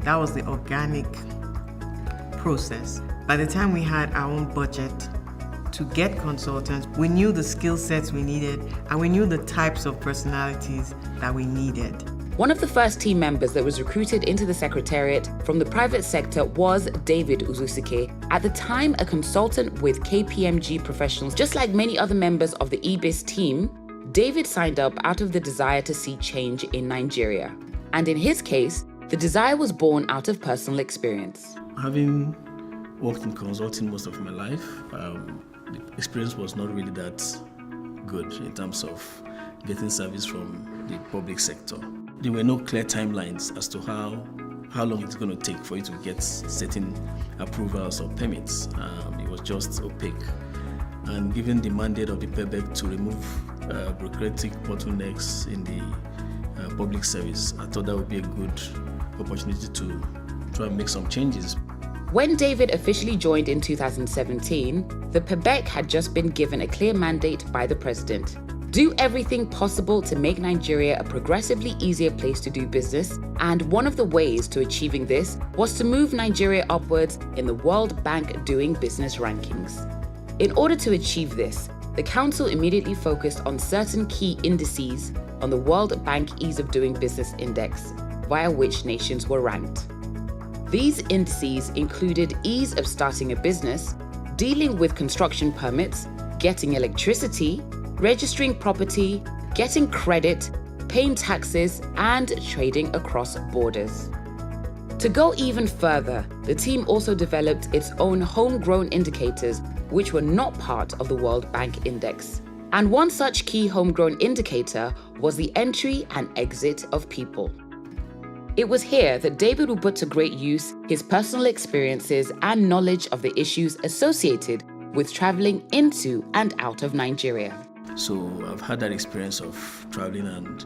That was the organic process. By the time we had our own budget to get consultants, we knew the skill sets we needed and we knew the types of personalities that we needed. One of the first team members that was recruited into the Secretariat from the private sector was David Uzusike, at the time a consultant with KPMG Professionals. Just like many other members of the EBIS team, David signed up out of the desire to see change in Nigeria. And in his case, the desire was born out of personal experience. Having worked in consulting most of my life, the experience was not really that good in terms of getting service from the public sector. There were no clear timelines as to how long it's going to take for you to get certain approvals or permits. It was just opaque. And given the mandate of the Pebec to remove bureaucratic bottlenecks in the public service, I thought that would be a good opportunity to try and make some changes. When David officially joined in 2017, the Pebec had just been given a clear mandate by the president. Do everything possible to make Nigeria a progressively easier place to do business, and one of the ways to achieving this was to move Nigeria upwards in the World Bank Doing Business rankings. In order to achieve this, the Council immediately focused on certain key indices on the World Bank Ease of Doing Business Index, via which nations were ranked. These indices included ease of starting a business, dealing with construction permits, getting electricity, registering property, getting credit, paying taxes, and trading across borders. To go even further, the team also developed its own homegrown indicators, which were not part of the World Bank Index. And one such key homegrown indicator was the entry and exit of people. It was here that David would put to great use his personal experiences and knowledge of the issues associated with traveling into and out of Nigeria. So I've had that experience of traveling and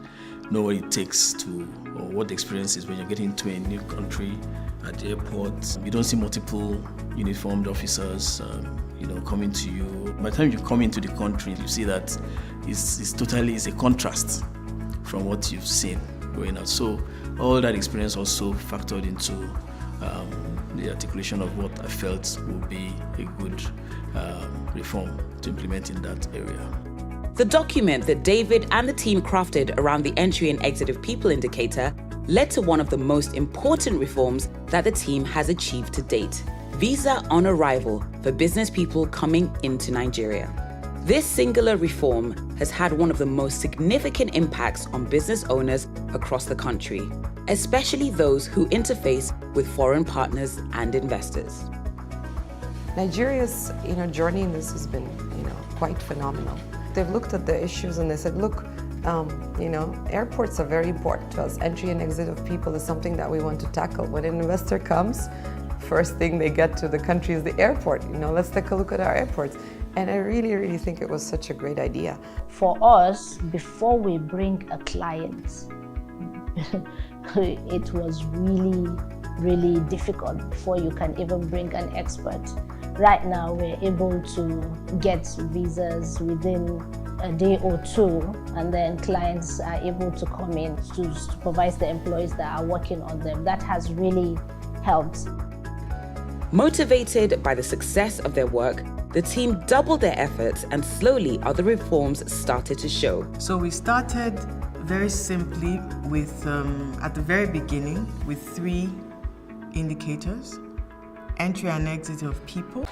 know what it takes to, or what the experience is when you're getting to a new country at the airport. You don't see multiple uniformed officers, coming to you. By the time you come into the country, you see that it's a contrast from what you've seen going out. So all that experience also factored into the articulation of what I felt would be a good reform to implement in that area. The document that David and the team crafted around the entry and exit of people indicator led to one of the most important reforms that the team has achieved to date: visa on arrival for business people coming into Nigeria. This singular reform has had one of the most significant impacts on business owners across the country, especially those who interface with foreign partners and investors. Nigeria's journey in this has been quite phenomenal. They've looked at the issues and they said, look, airports are very important to us. Entry and exit of people is something that we want to tackle. When an investor comes, first thing they get to the country is the airport. Let's take a look at our airports. And I really, really think it was such a great idea. For us, before we bring a client, it was really, really difficult before you can even bring an expert. Right now, we're able to get visas within a day or two, and then clients are able to come in to supervise the employees that are working on them. That has really helped. Motivated by the success of their work, the team doubled their efforts, and slowly other reforms started to show. So we started very simply with, at the very beginning, with 3 indicators: entry and exit of people.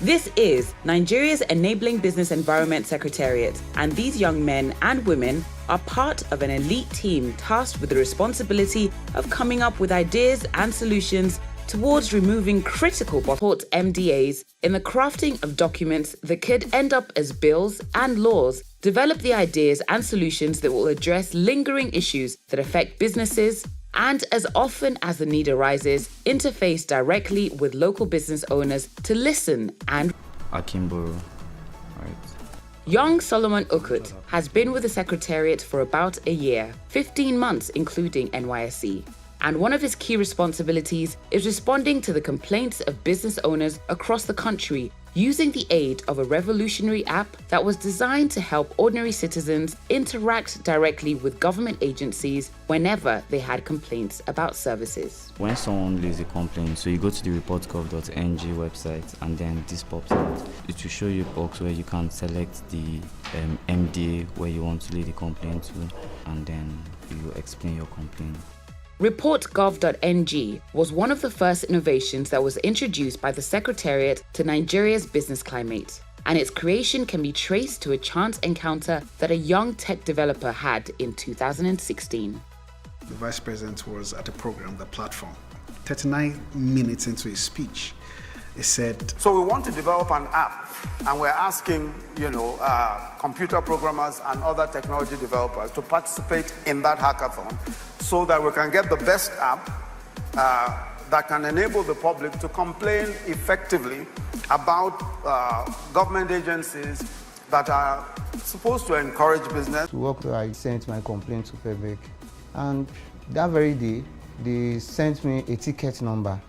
This is Nigeria's Enabling Business Environment Secretariat, and these young men and women are part of an elite team tasked with the responsibility of coming up with ideas and solutions towards removing critical bottlenecks, MDAs, in the crafting of documents that could end up as bills and laws, develop the ideas and solutions that will address lingering issues that affect businesses, and as often as the need arises, interface directly with local business owners to listen and... Akimbo, right. Young Solomon Okut has been with the Secretariat for about a year, 15 months including NYSC. And one of his key responsibilities is responding to the complaints of business owners across the country using the aid of a revolutionary app that was designed to help ordinary citizens interact directly with government agencies whenever they had complaints about services. When someone leaves a complaint, so you go to the report.gov.ng website and then this pops out. It will show you a box where you can select the MDA where you want to leave the complaint to, and then you explain your complaint. Report.gov.ng was one of the first innovations that was introduced by the Secretariat to Nigeria's business climate, and its creation can be traced to a chance encounter that a young tech developer had in 2016. The Vice President was at a program, The Platform. 39 minutes into his speech, he said, "So we want to develop an app, and we're asking, computer programmers and other technology developers to participate in that hackathon so that we can get the best app that can enable the public to complain effectively about government agencies that are supposed to encourage business." To work, I sent my complaint to Pebec, and that very day, they sent me a ticket number,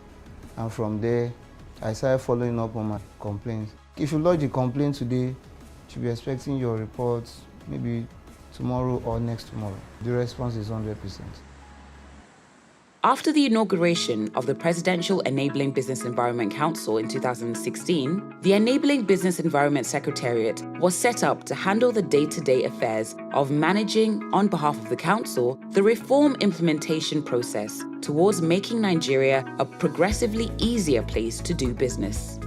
and from there, I started following up on my complaints. If you lodge a complaint today, you should be expecting your report maybe tomorrow or next tomorrow. The response is 100%. After the inauguration of the Presidential Enabling Business Environment Council in 2016, the Enabling Business Environment Secretariat was set up to handle the day-to-day affairs of managing, on behalf of the Council, the reform implementation process towards making Nigeria a progressively easier place to do business.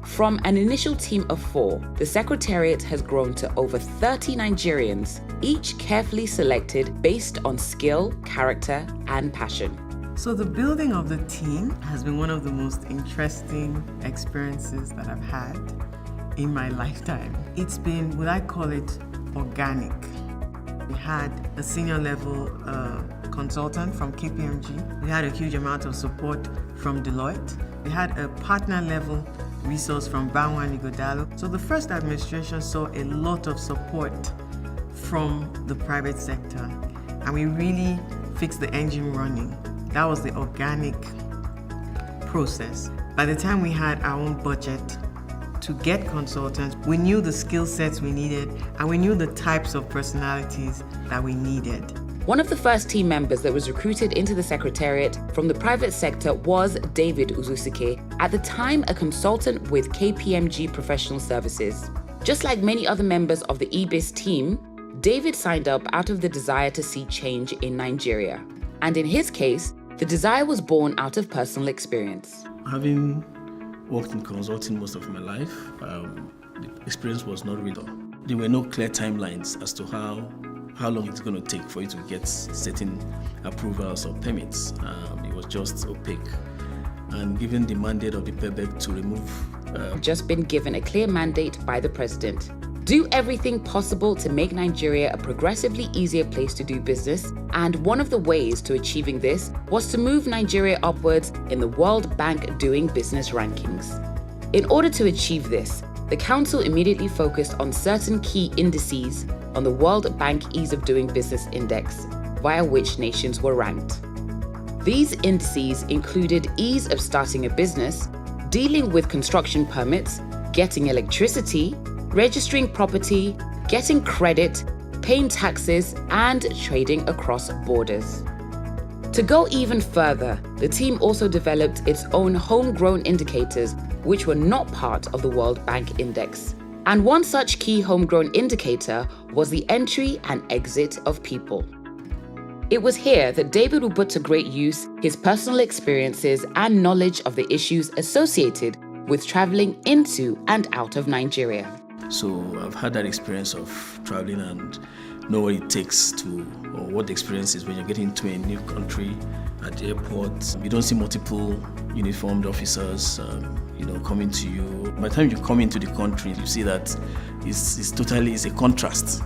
From an initial team of 4, the Secretariat has grown to over 30 Nigerians, each carefully selected based on skill, character, and passion. So the building of the team has been one of the most interesting experiences that I've had in my lifetime. It's been, would I call it, organic. We had a senior level consultant from KPMG. We had a huge amount of support from Deloitte. We had a partner level resource from Banwa Nigodalo. So the first administration saw a lot of support from the private sector, and we really fixed the engine running. That was the organic process. By the time we had our own budget to get consultants, we knew the skill sets we needed, and we knew the types of personalities that we needed. One of the first team members that was recruited into the Secretariat from the private sector was David Uzusike, at the time a consultant with KPMG Professional Services. Just like many other members of the EBIS team, David signed up out of the desire to see change in Nigeria. And in his case, the desire was born out of personal experience. Having worked in consulting most of my life, the experience was not real. There were no clear timelines as to how long it's going to take for you to get certain approvals or permits. It was just opaque. And given the mandate of the Pebec to remove... Just been given a clear mandate by the president. Do everything possible to make Nigeria a progressively easier place to do business, and one of the ways to achieving this was to move Nigeria upwards in the World Bank Doing Business rankings. In order to achieve this, the Council immediately focused on certain key indices on the World Bank Ease of Doing Business Index, via which nations were ranked. These indices included ease of starting a business, dealing with construction permits, getting electricity, registering property, getting credit, paying taxes, and trading across borders. To go even further, the team also developed its own homegrown indicators, which were not part of the World Bank Index. And one such key homegrown indicator was the entry and exit of people. It was here that David would put to great use his personal experiences and knowledge of the issues associated with traveling into and out of Nigeria. So I've had that experience of traveling and know what it takes to, or what the experience is when you're getting to a new country at the airport. You don't see multiple uniformed officers, coming to you. By the time you come into the country, you see that it's a contrast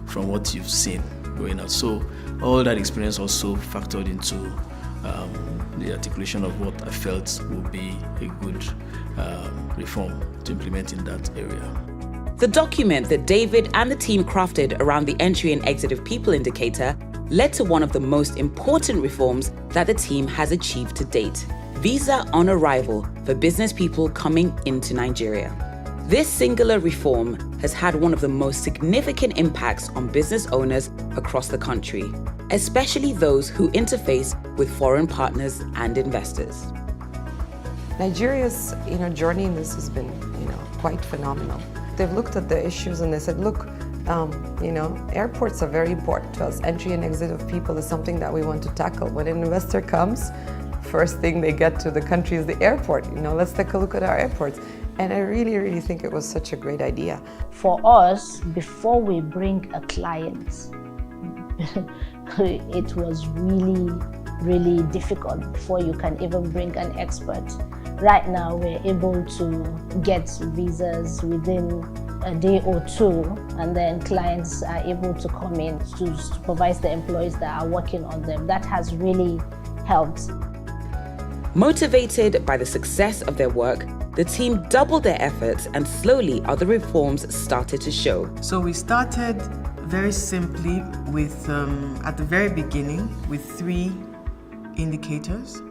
from what you've seen growing out. So all that experience also factored into the articulation of what I felt would be a good reform to implement in that area. The document that David and the team crafted around the entry and exit of people indicator led to one of the most important reforms that the team has achieved to date. Visa on Arrival for business people coming into Nigeria. This singular reform has had one of the most significant impacts on business owners across the country, especially those who interface with foreign partners and investors. Nigeria's journey in this has been quite phenomenal. They've looked at the issues and they said, look, airports are very important to us. Entry and exit of people is something that we want to tackle. When an investor comes, first thing they get to the country is the airport. Let's take a look at our airports. And I really, really think it was such a great idea. For us, before we bring a client, it was really, really difficult before you can even bring an expert. Right now, we're able to get visas within a day or two, and then clients are able to come in to supervise the employees that are working on them. That has really helped. Motivated by the success of their work, the team doubled their efforts and slowly other reforms started to show. So we started very simply with, at the very beginning, with 3 indicators: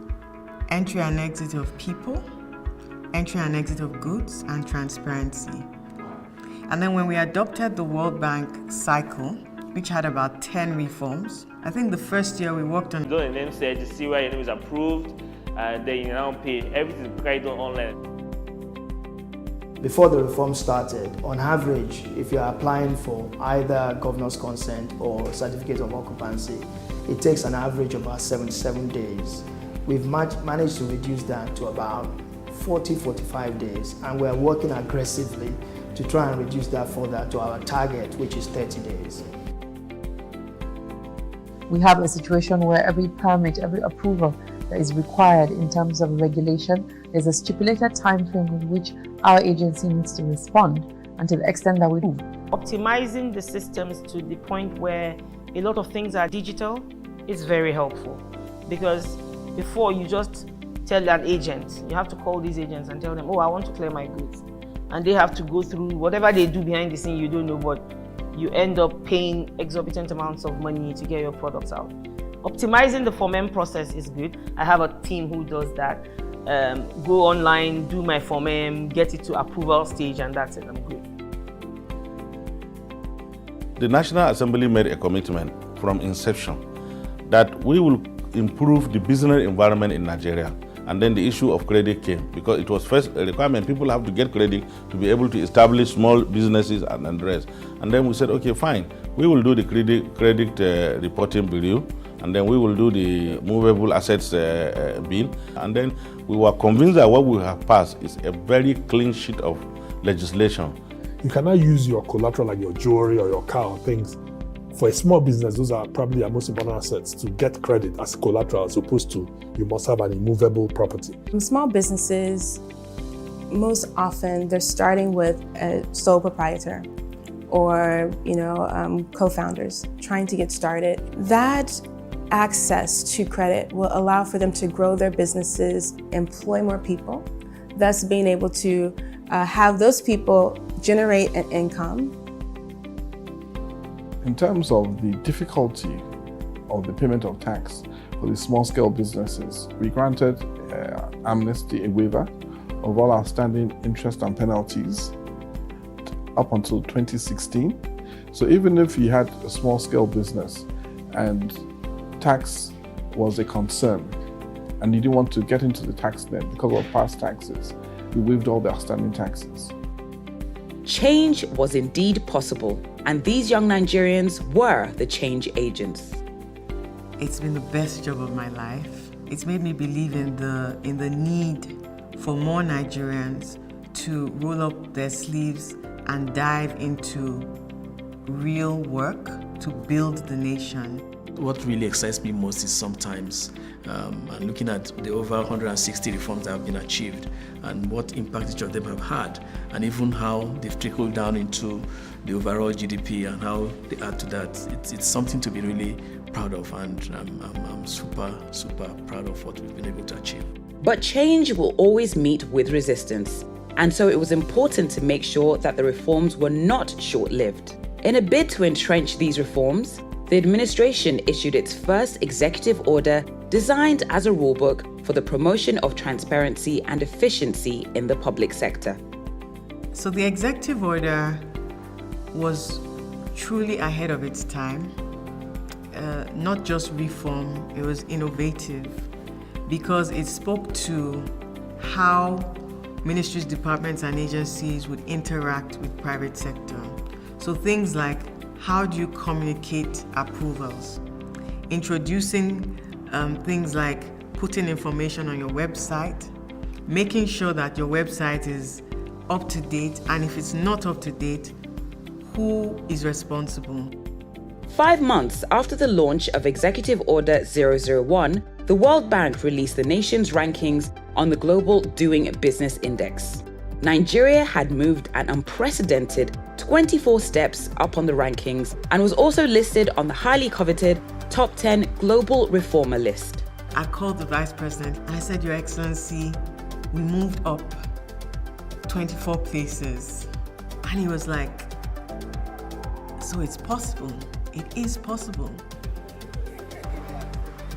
entry and exit of people, entry and exit of goods, and transparency. And then when we adopted the World Bank cycle, which had about 10 reforms, I think the first year we worked on... Go and then say to see where your name is approved, and then you now pay. Everything is carried on online. Before the reform started, on average, if you're applying for either governor's consent or certificate of occupancy, it takes an average of about 77 days. We've managed to reduce that to about 40-45 days, and we're working aggressively to try and reduce that further to our target, which is 30 days. We have a situation where every permit, every approval that is required in terms of regulation, there's a stipulated time frame in which our agency needs to respond, and to the extent that we do. Optimizing the systems to the point where a lot of things are digital is very helpful, because before you just tell an agent, you have to call these agents and tell them, oh, I want to clear my goods. And they have to go through whatever they do behind the scene, you don't know, but you end up paying exorbitant amounts of money to get your products out. Optimizing the Form process is good. I have a team who does that. Go online, do my Form, get it to approval stage, and that's it, I'm good. The National Assembly made a commitment from inception that we will improve the business environment in Nigeria. And then the issue of credit came, because it was first a requirement. People have to get credit to be able to establish small businesses and the rest. And then we said, okay, fine, we will do the credit reporting bureau, and then we will do the movable assets bill. And then we were convinced that what we have passed is a very clean sheet of legislation. You cannot use your collateral like your jewelry or your car or things. For a small business, those are probably their most important assets, to get credit as collateral, as opposed to you must have an immovable property. Small businesses, most often they're starting with a sole proprietor or co-founders trying to get started. That access to credit will allow for them to grow their businesses, employ more people, thus being able to have those people generate an income. In terms of the difficulty of the payment of tax for the small-scale businesses, we granted amnesty, a waiver of all outstanding interest and penalties up until 2016. So even if you had a small-scale business and tax was a concern and you didn't want to get into the tax net because of past taxes, we waived all the outstanding taxes. Change was indeed possible, and these young Nigerians were the change agents. It's been the best job of my life. It's made me believe in the need for more Nigerians to roll up their sleeves and dive into real work to build the nation. What really excites me most is sometimes looking at the over 160 reforms that have been achieved and what impact each of them have had, and even how they've trickled down into the overall GDP and how they add to that. It's something to be really proud of, and I'm super proud of what we've been able to achieve. But change will always meet with resistance, and so it was important to make sure that the reforms were not short-lived. In a bid to entrench these reforms, the administration issued its first executive order designed as a rulebook for the promotion of transparency and efficiency in the public sector. So the executive order was truly ahead of its time. Not just reform, it was innovative because it spoke to how ministries, departments, and agencies would interact with private sector. So things like, how do you communicate approvals? Introducing things like putting information on your website, making sure that your website is up to date, and if it's not up to date, who is responsible? 5 months after the launch of Executive Order 001, the World Bank released the nation's rankings on the Global Doing Business Index. Nigeria had moved an unprecedented 24 steps up on the rankings and was also listed on the highly coveted Top 10 Global Reformer list. I called the Vice President and I said, Your Excellency, we moved up 24 places. And he was like, so it's possible. It is possible.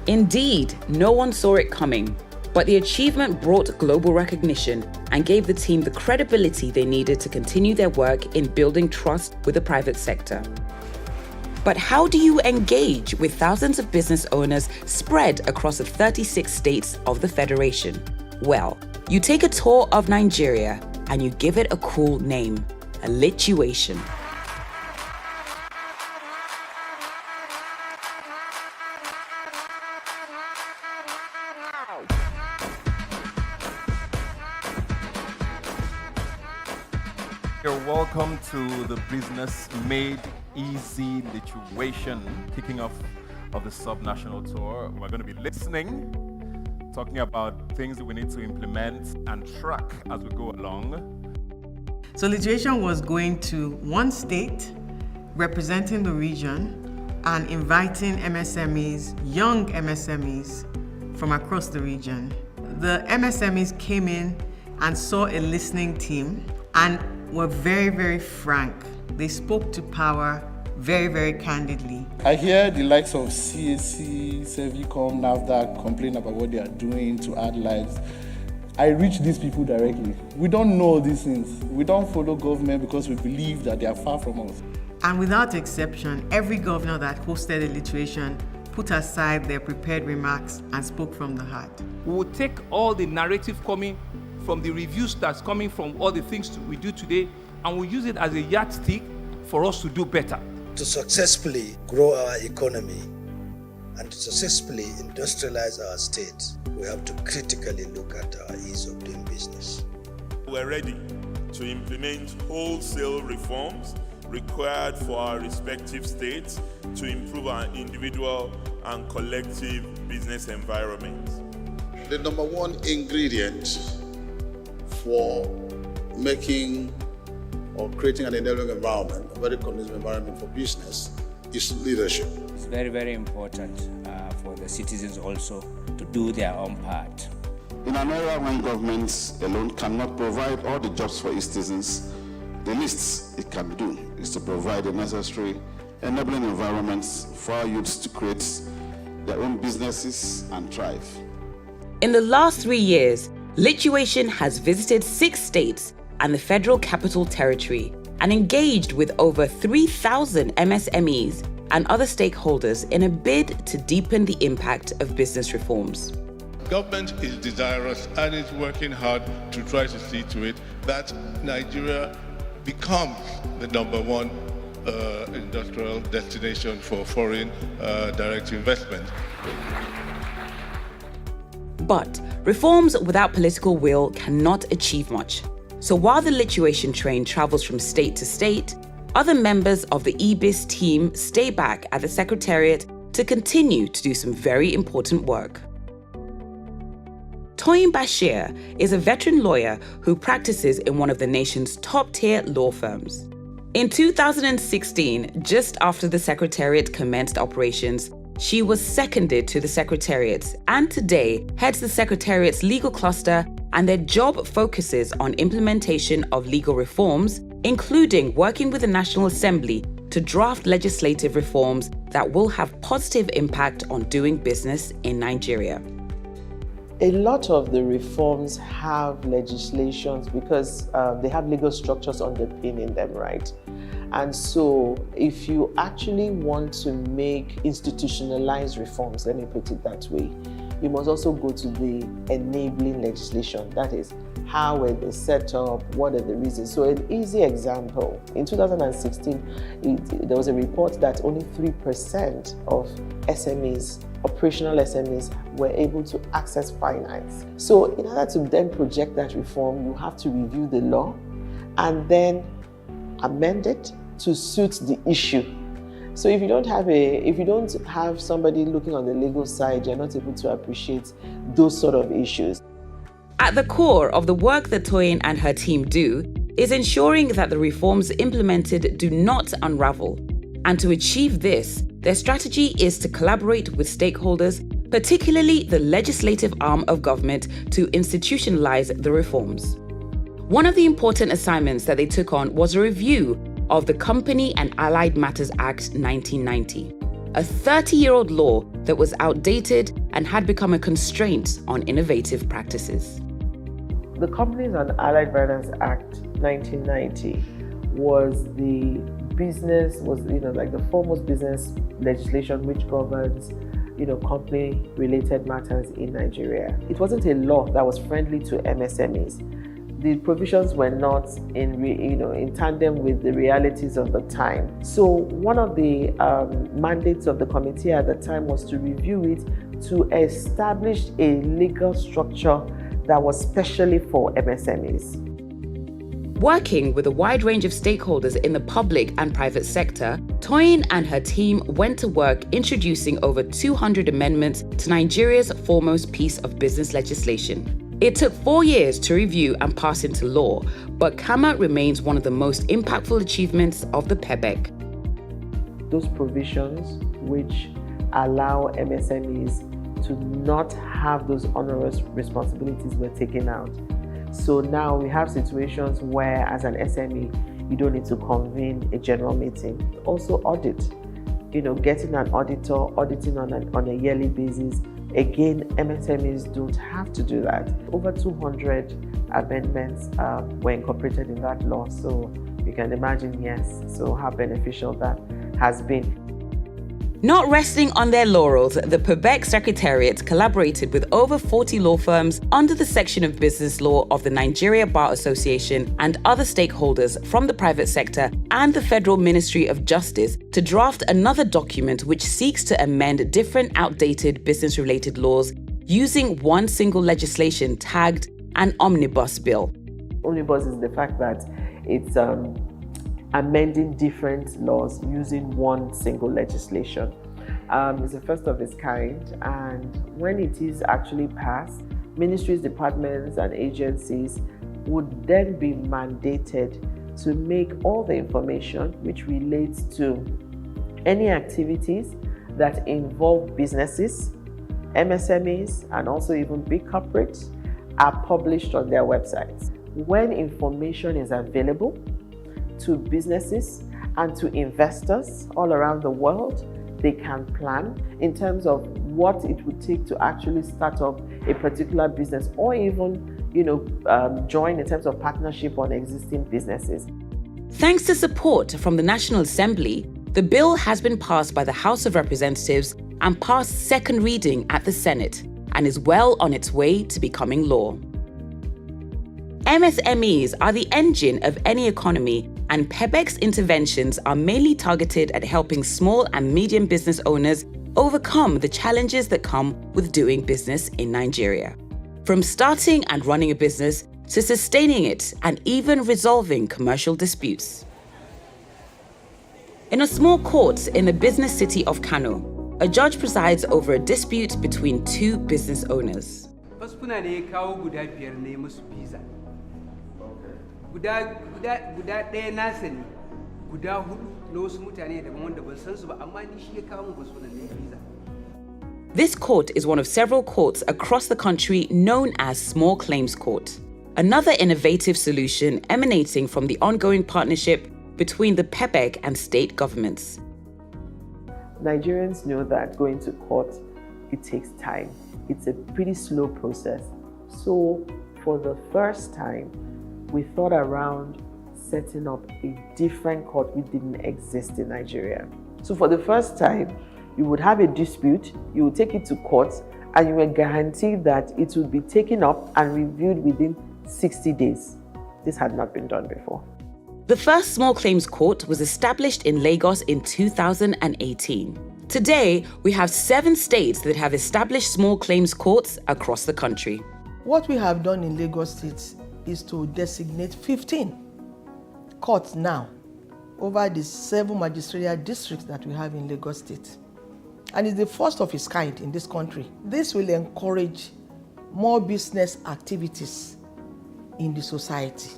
Indeed, no one saw it coming, but the achievement brought global recognition and gave the team the credibility they needed to continue their work in building trust with the private sector. But how do you engage with thousands of business owners spread across the 36 states of the Federation? Well, you take a tour of Nigeria and you give it a cool name, a lituation. You're welcome to the Business Made Easy Lituation, kicking off of the sub-national tour. We're going to be listening, talking about things that we need to implement and track as we go along. So lituation was going to one state, representing the region, and inviting MSMEs, young MSMEs from across the region. The MSMEs came in and saw a listening team and were very, very frank. They spoke to power very, very candidly. I hear the likes of CAC, Servicom, NAFDAC complain about what they are doing to add lives. I reach these people directly. We don't know these things. We don't follow government because we believe that they are far from us. And without exception, every governor that hosted a lituation put aside their prepared remarks and spoke from the heart. We will take all the narrative coming from the reviews that's coming from all the things we do today, and we'll use it as a yardstick for us to do better. To successfully grow our economy and to successfully industrialize our state, we have to critically look at our ease of doing business. We're ready to implement wholesale reforms required for our respective states to improve our individual and collective business environments. The number one ingredient for making or creating an enabling environment, a very conducive environment for business, is leadership. It's very, very important for the citizens also to do their own part. In an era when governments alone cannot provide all the jobs for its citizens, the least it can do is to provide the necessary enabling environments for our youths to create their own businesses and thrive. In the last 3 years, Lituation has visited 6 states and the Federal Capital Territory and engaged with over 3,000 MSMEs and other stakeholders in a bid to deepen the impact of business reforms. Government is desirous and is working hard to try to see to it that Nigeria becomes the number one industrial destination for foreign direct investment. But reforms without political will cannot achieve much. So while the lituation train travels from state to state, other members of the EBIS team stay back at the Secretariat to continue to do some very important work. Toyin Bashir is a veteran lawyer who practices in one of the nation's top-tier law firms. In 2016, just after the Secretariat commenced operations, she was seconded to the Secretariat and today heads the Secretariat's legal cluster, and their job focuses on implementation of legal reforms, including working with the National Assembly to draft legislative reforms that will have positive impact on doing business in Nigeria. A lot of the reforms have legislations because they have legal structures underpinning them, right? And so if you actually want to make institutionalized reforms, let me put it that way, you must also go to the enabling legislation. That is, how were they set up, what are the reasons? So an easy example, in 2016, there was a report that only 3% of SMEs, operational SMEs, were able to access finance. So in order to then project that reform, you have to review the law and then amend it to suit the issue. So if you don't have somebody looking on the legal side, you're not able to appreciate those sort of issues. At the core of the work that Toyin and her team do is ensuring that the reforms implemented do not unravel. And to achieve this, their strategy is to collaborate with stakeholders, particularly the legislative arm of government, to institutionalize the reforms. One of the important assignments that they took on was a review of the Company and Allied Matters Act 1990, a 30-year-old law that was outdated and had become a constraint on innovative practices. The Companies and Allied Matters Act 1990 was the foremost business legislation which governs company-related matters in Nigeria. It wasn't a law that was friendly to MSMEs. The provisions were not in tandem with the realities of the time. So one of the mandates of the committee at the time was to review it to establish a legal structure that was specially for MSMEs. Working with a wide range of stakeholders in the public and private sector, Toyin and her team went to work introducing over 200 amendments to Nigeria's foremost piece of business legislation. It took 4 years to review and pass into law, but CAMA remains one of the most impactful achievements of the Pebec. Those provisions which allow MSMEs to not have those onerous responsibilities were taken out. So now we have situations where, as an SME, you don't need to convene a general meeting. Also audit, getting an auditor, auditing on a yearly basis. Again, MSMEs don't have to do that. Over 200 amendments were incorporated in that law, so you can imagine, yes, so how beneficial that has been. Not resting on their laurels, the Pebec Secretariat collaborated with over 40 law firms under the section of business law of the Nigeria Bar Association and other stakeholders from the private sector and the Federal Ministry of Justice to draft another document which seeks to amend different outdated business-related laws using one single legislation tagged an omnibus bill. Omnibus is the fact that it's amending different laws using one single legislation. It's the first of its kind, and when it is actually passed, ministries, departments, and agencies would then be mandated to make all the information which relates to any activities that involve businesses, MSMEs, and also even big corporates are published on their websites. When information is available to businesses and to investors all around the world, they can plan in terms of what it would take to actually start up a particular business, or even join in terms of partnership on existing businesses. Thanks to support from the National Assembly, the bill has been passed by the House of Representatives and passed second reading at the Senate and is well on its way to becoming law. MSMEs are the engine of any economy, and Pebec's interventions are mainly targeted at helping small and medium business owners overcome the challenges that come with doing business in Nigeria. From starting and running a business to sustaining it and even resolving commercial disputes. In a small court in the business city of Kano, a judge presides over a dispute between two business owners. This court is one of several courts across the country known as Small Claims Court, another innovative solution emanating from the ongoing partnership between the Pebec and state governments. Nigerians know that going to court, it takes time. it's a pretty slow process. So for the first time, we thought around setting up a different court which didn't exist in Nigeria. So for the first time, you would have a dispute, you would take it to court, and you were guaranteed that it would be taken up and reviewed within 60 days. This had not been done before. The first small claims court was established in Lagos in 2018. Today, we have 7 states that have established small claims courts across the country. What we have done in Lagos State is to designate 15 courts now over the 7 magisterial districts that we have in Lagos State. And it's the first of its kind in this country. This will encourage more business activities in the society.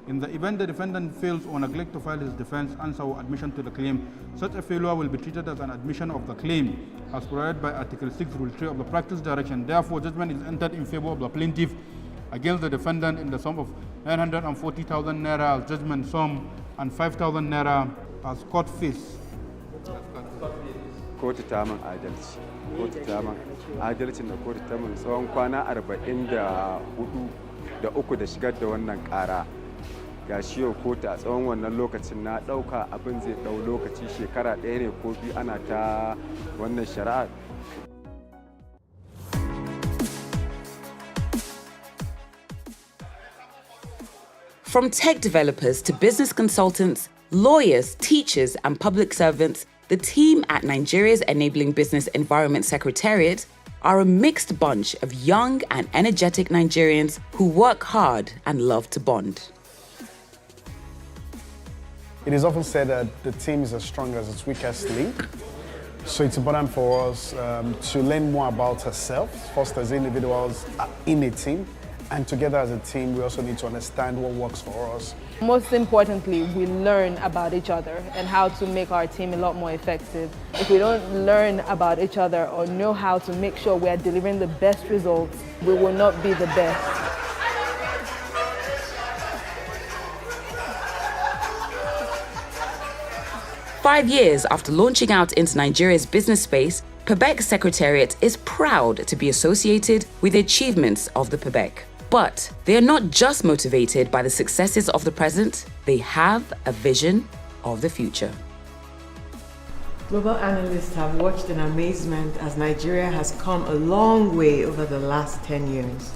In the event the defendant fails or neglects to file his defense answer or admission to the claim, such a failure will be treated as an admission of the claim as provided by Article 6, Rule 3 of the Practice Direction. Therefore, judgment is entered in favor of the plaintiff against the defendant in the sum of 940,000 naira as judgment sum and 5,000 naira as court fees. Kotu ta min adalci. Kotu ta min adalcin da kotu ta min tsawon kwana 44 da uku da shigar da wannan ƙara. Ga shi yau kotu a tsawon wannan lokacin na ɗauka abin zai ɗau lokaci shekara 1 ne ko 2 ana ta wannan shari'a. From tech developers to business consultants, lawyers, teachers, and public servants, the team at Nigeria's Enabling Business Environment Secretariat are a mixed bunch of young and energetic Nigerians who work hard and love to bond. It is often said that the team is as strong as its weakest link. So it's important for us to learn more about ourselves, first as individuals in a team, and together as a team, we also need to understand what works for us. Most importantly, we learn about each other and how to make our team a lot more effective. If we don't learn about each other or know how to make sure we are delivering the best results, we will not be the best. Five years after launching out into Nigeria's business space, Pebec Secretariat is proud to be associated with the achievements of the Pebec. But they are not just motivated by the successes of the present, they have a vision of the future. Global analysts have watched in amazement as Nigeria has come a long way over the last 10 years,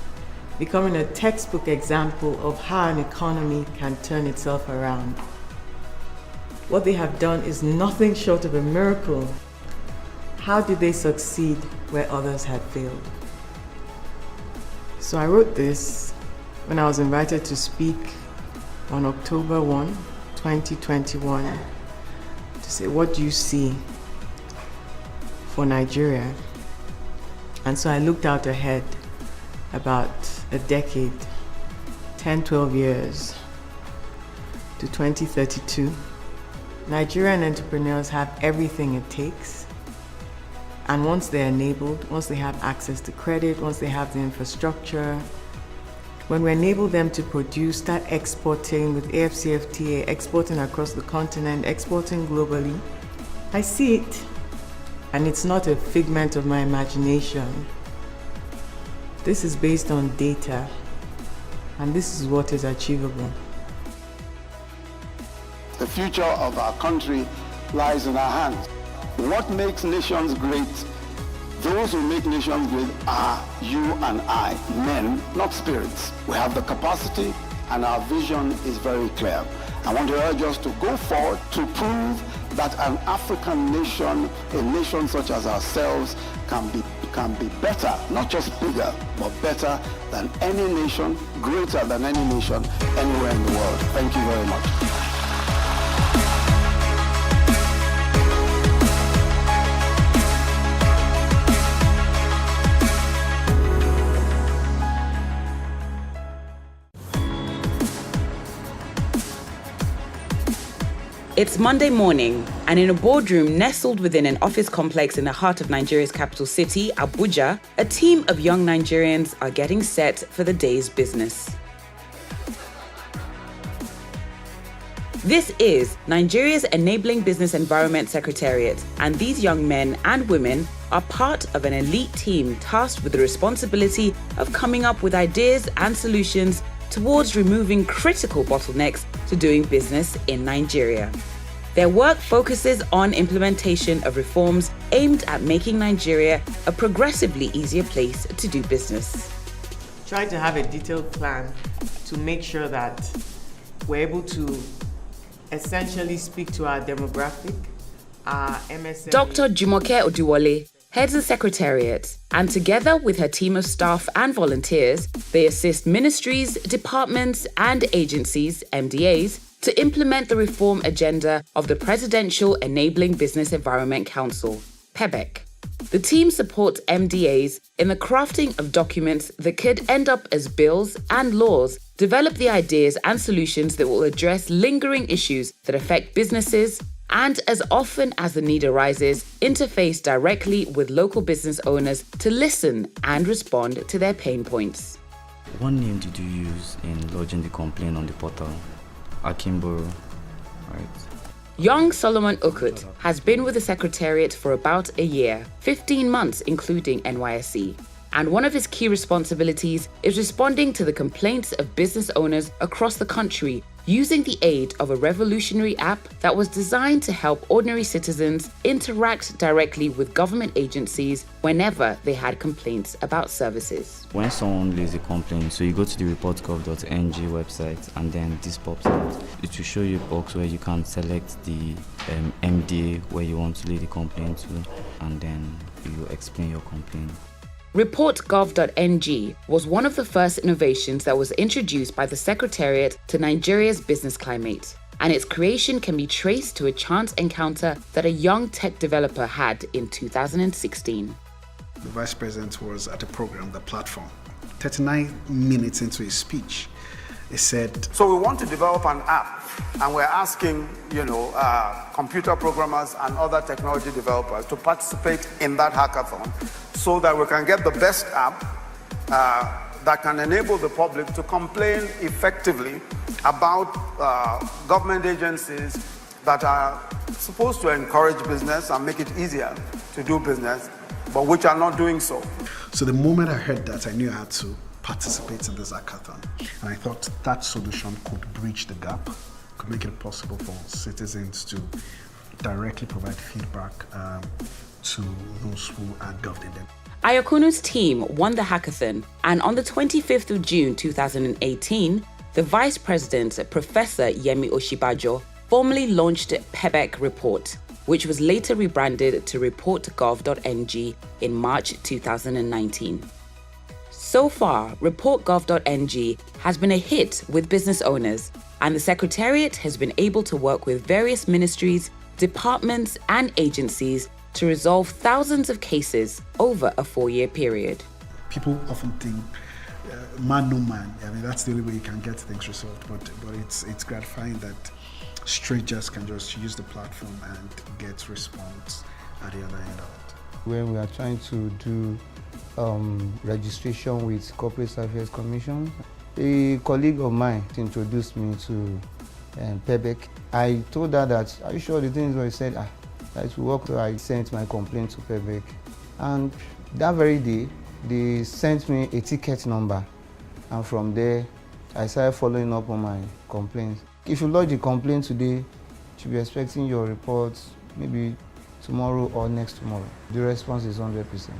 becoming a textbook example of how an economy can turn itself around. What they have done is nothing short of a miracle. How did they succeed where others had failed? So I wrote this when I was invited to speak on October 1, 2021, to say, what do you see for Nigeria? And so I looked out ahead about a decade, 10, 12 years to 2032. Nigerian entrepreneurs have everything it takes. And once they're enabled, once they have access to credit, once they have the infrastructure, when we enable them to produce, start exporting with AFCFTA, exporting across the continent, exporting globally, I see it. And it's not a figment of my imagination. This is based on data, and this is what is achievable. The future of our country lies in our hands. What makes nations great? Those who make nations great are you and I, men, not spirits. We have the capacity and our vision is very clear. I want to urge us to go forward to prove that an African nation, a nation such as ourselves, can be better, not just bigger, but better than any nation, greater than any nation anywhere in the world. Thank you very much. It's Monday morning, and in a boardroom nestled within an office complex in the heart of Nigeria's capital city, Abuja, a team of young Nigerians are getting set for the day's business. This is Nigeria's Enabling Business Environment Secretariat, and these young men and women are part of an elite team tasked with the responsibility of coming up with ideas and solutions towards removing critical bottlenecks to doing business in Nigeria. Their work focuses on implementation of reforms aimed at making Nigeria a progressively easier place to do business. Try to have a detailed plan to make sure that we're able to essentially speak to our demographic, our MSME. Dr. Jumoke Odiwole heads the Secretariat, and together with her team of staff and volunteers, they assist ministries, departments, and agencies, MDAs, to implement the reform agenda of the Presidential Enabling Business Environment Council, Pebec. The team supports MDAs in the crafting of documents that could end up as bills and laws, develop the ideas and solutions that will address lingering issues that affect businesses, and as often as the need arises, interface directly with local business owners to listen and respond to their pain points. What name did you use in lodging the complaint on the portal? Akimboro, right? Young Solomon Okut has been with the Secretariat for about a year, 15 months including NYSC. And one of his key responsibilities is responding to the complaints of business owners across the country using the aid of a revolutionary app that was designed to help ordinary citizens interact directly with government agencies whenever they had complaints about services. When someone leaves a complaint, so you go to the report.gov.ng website and then this pops out. It will show you a box where you can select the MDA where you want to lay the complaint to, and then you explain your complaint. Report.gov.ng was one of the first innovations that was introduced by the Secretariat to Nigeria's business climate, and its creation can be traced to a chance encounter that a young tech developer had in 2016. The Vice President was at a program, The Platform. 39 minutes into his speech, he said, "So we want to develop an app, and we're asking, computer programmers and other technology developers to participate in that hackathon so that we can get the best app that can enable the public to complain effectively about government agencies that are supposed to encourage business and make it easier to do business, but which are not doing so." So the moment I heard that, I knew I had to participate in this hackathon. And I thought that solution could bridge the gap, could make it possible for citizens to directly provide feedback to those who are governed them. Ayakunu's team won the hackathon, and on the 25th of June 2018, the Vice President, Professor Yemi Oshibajo, formally launched Pebec Report, which was later rebranded to Report.gov.ng in March 2019. So far, Report.gov.ng has been a hit with business owners, and the Secretariat has been able to work with various ministries, departments, and agencies to resolve thousands of cases over a 4-year period. People often think man no man. I mean, that's the only way you can get things resolved, but it's gratifying that strangers can just use the platform and get response at the other end of it. When we are trying to do registration with Corporate Affairs Commission, a colleague of mine introduced me to Pebec. I told her that, "Are you sure the thing is what?" He said, "That will work." So I sent my complaint to Pebec, and that very day they sent me a ticket number, and from there I started following up on my complaints. If you lodge a complaint today, you should be expecting your report maybe tomorrow or next tomorrow. The response is 100%.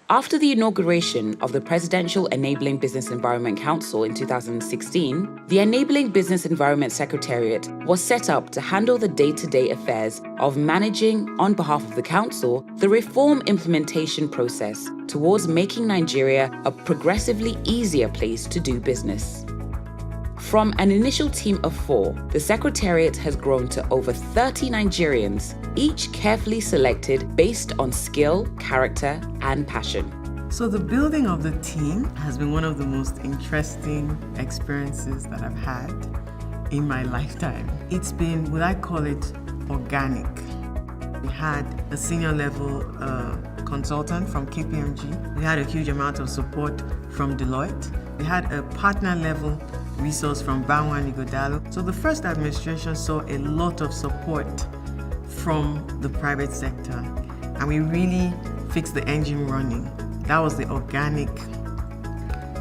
After the inauguration of the Presidential Enabling Business Environment Council in 2016, the Enabling Business Environment Secretariat was set up to handle the day-to-day affairs of managing, on behalf of the Council, the reform implementation process towards making Nigeria a progressively easier place to do business. From an initial team of 4, the Secretariat has grown to over 30 Nigerians, each carefully selected based on skill, character, and passion. So the building of the team has been one of the most interesting experiences that I've had in my lifetime. It's been, what I call it, organic. We had a senior level consultant from KPMG. We had a huge amount of support from Deloitte. We had a partner level resource from Banwa Nigodalo. So the first administration saw a lot of support from the private sector. and we really fixed the engine running. That was the organic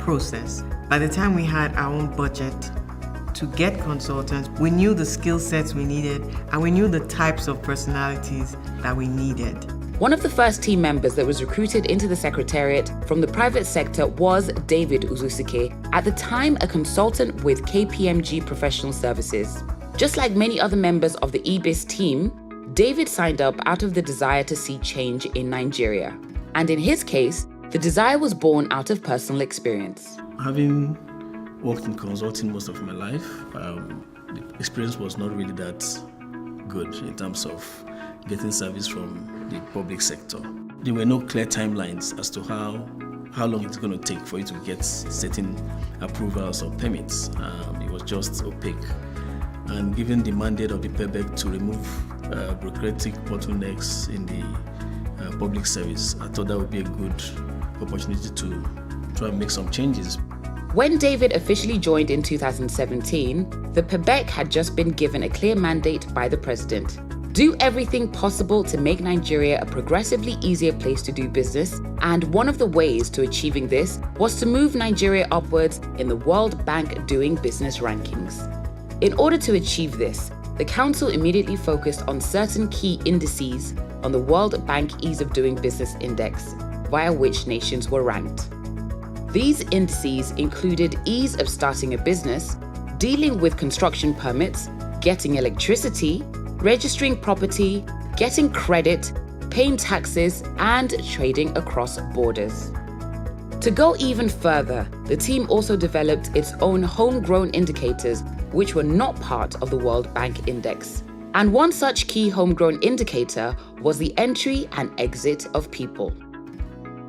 process. By the time we had our own budget to get consultants, we knew the skill sets we needed, and we knew the types of personalities that we needed. One of the first team members that was recruited into the Secretariat from the private sector was David Uzusike, at the time a consultant with KPMG Professional Services. Just like many other members of the EBIS team, David signed up out of the desire to see change in Nigeria. And in his case, the desire was born out of personal experience. Having worked in consulting most of my life, the experience was not really that good in terms of getting service from the public sector. There were no clear timelines as to how long it's going to take for you to get certain approvals or permits. It was just opaque. And given the mandate of the Pebec to remove bureaucratic bottlenecks in the public service, I thought that would be a good opportunity to try and make some changes. When David officially joined in 2017, the Pebec had just been given a clear mandate by the president. Do everything possible to make Nigeria a progressively easier place to do business, and one of the ways to achieving this was to move Nigeria upwards in the World Bank Doing Business rankings. In order to achieve this, the Council immediately focused on certain key indices on the World Bank Ease of Doing Business Index, via which nations were ranked. These indices included ease of starting a business, dealing with construction permits, getting electricity, registering property, getting credit, paying taxes, and trading across borders. To go even further, the team also developed its own homegrown indicators, which were not part of the World Bank Index. And one such key homegrown indicator was the entry and exit of people.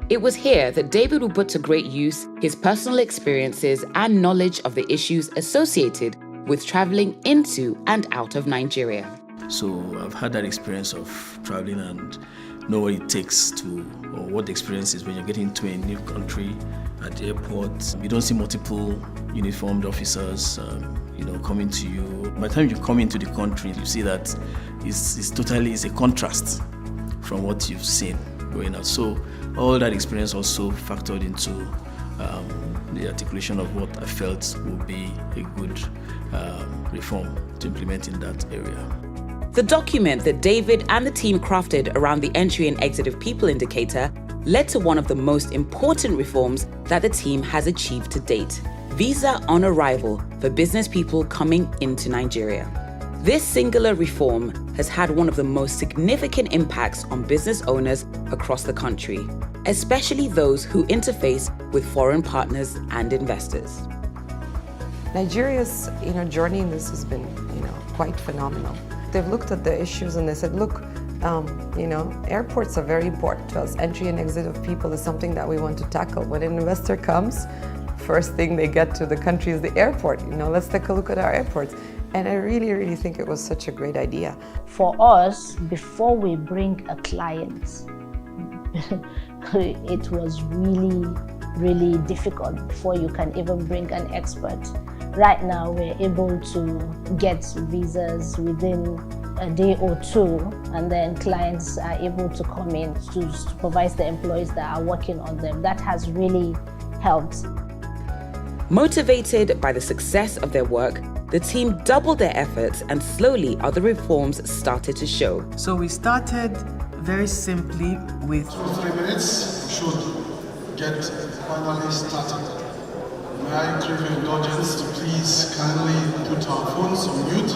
It was here that David would put to great use his personal experiences and knowledge of the issues associated with traveling into and out of Nigeria. So I've had that experience of traveling and know what it takes to, or what the experience is when you're getting to a new country at the airport. You don't see multiple uniformed officers, coming to you. By the time you come into the country, you see that it's a contrast from what you've seen going out. So all that experience also factored into the articulation of what I felt would be a good reform to implement in that area. The document that David and the team crafted around the entry and exit of people indicator led to one of the most important reforms that the team has achieved to date: visa on arrival for business people coming into Nigeria. This singular reform has had one of the most significant impacts on business owners across the country, especially those who interface with foreign partners and investors. Nigeria's journey in this has been quite phenomenal. They've looked at the issues and they said, look, airports are very important to us. Entry and exit of people is something that we want to tackle. When an investor comes, first thing they get to the country is the airport. Let's take a look at our airports. And I really, really think it was such a great idea. For us, before we bring a client, it was really, really difficult before you can even bring an expert. Right now, we're able to get visas within a day or two, and then clients are able to come in to supervise the employees that are working on them. That has really helped. Motivated by the success of their work, the team doubled their efforts, and slowly other reforms started to show. So we started very simply with 3 minutes, we should get finally started. May I crave your indulgence to please kindly put our phones on mute.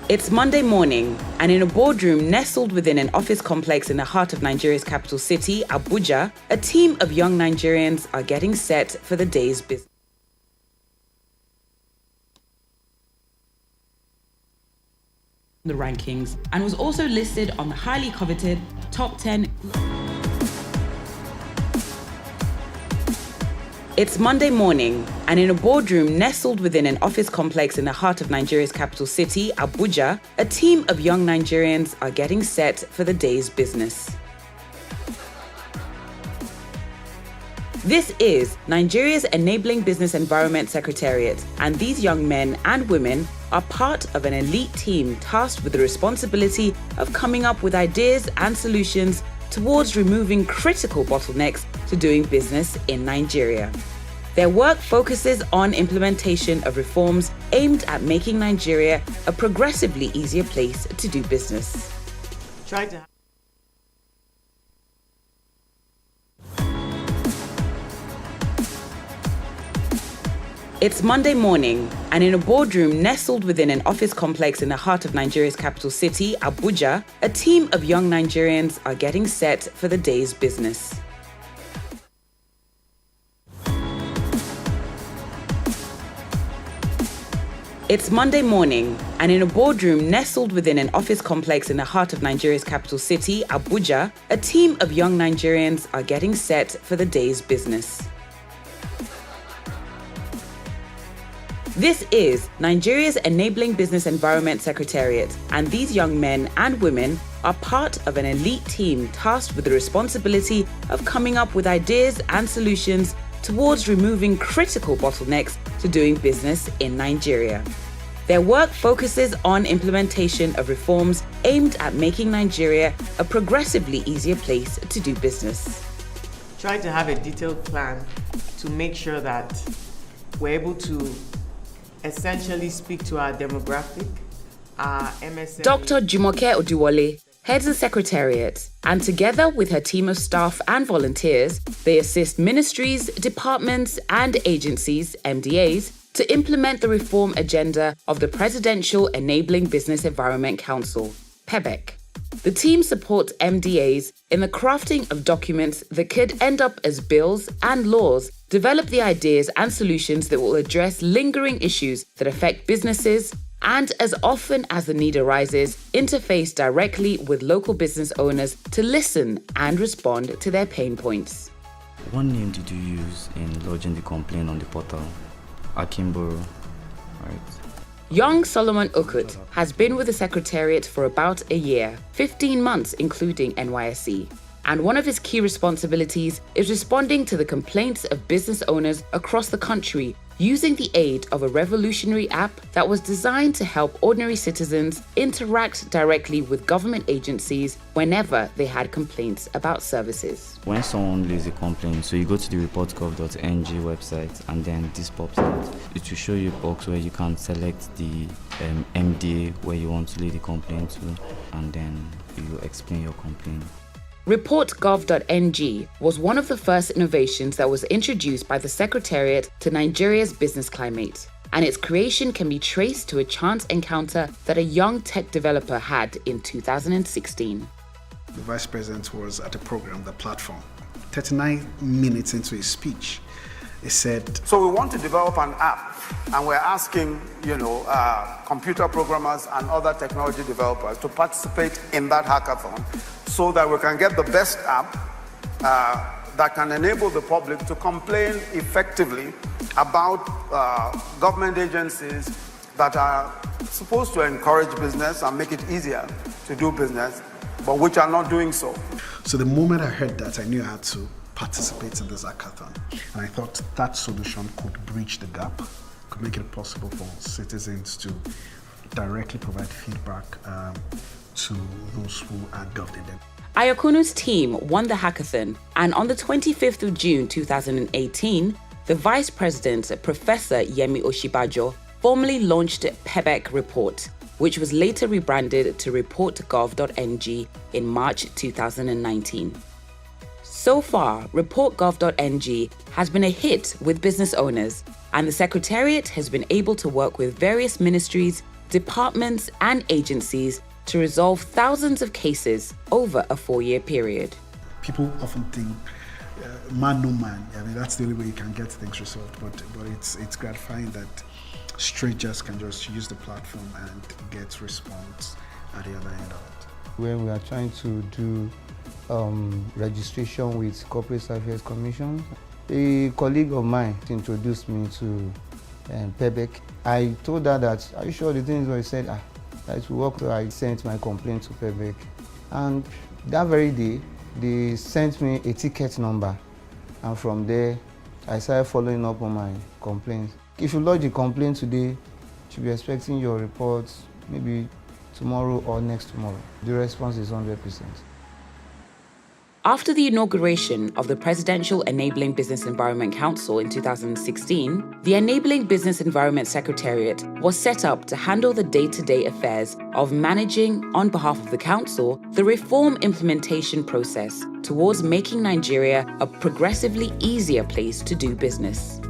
It's Monday morning, and in a boardroom nestled within an office complex in the heart of Nigeria's capital city, Abuja, a team of young Nigerians are getting set for the day's business. The rankings, and was also listed on the highly coveted top 10. It's Monday morning, and in a boardroom nestled within an office complex in the heart of Nigeria's capital city, Abuja, a team of young Nigerians are getting set for the day's business. This is Nigeria's Enabling Business Environment Secretariat, and these young men and women are part of an elite team tasked with the responsibility of coming up with ideas and solutions towards removing critical bottlenecks to doing business in Nigeria. Their work focuses on implementation of reforms aimed at making Nigeria a progressively easier place to do business. Try to It's Monday morning, and in a boardroom nestled within an office complex in the heart of Nigeria's capital city, Abuja, a team of young Nigerians are getting set for the day's business. It's Monday morning, and in a boardroom nestled within an office complex in the heart of Nigeria's capital city, Abuja, a team of young Nigerians are getting set for the day's business. This is Nigeria's Enabling Business Environment Secretariat, and these young men and women are part of an elite team tasked with the responsibility of coming up with ideas and solutions towards removing critical bottlenecks to doing business in Nigeria. Their work focuses on implementation of reforms aimed at making Nigeria a progressively easier place to do business. try to have a detailed plan to make sure that we're able to essentially speak to our demographic, our MSME. Dr. Jumoke Oduwole heads the Secretariat, and together with her team of staff and volunteers, they assist ministries, departments, and agencies, MDAs, to implement the reform agenda of the Presidential Enabling Business Environment Council, Pebec. The team supports MDAs in the crafting of documents that could end up as bills and laws, develop the ideas and solutions that will address lingering issues that affect businesses, and as often as the need arises, interface directly with local business owners to listen and respond to their pain points. What name did you use in lodging the complaint on the portal? Akimboro, right? Young Solomon Okut has been with the Secretariat for about a year, 15 months including NYSC. And one of his key responsibilities is responding to the complaints of business owners across the country using the aid of a revolutionary app that was designed to help ordinary citizens interact directly with government agencies whenever they had complaints about services. When someone leaves a complaint, so you go to the reportgov.ng website and then this pops out. It will show you a box where you can select the MDA where you want to lay the complaint to, and then you explain your complaint. ReportGov.ng was one of the first innovations that was introduced by the Secretariat to Nigeria's business climate, and its creation can be traced to a chance encounter that a young tech developer had in 2016. The Vice President was at a program, The Platform. 39 minutes into his speech, he said, So we want to develop an app, and we're asking, computer programmers and other technology developers to participate in that hackathon so that we can get the best app that can enable the public to complain effectively about government agencies that are supposed to encourage business and make it easier to do business, but which are not doing so. So the moment I heard that, I knew I had to participate in this hackathon. And I thought that solution could bridge the gap, could make it possible for citizens to directly provide feedback to those who are governing them. Ayakunu's team won the hackathon, and on the 25th of June 2018, the Vice President, Professor Yemi Oshibajo, formally launched Pebec Report, which was later rebranded to ReportGov.ng in March 2019. So far, ReportGov.ng has been a hit with business owners, and the Secretariat has been able to work with various ministries, departments, and agencies to resolve thousands of cases over a 4-year period. People often think man no man. I mean, that's the only way you can get things resolved, but it's gratifying that strangers can just use the platform and get response at the other end of it. When we are trying to do registration with Corporate Affairs Commission, a colleague of mine introduced me to Pebec. I told her that, are you sure the things were said? That will work. I sent my complaint to Pebec. And that very day, they sent me a ticket number. And from there, I started following up on my complaints. If you lodge a complaint today, you should be expecting your report maybe tomorrow or next tomorrow. The response is 100%. After the inauguration of the Presidential Enabling Business Environment Council in 2016, the Enabling Business Environment Secretariat was set up to handle the day-to-day affairs of managing, on behalf of the Council, the reform implementation process towards making Nigeria a progressively easier place to do business.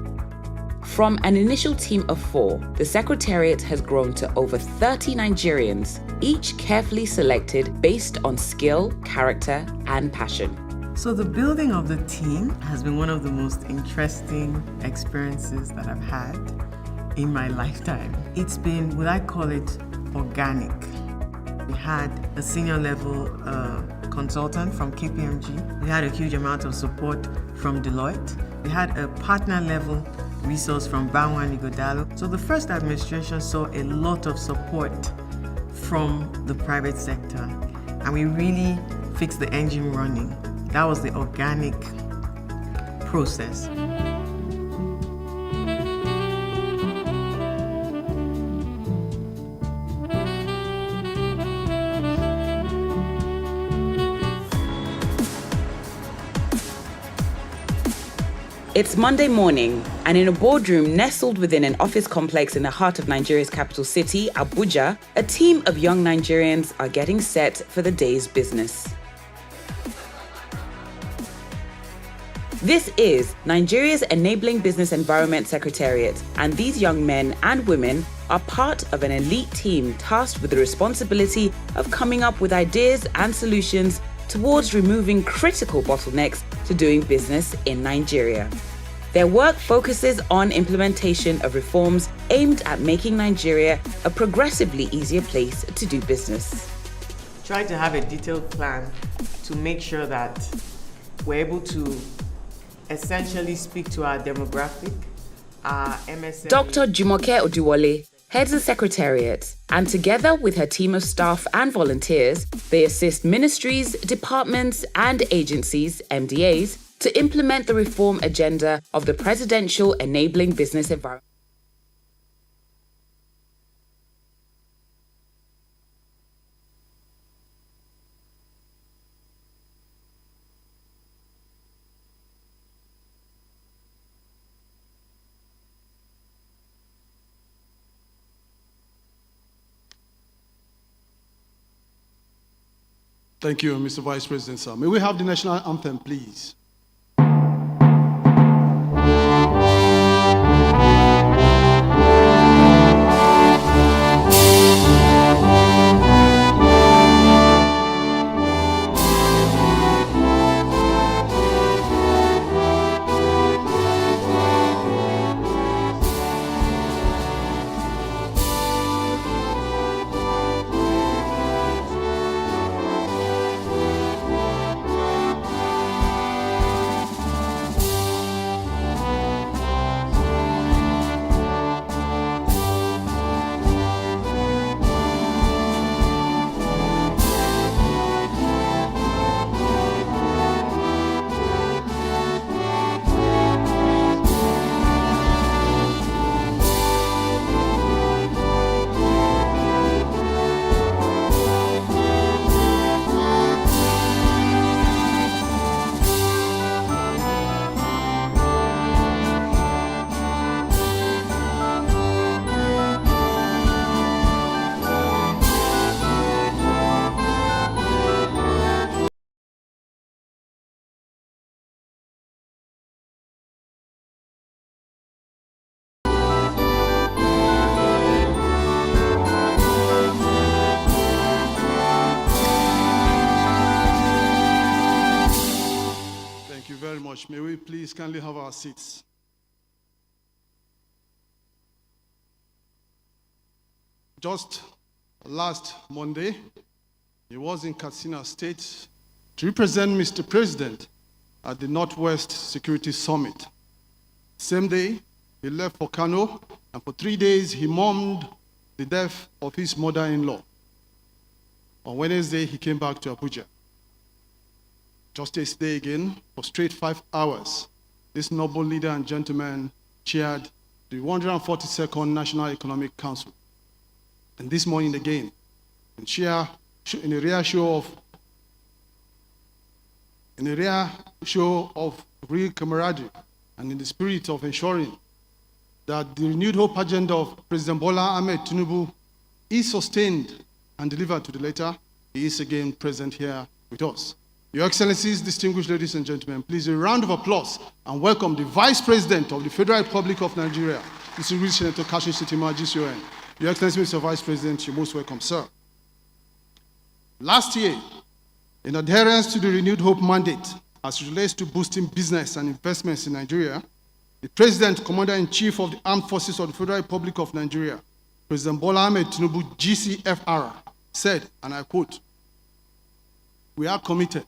From an initial team of 4, the Secretariat has grown to over 30 Nigerians, each carefully selected based on skill, character, and passion. So the building of the team has been one of the most interesting experiences that I've had in my lifetime. It's been, would I call it, organic. We had a senior level consultant from KPMG. We had a huge amount of support from Deloitte. We had a partner level resource from Banwa Nigodalo. So the first administration saw a lot of support from the private sector, and we really fixed the engine running. That was the organic process. It's Monday morning, and in a boardroom nestled within an office complex in the heart of Nigeria's capital city, Abuja, a team of young Nigerians are getting set for the day's business. This is Nigeria's Enabling Business Environment Secretariat, and these young men and women are part of an elite team tasked with the responsibility of coming up with ideas and solutions towards removing critical bottlenecks to doing business in Nigeria. Their work focuses on implementation of reforms aimed at making Nigeria a progressively easier place to do business. Try to have a detailed plan to make sure that we're able to essentially speak to our demographic, our MSME. Dr. Jumoke Odiwole heads the Secretariat, and together with her team of staff and volunteers, they assist ministries, departments, and agencies, MDAs, to implement the reform agenda of the Presidential Enabling Business Environment. Thank you, Mr. Vice President, sir. May we have the national anthem, please? May we please kindly have our seats. Just last Monday, he was in Katsina State to represent Mr. President at the Northwest Security Summit. Same day, he left for Kano, and for 3 days, he mourned the death of his mother-in-law. On Wednesday, he came back to Abuja. Just yesterday again, for straight 5 hours, this noble leader and gentleman chaired the 142nd National Economic Council. And this morning again, in a rare show of real camaraderie and in the spirit of ensuring that the renewed hope agenda of President Bola Ahmed Tinubu is sustained and delivered to the letter, he is again present here with us. Your Excellencies, distinguished ladies and gentlemen, please a round of applause and welcome the Vice President of the Federal Republic of Nigeria, distinguished Senator Kashim Shettima, GCON. Your Excellency, Mr. Vice President, you're most welcome, sir. Last year, in adherence to the renewed hope mandate as it relates to boosting business and investments in Nigeria, the President, Commander-in-Chief of the Armed Forces of the Federal Republic of Nigeria, President Bola Ahmed Tinubu, GCFR, said, and I quote, "We are committed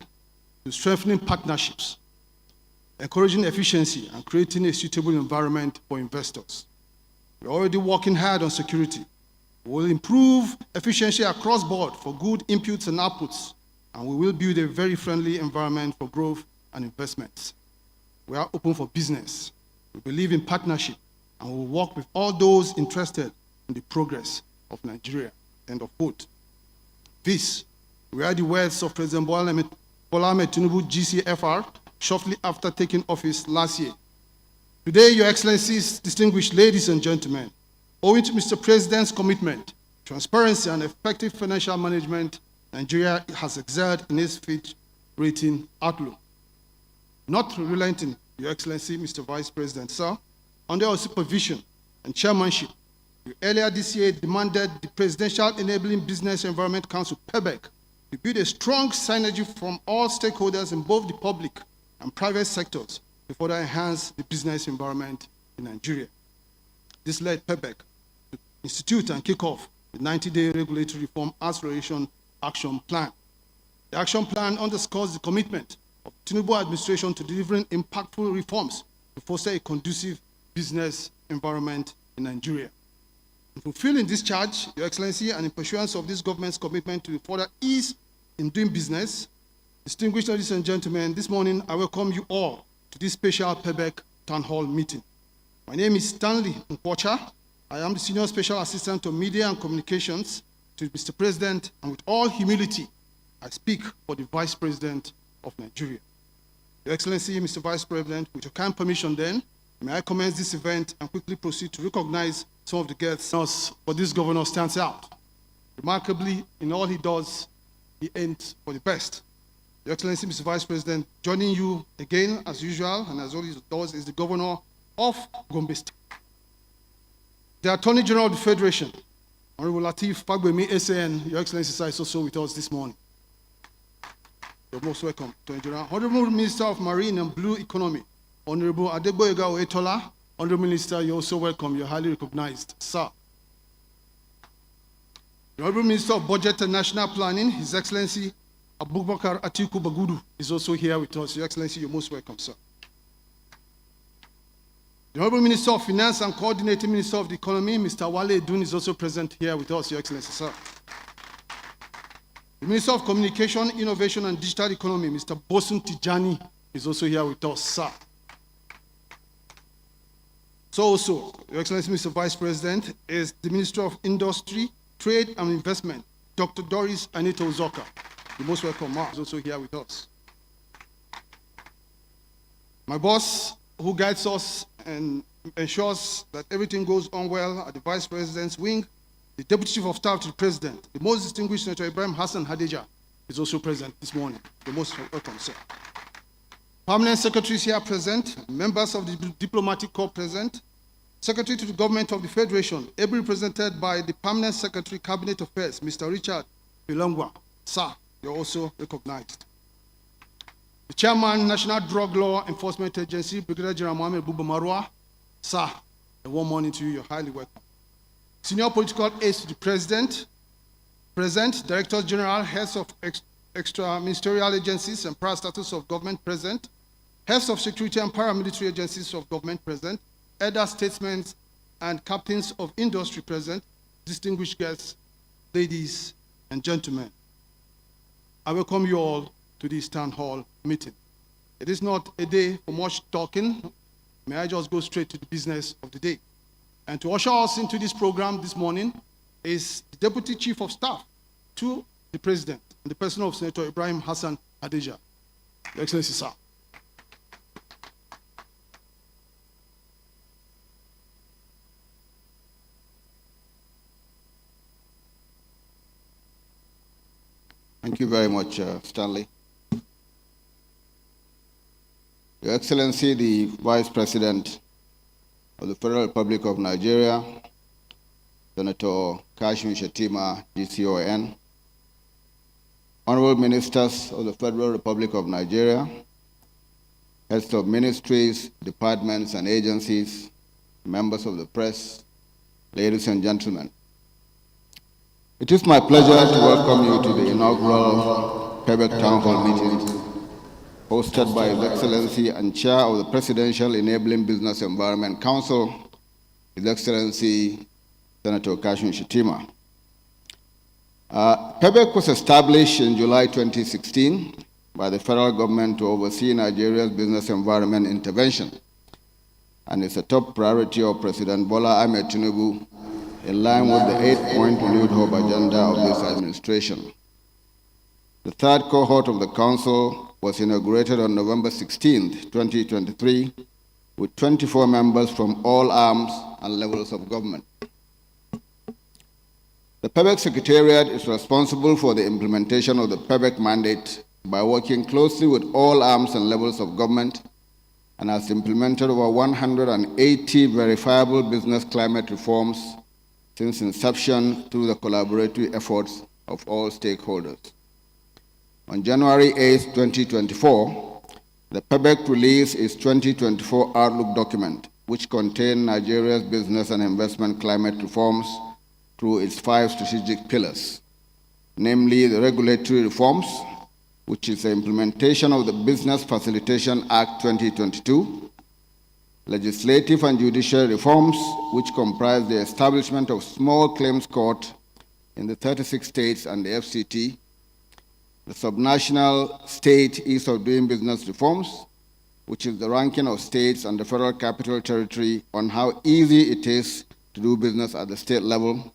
to strengthening partnerships, encouraging efficiency, and creating a suitable environment for investors. We're already working hard on security. We will improve efficiency across board for good inputs and outputs, and we will build a very friendly environment for growth and investments. We are open for business. We believe in partnership, and we will work with all those interested in the progress of Nigeria." End of quote. This were the words of President Bola Ahmed Tinubu, GCFR, shortly after taking office last year. Today, Your Excellencies, distinguished ladies and gentlemen, owing to Mr. President's commitment, transparency, and effective financial management, Nigeria has excelled in its Fitch rating outlook. Not relenting, Your Excellency, Mr. Vice President, sir, under our supervision and chairmanship, we earlier this year demanded the Presidential Enabling Business Environment Council, Pebec, to build a strong synergy from all stakeholders in both the public and private sectors to further enhance the business environment in Nigeria. This led Pebec to institute and kick off the 90-day regulatory reform acceleration action plan. The action plan underscores the commitment of the Tinubu administration to delivering impactful reforms to foster a conducive business environment in Nigeria. In fulfilling this charge, Your Excellency, and in pursuance of this government's commitment to further ease in doing business, distinguished ladies and gentlemen, this morning I welcome you all to this special Pebec Town Hall meeting. My name is Stanley Nkwocha. I am the Senior Special Assistant to Media and Communications to Mr. President, and with all humility, I speak for the Vice President of Nigeria. Your Excellency, Mr. Vice President, with your kind permission then, may I commence this event and quickly proceed to recognize some of the guests, for this governor stands out. Remarkably, in all he does, he aims for the best. Your Excellency, Mr. Vice President, joining you again, as usual, and as always does, is the governor of Gombe State. The Attorney General of the Federation, Honorable Lateef Fagbemi, SAN, Your Excellency, sir, is also with us this morning. You're most welcome, Attorney General. Honorable Minister of Marine and Blue Economy, Honorable Adegboyega Oyetola. Honorable Minister, you're also welcome. You're highly recognized, sir. The Honorable Minister of Budget and National Planning, His Excellency Abubakar Atiku Bagudu, is also here with us. Your Excellency, you're most welcome, sir. The Honorable Minister of Finance and Coordinating Minister of the Economy, Mr. Wale Edun, is also present here with us, Your Excellency, sir. The Minister of Communication, Innovation and Digital Economy, Mr. Bosun Tijani, is also here with us, sir. So also, Your Excellency, Mr. Vice President, is the Minister of Industry, Trade and Investment, Dr. Doris Anita Uzoka. You're most welcome, Ma, is also here with us. My boss, who guides us and ensures that everything goes on well at the Vice President's wing, the Deputy Chief of Staff to the President, the most distinguished Senator Ibrahim Hassan Hadija, is also present this morning. You're most welcome, sir. Permanent secretaries here present, members of the Diplomatic Corps present, Secretary to the Government of the Federation, ably represented by the Permanent Secretary, Cabinet Affairs, Mr. Richard Bilongwa. Sir, you're also recognized. The Chairman, National Drug Law Enforcement Agency, Brigadier General Mohamed Buba Marwa. Sir, a warm morning to you. You're highly welcome. Senior political aides to the President, present, Directors General, heads of extra-ministerial agencies and parastatals of government present, heads of security and paramilitary agencies of government present, elder statesmen and captains of industry present, distinguished guests, ladies and gentlemen. I welcome you all to this town hall meeting. It is not a day for much talking. May I just go straight to the business of the day? And to usher us into this program this morning is the Deputy Chief of Staff to the President, in the person of Senator Ibrahim Hassan Hadija. Your Excellency, sir. Thank you very much, Stanley. Your Excellency, the Vice President of the Federal Republic of Nigeria, Senator Kashim Shettima, Gcon, Honorable Ministers of the Federal Republic of Nigeria, heads of ministries, departments, and agencies, members of the press, ladies and gentlemen. It is my pleasure to welcome you to the inaugural Pebec Townhall meeting hosted by His Excellency and Chair of the Presidential Enabling Business Environment Council, His Excellency Senator Kashim Shettima. Pebec was established in July 2016 by the federal government to oversee Nigeria's business environment intervention, and is a top priority of President Bola Ahmed Tinubu in line with the 8-point renewed hope agenda of this administration. The third cohort of the council was inaugurated on November 16, 2023, with 24 members from all arms and levels of government. The Pebec Secretariat is responsible for the implementation of the Pebec mandate by working closely with all arms and levels of government, and has implemented over 180 verifiable business climate reforms since inception through the collaborative efforts of all stakeholders. On January 8, 2024, the Pebec released its 2024 Outlook document, which contained Nigeria's business and investment climate reforms through its 5 strategic pillars, namely the regulatory reforms, which is the implementation of the Business Facilitation Act 2022, legislative and judicial reforms, which comprise the establishment of small claims court in the 36 states and the FCT, the subnational state ease of doing business reforms, which is the ranking of states and the Federal Capital Territory on how easy it is to do business at the state level,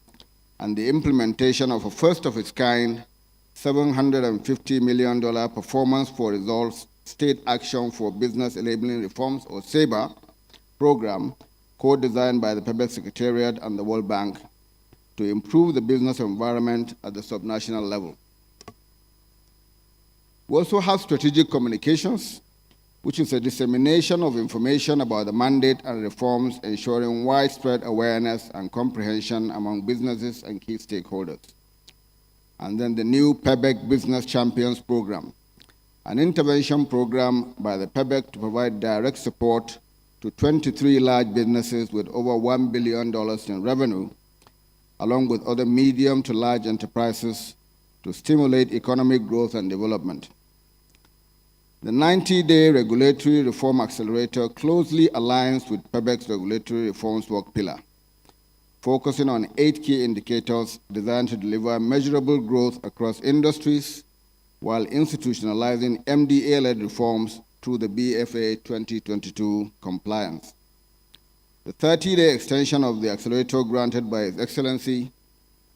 and the implementation of a first-of-its-kind $750 million Performance for Results State Action for Business Enabling Reforms, or SABA, program, co-designed by the Pebec Secretariat and the World Bank to improve the business environment at the subnational level. We also have strategic communications, which is a dissemination of information about the mandate and reforms, ensuring widespread awareness and comprehension among businesses and key stakeholders. And then the new Pebec Business Champions Program, an intervention program by the Pebec to provide direct support to 23 large businesses with over $1 billion in revenue, along with other medium to large enterprises to stimulate economic growth and development. The 90-day regulatory reform accelerator closely aligns with Pebec's regulatory reforms work pillar, focusing on 8 key indicators designed to deliver measurable growth across industries while institutionalizing MDA-led reforms through the BFA 2022 compliance. The 30-day extension of the accelerator granted by His Excellency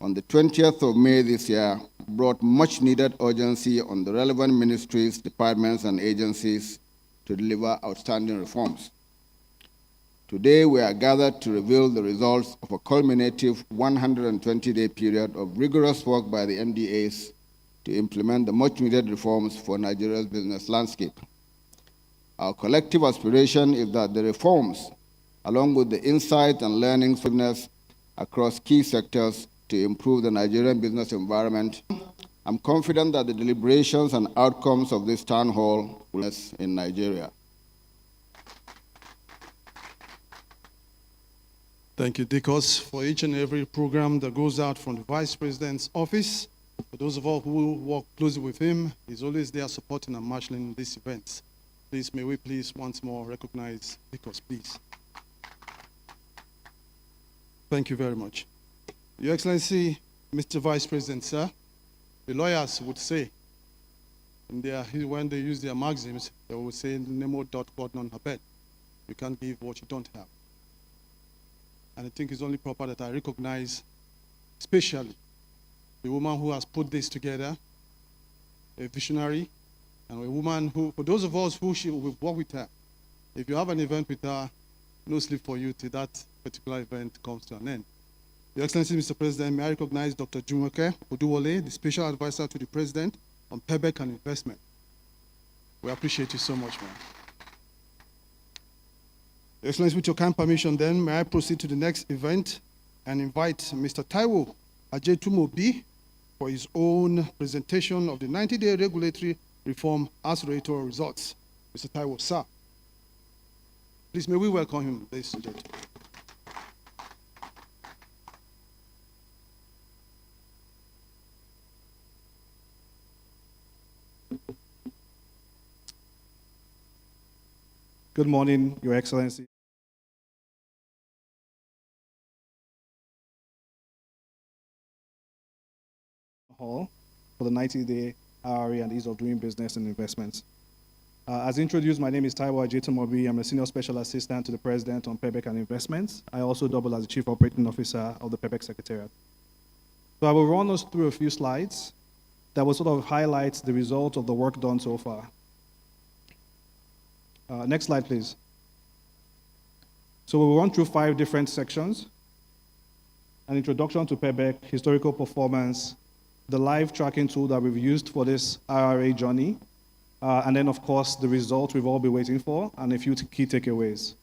on the 20th of May this year brought much-needed urgency on the relevant ministries, departments, and agencies to deliver outstanding reforms. Today, we are gathered to reveal the results of a culminative 120-day period of rigorous work by the MDAs to implement the much-needed reforms for Nigeria's business landscape. Our collective aspiration is that the reforms, along with the insight and learnings across key sectors to improve the Nigerian business environment, I'm confident that the deliberations and outcomes of this town hall will be in Nigeria. Thank you, Dikos, for each and every program that goes out from the Vice President's office. For those of us who work closely with him, he's always there supporting and marshalling these events. Please, may we please once more recognize Dikos, please. Thank you very much. Your Excellency, Mr. Vice President, sir, the lawyers would say when they use their maxims, they will say, Nemo dot God non habet. You can't give what you don't have. And I think it's only proper that I recognize, especially the woman who has put this together, a visionary, and a woman who, for those of us who we've worked with her, if you have an event with her, no sleep for you till that particular event comes to an end. Your Excellency, Mr. President, may I recognize Dr. Jumoke Oduwole, the Special Advisor to the President on Pebec and Investment. We appreciate you so much, man. Your Excellency, with your kind permission then, may I proceed to the next event and invite Mr. Taiwo Ajetumobi for his own presentation of the 90-day regulatory reform Accelerator results. Mr. Taiwo, sir. Please, may we welcome him, ladies and gentlemen. Good morning, Your Excellency. Hall for the 90-day RRA and ease of doing business and investments. As introduced, my name is Taiwo Ajetumobi. I'm a Senior Special Assistant to the President on Pebec and Investments. I also double as the Chief Operating Officer of the Pebec Secretariat. So I will run us through a few slides that will sort of highlight the result of the work done so far. Next slide, please. So we'll run through 5 different sections: an introduction to Pebec, historical performance, the live tracking tool that we've used for this RRA journey, and then, of course, the result we've all been waiting for, and a few key takeaways.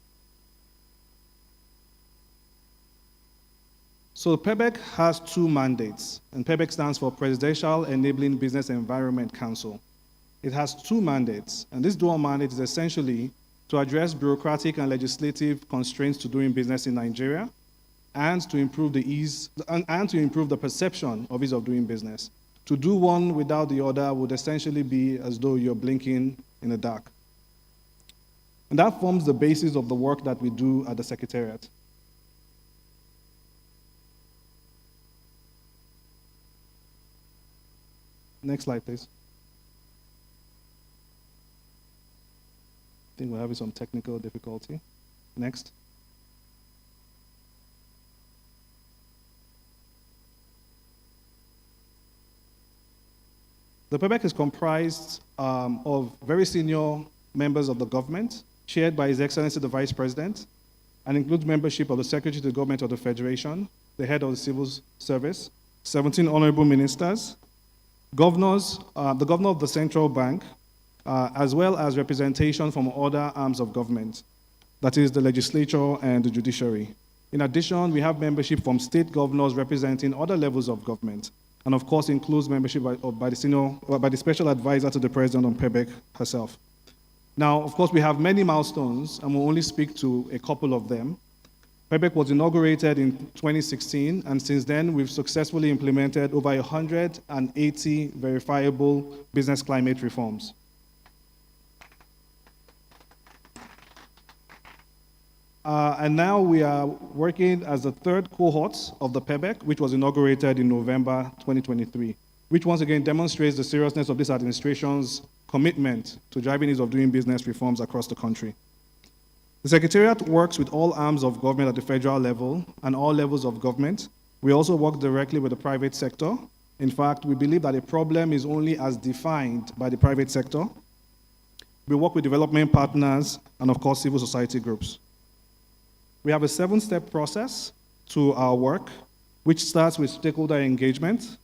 So Pebec has 2 mandates, and Pebec stands for Presidential Enabling Business Environment Council. It has 2 mandates, and this dual mandate is essentially to address bureaucratic and legislative constraints to doing business in Nigeria, and to improve the ease and to improve the perception of ease of doing business. To do one without the other would essentially be as though you're blinking in the dark. And that forms the basis of the work that we do at the Secretariat. Next slide, please. I think we're having some technical difficulty. Next. The Pebec is comprised of very senior members of the government, chaired by His Excellency the Vice President, and includes membership of the Secretary to the Government of the Federation, the head of the Civil Service, 17 honorable ministers, governors, the governor of the Central Bank, as well as representation from other arms of government, that is the legislature and the judiciary. In addition, we have membership from state governors representing other levels of government, and of course includes membership by the special advisor to the president on Pebec herself. Now, of course, we have many milestones, and we'll only speak to a couple of them. Pebec was inaugurated in 2016, and since then, we've successfully implemented over 180 verifiable business climate reforms. And now we are working as the 3rd cohort of the Pebec, which was inaugurated in November 2023, which once again demonstrates the seriousness of this administration's commitment to driving ease of doing business reforms across the country. The Secretariat works with all arms of government at the federal level and all levels of government. We also work directly with the private sector. In fact, we believe that a problem is only as defined by the private sector. We work with development partners and, of course, civil society groups. We have a 7-step process to our work, which starts with stakeholder engagement.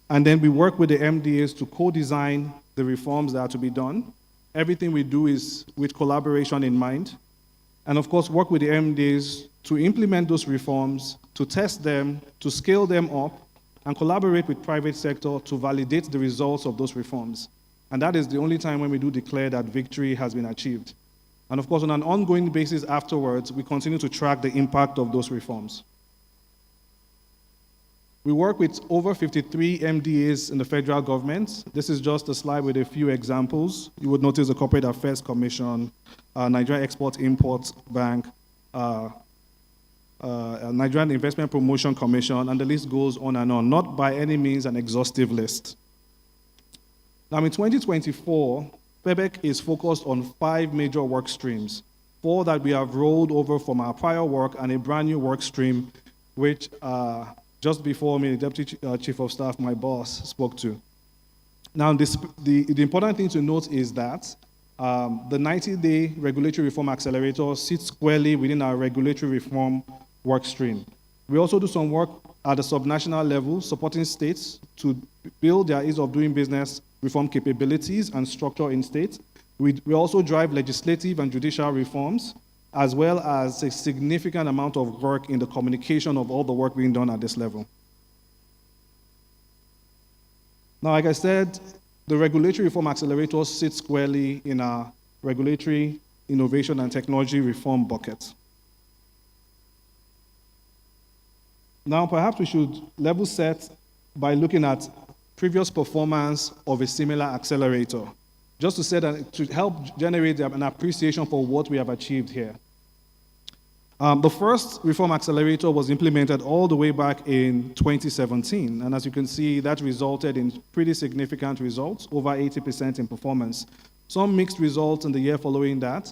And then we work with the MDAs to co-design the reforms that are to be done. Everything we do is with collaboration in mind. And of course, work with the MDAs to implement those reforms, to test them, to scale them up, and collaborate with private sector to validate the results of those reforms. And that is the only time when we do declare that victory has been achieved. And of course, on an ongoing basis afterwards, we continue to track the impact of those reforms. We work with over 53 MDAs in the federal government. This is just a slide with a few examples. You would notice the Corporate Affairs Commission, Nigerian Export-Import Bank, Nigerian Investment Promotion Commission, and the list goes on and on. Not by any means an exhaustive list. Now in 2024, Pebec is focused on 5 major work streams, 4 that we have rolled over from our prior work and a brand new work stream, which just before me, the Deputy Chief of Staff, my boss, spoke to. Now, the important thing to note is that the 90-day regulatory reform accelerator sits squarely within our regulatory reform work stream. We also do some work at the subnational level, supporting states to build their ease of doing business reform capabilities and structure in states. We also drive legislative and judicial reforms, as well as a significant amount of work in the communication of all the work being done at this level. Now, like I said, the regulatory reform accelerator sits squarely in our regulatory, innovation, and technology reform bucket. Now, perhaps we should level set by looking at previous performance of a similar accelerator, just to say that to help generate an appreciation for what we have achieved here. The first reform accelerator was implemented all the way back in 2017, and as you can see, that resulted in pretty significant results, over 80% in performance. Some mixed results in the year following that,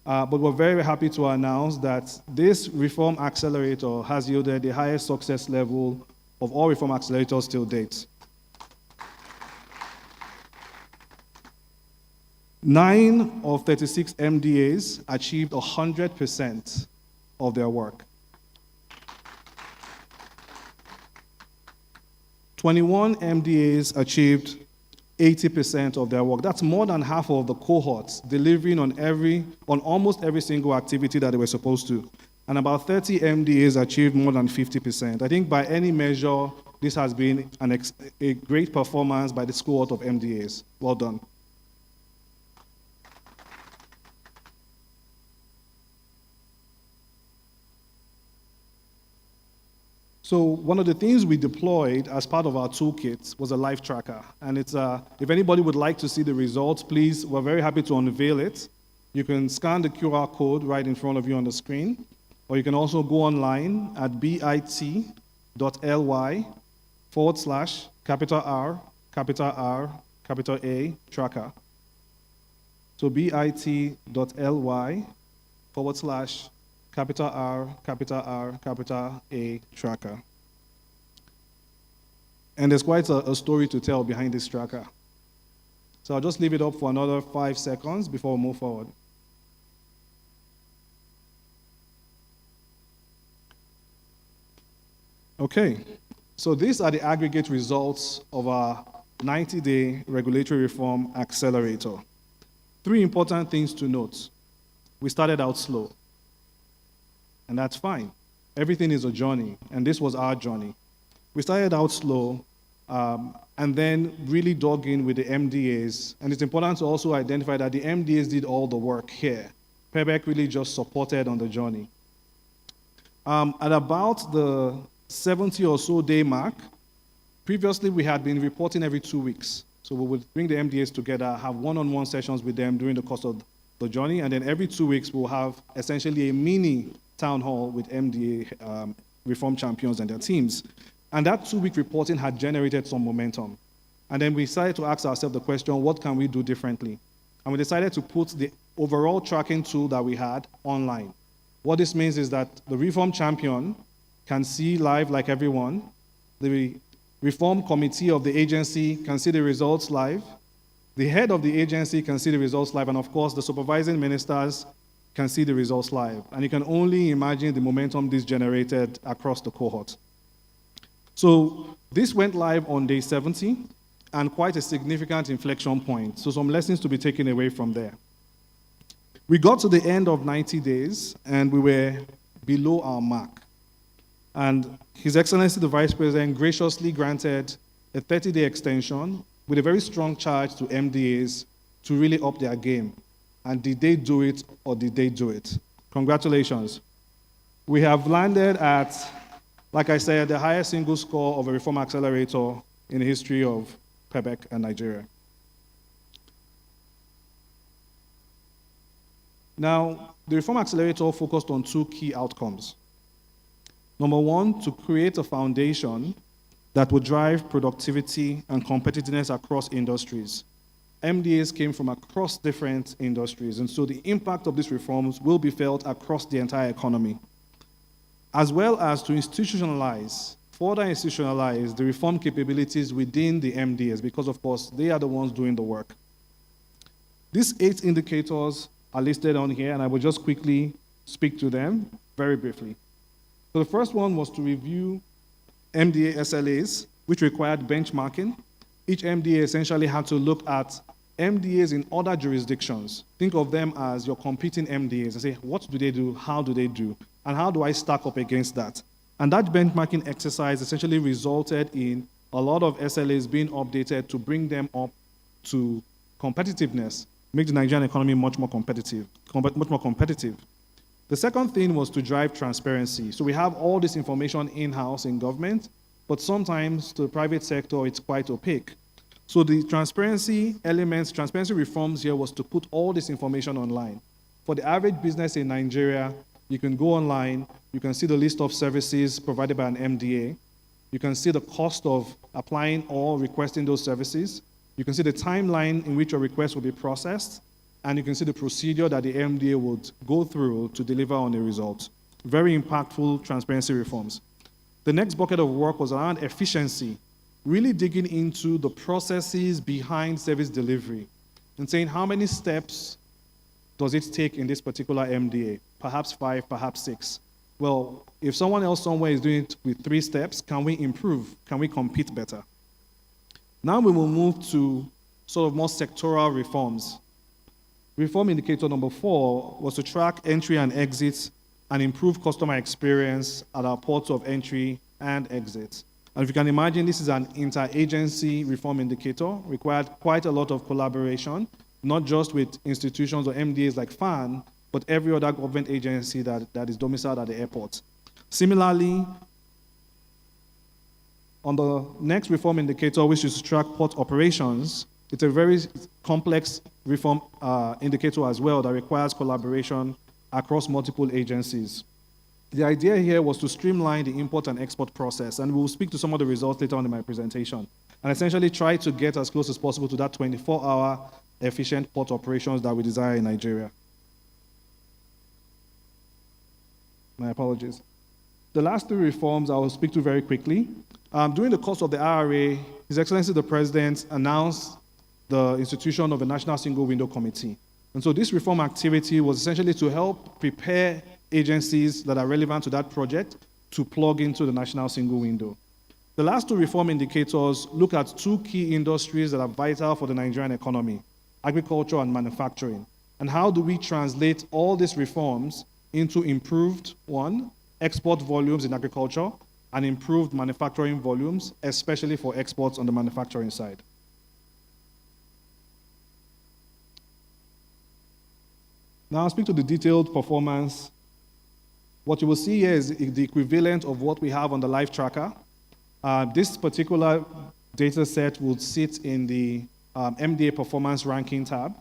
but we're very happy to announce that this reform accelerator has yielded the highest success level of all reform accelerators till date. 9 of 36 MDAs achieved 100% of their work. 21 MDAs achieved 80% of their work. That's more than half of the cohorts delivering on almost every single activity that they were supposed to. And about 30 MDAs achieved more than 50%. I think by any measure, this has been a great performance by this cohort of MDAs. Well done. So one of the things we deployed as part of our toolkit was a live tracker. And it's if anybody would like to see the results, please, we're very happy to unveil it. You can scan the QR code right in front of you on the screen, or you can also go online at bit.ly/R, tracker. So bit.ly/R, tracker. And there's quite a story to tell behind this tracker. So I'll just leave it up for another 5 seconds before we move forward. Okay, so these are the aggregate results of our 90-day regulatory reform accelerator. 3 important things to note. We started out slow. And that's fine. Everything is a journey, and this was our journey. We started out slow, and then really dug in with the MDAs. And it's important to also identify that the MDAs did all the work here. Pebec really just supported on the journey. At about the 70 or so day mark, previously we had been reporting every 2 weeks. So we would bring the MDAs together, have one-on-one sessions with them during the course of the journey, and then every 2 weeks we'll have essentially a mini town hall with MDA reform champions and their teams. And that 2-week reporting had generated some momentum. And then we decided to ask ourselves the question, what can we do differently? And we decided to put the overall tracking tool that we had online. What this means is that the reform champion can see live like everyone. The reform committee of the agency can see the results live. The head of the agency can see the results live. And of course, the supervising ministers can see the results live. And you can only imagine the momentum this generated across the cohort. So this went live on day 70, and quite a significant inflection point. So some lessons to be taken away from there. We got to the end of 90 days, and we were below our mark. And His Excellency, the Vice President, graciously granted a 30-day extension with a very strong charge to MDAs to really up their game. And did they do it, or did they do it? Congratulations. We have landed at, like I said, the highest single score of a reform accelerator in the history of Pebec and Nigeria. Now, the reform accelerator focused on 2 key outcomes. Number 1, to create a foundation that would drive productivity and competitiveness across industries. MDAs came from across different industries, and so the impact of these reforms will be felt across the entire economy, as well as to further institutionalize the reform capabilities within the MDAs, because of course, they are the ones doing the work. These 8 indicators are listed on here, and I will just quickly speak to them very briefly. So the first one was to review MDA SLAs, which required benchmarking. Each MDA essentially had to look at MDAs in other jurisdictions. Think of them as your competing MDAs and say, what do they do, how do they do, and how do I stack up against that? And that benchmarking exercise essentially resulted in a lot of SLAs being updated to bring them up to competitiveness, make the Nigerian economy much more competitive. The second thing was to drive transparency. So we have all this information in-house in government, but sometimes to the private sector, it's quite opaque. So the transparency reforms here was to put all this information online. For the average business in Nigeria, you can go online, you can see the list of services provided by an MDA, you can see the cost of applying or requesting those services, you can see the timeline in which your request will be processed, and you can see the procedure that the MDA would go through to deliver on a result. Very impactful transparency reforms. The next bucket of work was around efficiency, really digging into the processes behind service delivery and saying how many steps does it take in this particular MDA? Perhaps 5, perhaps 6. Well, if someone else somewhere is doing it with 3 steps, can we improve? Can we compete better? Now we will move to sort of more sectoral reforms. Reform indicator number 4 was to track entry and exits and improve customer experience at our ports of entry and exit. And if you can imagine, this is an interagency reform indicator, required quite a lot of collaboration, not just with institutions or MDAs like FAN, but every other government agency that is domiciled at the airport. Similarly, on the next reform indicator, which is to track port operations, it's a very complex reform indicator as well that requires collaboration across multiple agencies. The idea here was to streamline the import and export process, and we'll speak to some of the results later on in my presentation, and essentially try to get as close as possible to that 24-hour efficient port operations that we desire in Nigeria. My apologies. The last 3 reforms I will speak to very quickly. During the course of the IRA, His Excellency the President announced the institution of a National Single Window Committee. And so this reform activity was essentially to help prepare agencies that are relevant to that project to plug into the National Single Window. The last 2 reform indicators look at 2 key industries that are vital for the Nigerian economy, agriculture and manufacturing. And how do we translate all these reforms into improved, 1, export volumes in agriculture, and improved manufacturing volumes, especially for exports on the manufacturing side. Now I'll speak to the detailed performance. What you will see here is the equivalent of what we have on the live tracker. This particular data set will sit in the MDA performance ranking tab,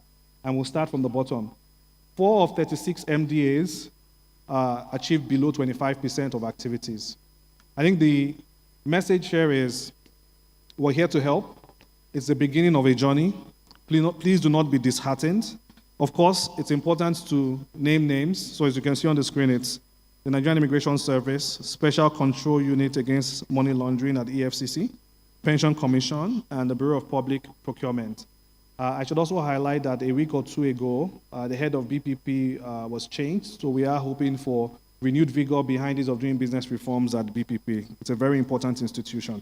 and we'll start from the bottom. 4 of 36 MDAs achieved below 25% of activities. I think the message here is we're here to help. It's the beginning of a journey. Please do not be disheartened. Of course, it's important to name names. So as you can see on the screen, it's the Nigerian Immigration Service, Special Control Unit Against Money Laundering at EFCC, Pension Commission, and the Bureau of Public Procurement. I should also highlight that a week or 2 ago, the head of BPP was changed, so we are hoping for renewed vigor behind ease of doing business reforms at BPP. It's a very important institution.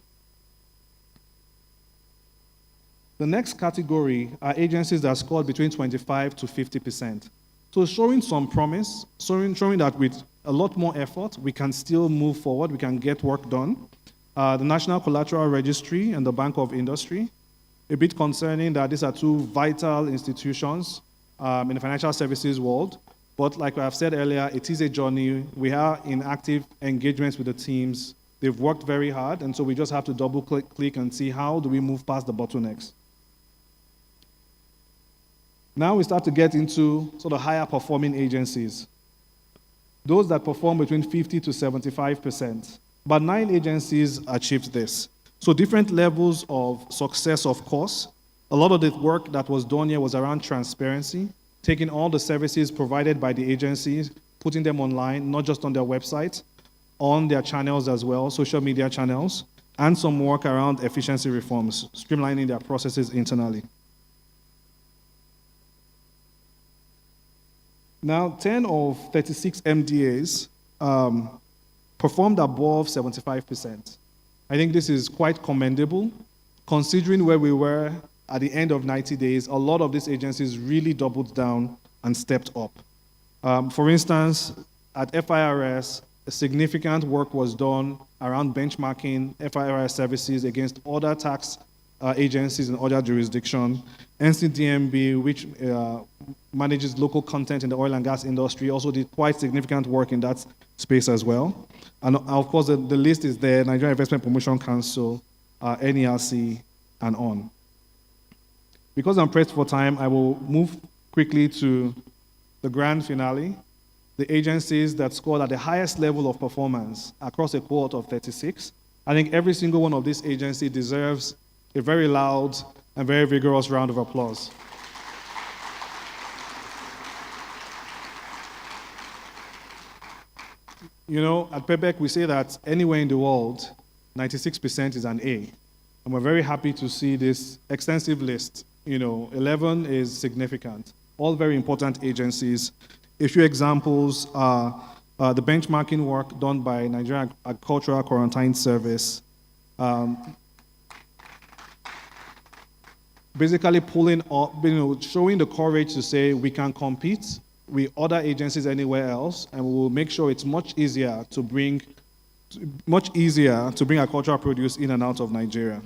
The next category are agencies that scored between 25 to 50%. So showing some promise, showing that with a lot more effort, we can still move forward, we can get work done. The National Collateral Registry and the Bank of Industry. A bit concerning that these are 2 vital institutions in the financial services world. But like I've said earlier, it is a journey. We are in active engagements with the teams. They've worked very hard, and so we just have to double click and see how do we move past the bottlenecks. Now we start to get into sort of higher performing agencies. Those that perform between 50 to 75%. But 9 agencies achieved this. So different levels of success, of course, A lot of the work that was done here was around transparency, taking all the services provided by the agencies, putting them online, not just on their website, on their channels as well, social media channels, and some work around efficiency reforms, streamlining their processes internally. Now, 10 of 36 MDAs performed above 75%. I think this is quite commendable, considering where we were at the end of 90 days. A lot of these agencies really doubled down and stepped up. For instance, at FIRS, significant work was done around benchmarking FIRS services against other tax agencies in other jurisdictions. NCDMB, which manages local content in the oil and gas industry, also did quite significant work in that space as well. And of course, the list is there: Nigeria Investment Promotion Council, NERC, and on. Because I'm pressed for time, I will move quickly to the grand finale, the agencies that scored at the highest level of performance across a cohort of 36. I think every single one of these agencies deserves a very loud and very vigorous round of applause. You know, at Pebec, we say that anywhere in the world, 96% is an A. And we're very happy to see this extensive list. You know, 11 is significant. All very important agencies. A few examples are the benchmarking work done by Nigerian Agricultural Quarantine Service, basically pulling up, showing the courage to say we can compete with other agencies anywhere else, and we will make sure it's much easier to bring agricultural produce in and out of Nigeria.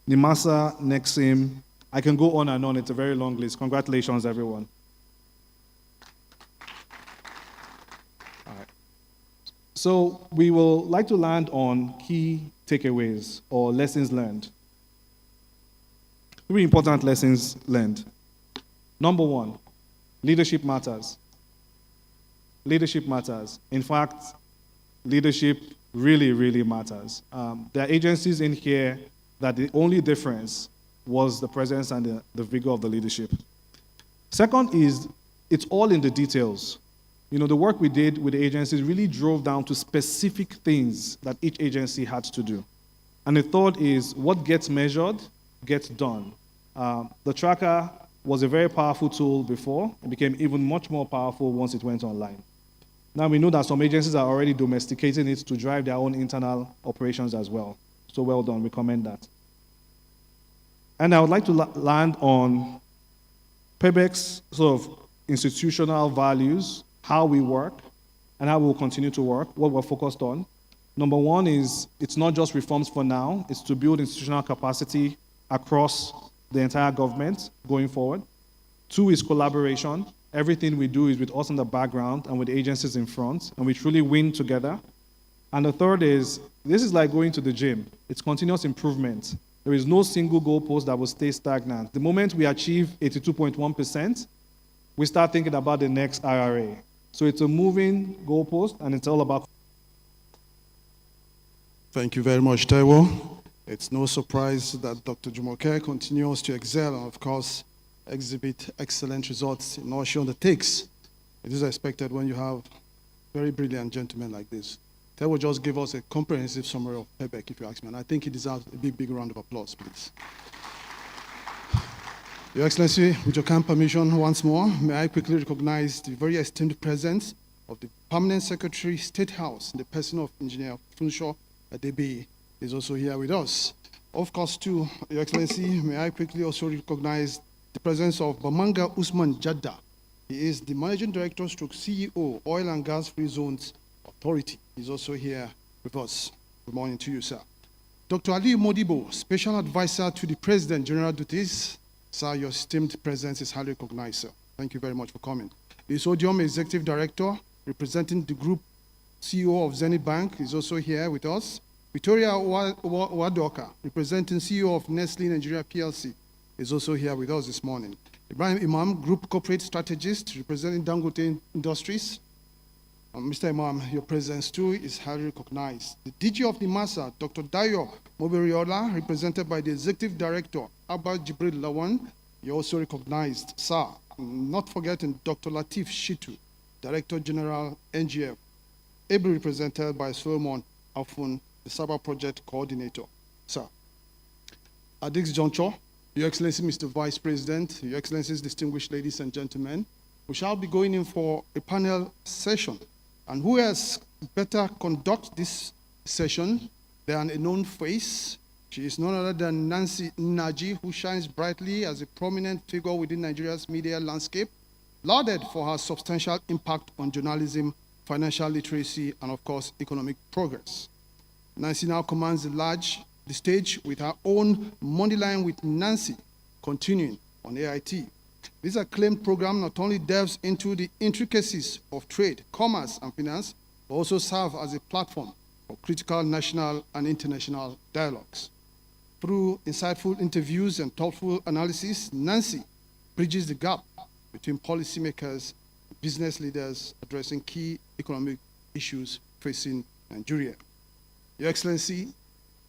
NIMASA, Nexim, I can go on and on. It's a very long list. Congratulations, everyone. All right. So we will like to land on key takeaways or lessons learned. 3 important lessons learned. Number 1, leadership matters. Leadership matters. In fact, leadership really, really matters. There are agencies in here that the only difference was the presence and the vigor of the leadership. Second is, it's all in the details. You know, the work we did with the agencies really drove down to specific things that each agency had to do. And the third is, what gets measured gets done. The tracker was a very powerful tool before. It became even much more powerful once it went online. Now we know that some agencies are already domesticating it to drive their own internal operations as well. So well done, we commend that. And I would like to land on Pebec's sort of institutional values, how we work, and how we will continue to work, what we're focused on. Number 1 is, it's not just reforms for now, it's to build institutional capacity across the entire government going forward. 2 is collaboration. Everything we do is with us in the background and with agencies in front, and we truly win together. And the 3rd is, this is like going to the gym. It's continuous improvement. There is no single goalpost that will stay stagnant. The moment we achieve 82.1%, we start thinking about the next IRA. So it's a moving goalpost, and it's all about. Thank you very much, Taiwo. It's no surprise that Dr. Jumoke continues to excel and, of course, exhibit excellent results in all she undertakes. It is expected when you have very brilliant gentlemen like this. Taiwo just give us a comprehensive summary of Pebec, if you ask me, and I think he deserves a big, big round of applause, please. Your Excellency, with your kind permission once more, may I quickly recognize the very esteemed presence of the Permanent Secretary, State House, in the person of Engineer Funsho Adebi, is also here with us. Of course, too, Your Excellency, may I quickly also recognize the presence of Bamanga Usman Jadda. He is the Managing Director stroke CEO, Oil and Gas Free Zones Authority. He's also here with us. Good morning to you, sir. Dr. Ali Modibo, Special Advisor to the President, General Duties. Sir, your esteemed presence is highly recognized, sir. Thank you very much for coming. The Sodium Executive Director, representing the Group CEO of Zenith Bank, is also here with us. Victoria Wadoka, representing CEO of Nestle Nigeria PLC, is also here with us this morning. Ibrahim Imam, Group Corporate Strategist, representing Dangote Industries. Mr. Imam, your presence too is highly recognized. The DG of the MASA, Dr. Dayo Moberiola, represented by the Executive Director, Abba Jibril Lawan, you're also recognized, sir. Not forgetting Dr. Latif Shitu, Director General, NGF, ably represented by Solomon Afun, the Cyber Project Coordinator, sir. At this juncture, Your Excellency, Mr. Vice President, Your Excellencies, distinguished ladies and gentlemen, we shall be going in for a panel session. And who else better conduct this session than a known face? She is none other than Nancy Naji, who shines brightly as a prominent figure within Nigeria's media landscape, lauded for her substantial impact on journalism, financial literacy, and of course, economic progress. Nancy now commands the stage with her own Moneyline with Nancy, continuing on AIT. This acclaimed program not only delves into the intricacies of trade, commerce, and finance, but also serves as a platform for critical national and international dialogues. Through insightful interviews and thoughtful analysis, Nancy bridges the gap between policymakers and business leaders addressing key economic issues facing Nigeria. Your Excellency,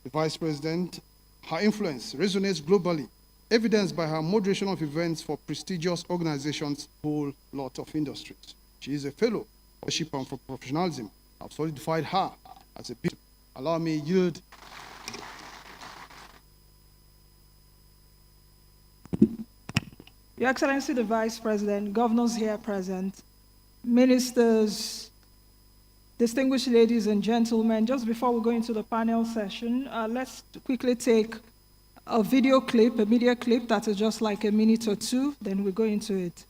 the Vice President, her influence resonates globally, evidenced by her moderation of events for prestigious organizations, whole lot of industries. She is a fellow of leadership and for professionalism. I've solidified her as a bishop. Allow me yield. Your Excellency, the Vice President, governors here present, ministers, distinguished ladies and gentlemen, just before we go into the panel session, let's quickly take a video clip, a media clip that is just like a minute or two, then we go into it.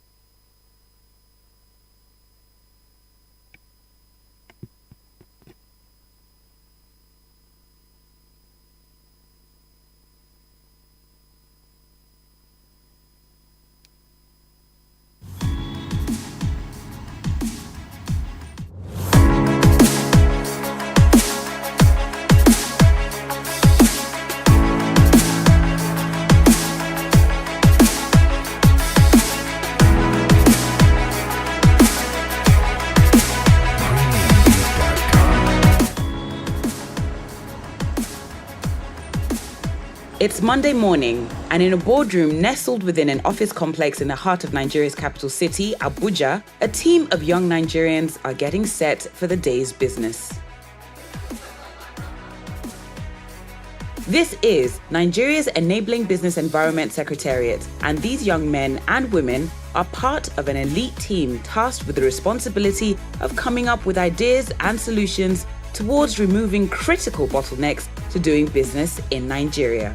It's Monday morning, and in a boardroom nestled within an office complex in the heart of Nigeria's capital city, Abuja, a team of young Nigerians are getting set for the day's business. This is Nigeria's Enabling Business Environment Secretariat, and these young men and women are part of an elite team tasked with the responsibility of coming up with ideas and solutions towards removing critical bottlenecks to doing business in Nigeria.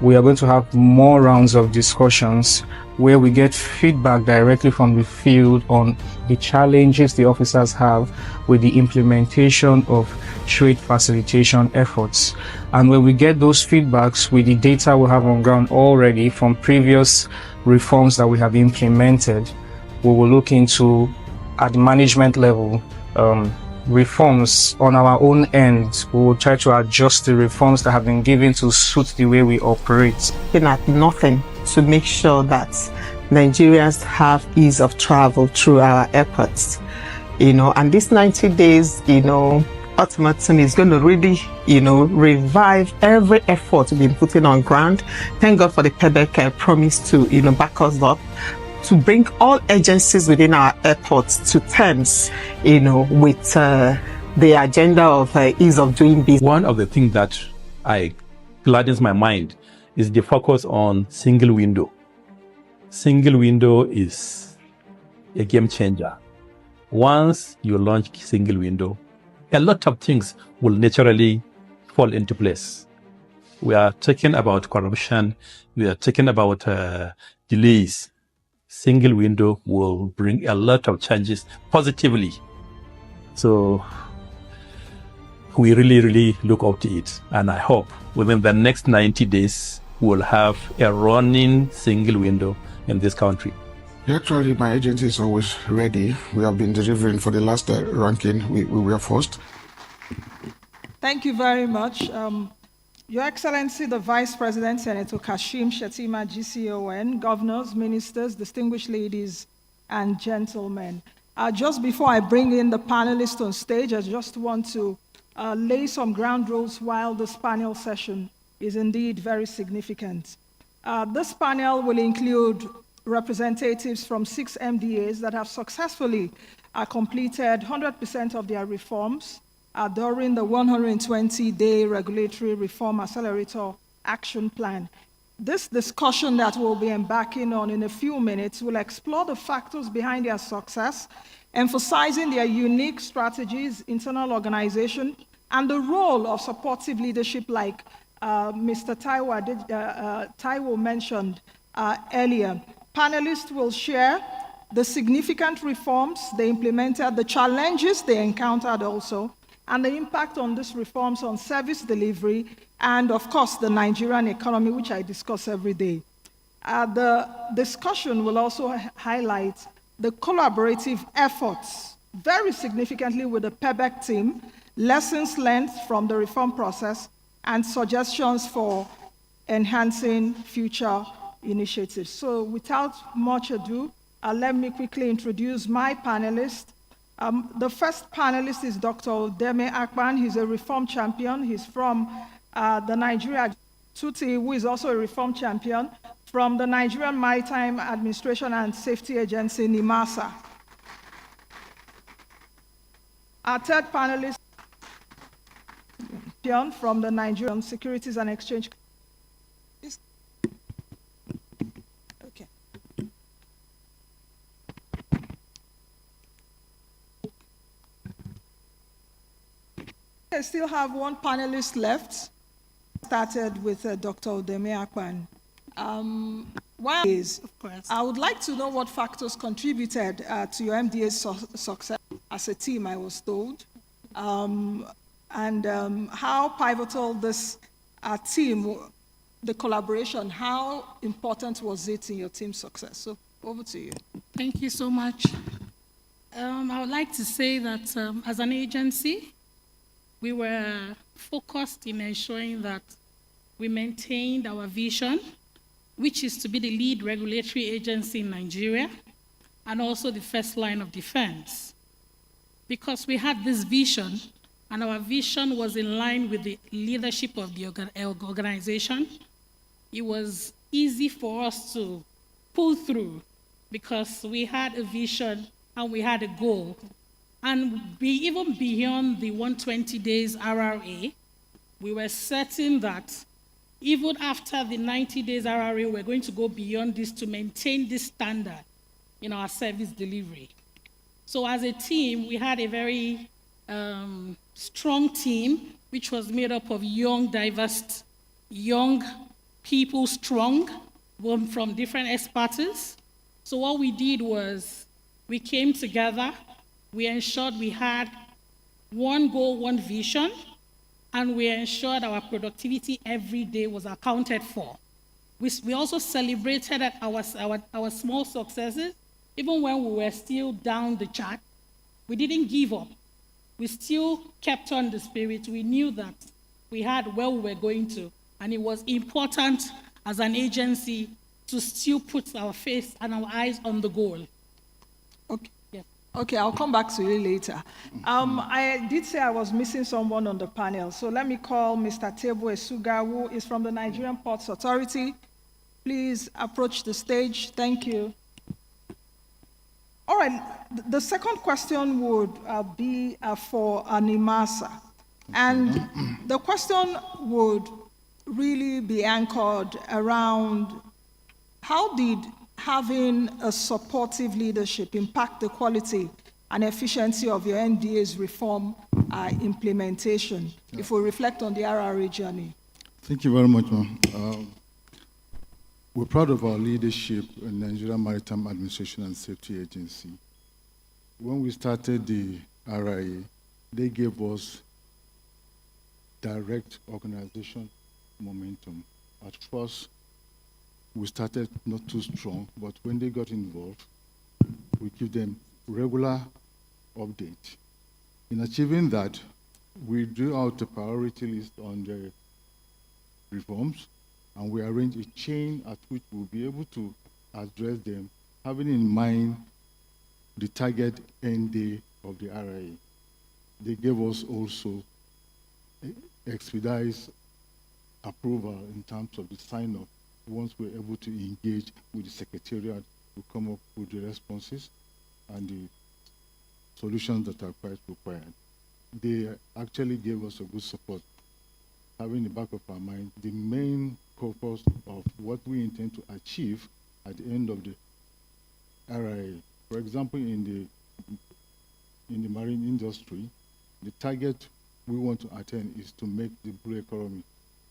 We are going to have more rounds of discussions where we get feedback directly from the field on the challenges the officers have with the implementation of trade facilitation efforts. And when we get those feedbacks with the data we have on ground already from previous reforms that we have implemented, we will look into, at the management level, reforms on our own end. We will try to adjust the reforms that have been given to suit the way we operate. Looking at nothing to make sure that Nigerians have ease of travel through our airports, and this 90 days, ultimately is going to really, revive every effort we've been putting on ground. Thank God for the Pebec promise to, back us up, to bring all agencies within our airports to terms, with the agenda of ease of doing business. One of the things that gladdens my mind is the focus on single window. Single window is a game changer. Once you launch single window, a lot of things will naturally fall into place. We are talking about corruption. We are talking about delays. Single window will bring a lot of changes positively So we really, really look up to it. And I hope within the next 90 days, we'll have a running single window in this country. Actually, my agency is always ready. We have been delivering for the last ranking. We were first. Thank you very much. Your Excellency, the Vice President, Senator Kashim, Shettima, GCON, governors, ministers, distinguished ladies and gentlemen. Just before I bring in the panelists on stage, I just want to lay some ground rules while this panel session is indeed very significant. This panel will include representatives from 6 MDAs that have successfully completed 100% of their reforms during the 120-day Regulatory Reform Accelerator Action Plan. This discussion that we'll be embarking on in a few minutes will explore the factors behind their success, emphasizing their unique strategies, internal organization, and the role of supportive leadership like Mr. Taiwo mentioned earlier. Panelists will share the significant reforms they implemented, the challenges they encountered also, and the impact on these reforms on service delivery, and of course the Nigerian economy, which I discuss every day. The discussion will also highlight the collaborative efforts, very significantly with the Pebec team, lessons learned from the reform process, and suggestions for enhancing future initiatives. So without much ado, let me quickly introduce my panelists. The first panelist is Dr. Deme Akpan. He's a reform champion. He's from the Nigeria Tuti, who is also a reform champion from the Nigerian Maritime Administration and Safety Agency, NIMASA. Our third panelist from the Nigerian Securities and Exchange. Okay. I still have one panelist left. Started with Dr. Deme Akpan. Of course. I would like to know what factors contributed to your MDA's success as a team, I was told, and how pivotal this team, the collaboration, how important was it in your team's success? So over to you. Thank you so much. I would like to say that as an agency, we were focused in ensuring that we maintained our vision, which is to be the lead regulatory agency in Nigeria and also the first line of defense. Because we had this vision, and our vision was in line with the leadership of the organization, it was easy for us to pull through because we had a vision and we had a goal. And even beyond the 120 days RRA, we were certain that even after the 90 days RRA, we're going to go beyond this to maintain this standard in our service delivery. So as a team, we had a very strong team, which was made up of young, diverse, young people, strong, from different expertise. So what we did was we came together, we ensured we had one goal, one vision, and we ensured our productivity every day was accounted for. We also celebrated our small successes, even when we were still down the chart. We didn't give up. We still kept on the spirit. We knew that we had where we were going to, and it was important as an agency to still put our face and our eyes on the goal. Okay. Okay, I'll come back to you later. I did say I was missing someone on the panel, so let me call Mr. Tebo Esuga, who is from the Nigerian Ports Authority. Please approach the stage. Thank you. All right, the second question would be for NIMASA. And the question would really be anchored around how did having a supportive leadership impact the quality and efficiency of your MDA's reform implementation, if we reflect on the RRA journey? Thank you very much, ma'am. We're proud of our leadership in the Nigerian Maritime Administration and Safety Agency. When we started the RIA, they gave us direct organization momentum. At first, we started not too strong, but when they got involved, we give them regular update. In achieving that, we drew out a priority list on the reforms, and we arranged a chain at which we'll be able to address them, having in mind the target end day of the RIA. They gave us also expedite approval in terms of the sign-up. Once we're able to engage with the Secretariat, we come up with the responses and the solutions that are quite required. They actually gave us a good support, having in the back of our mind the main purpose of what we intend to achieve at the end of the RIA. For example, in the marine industry, the target we want to attain is to make the blue economy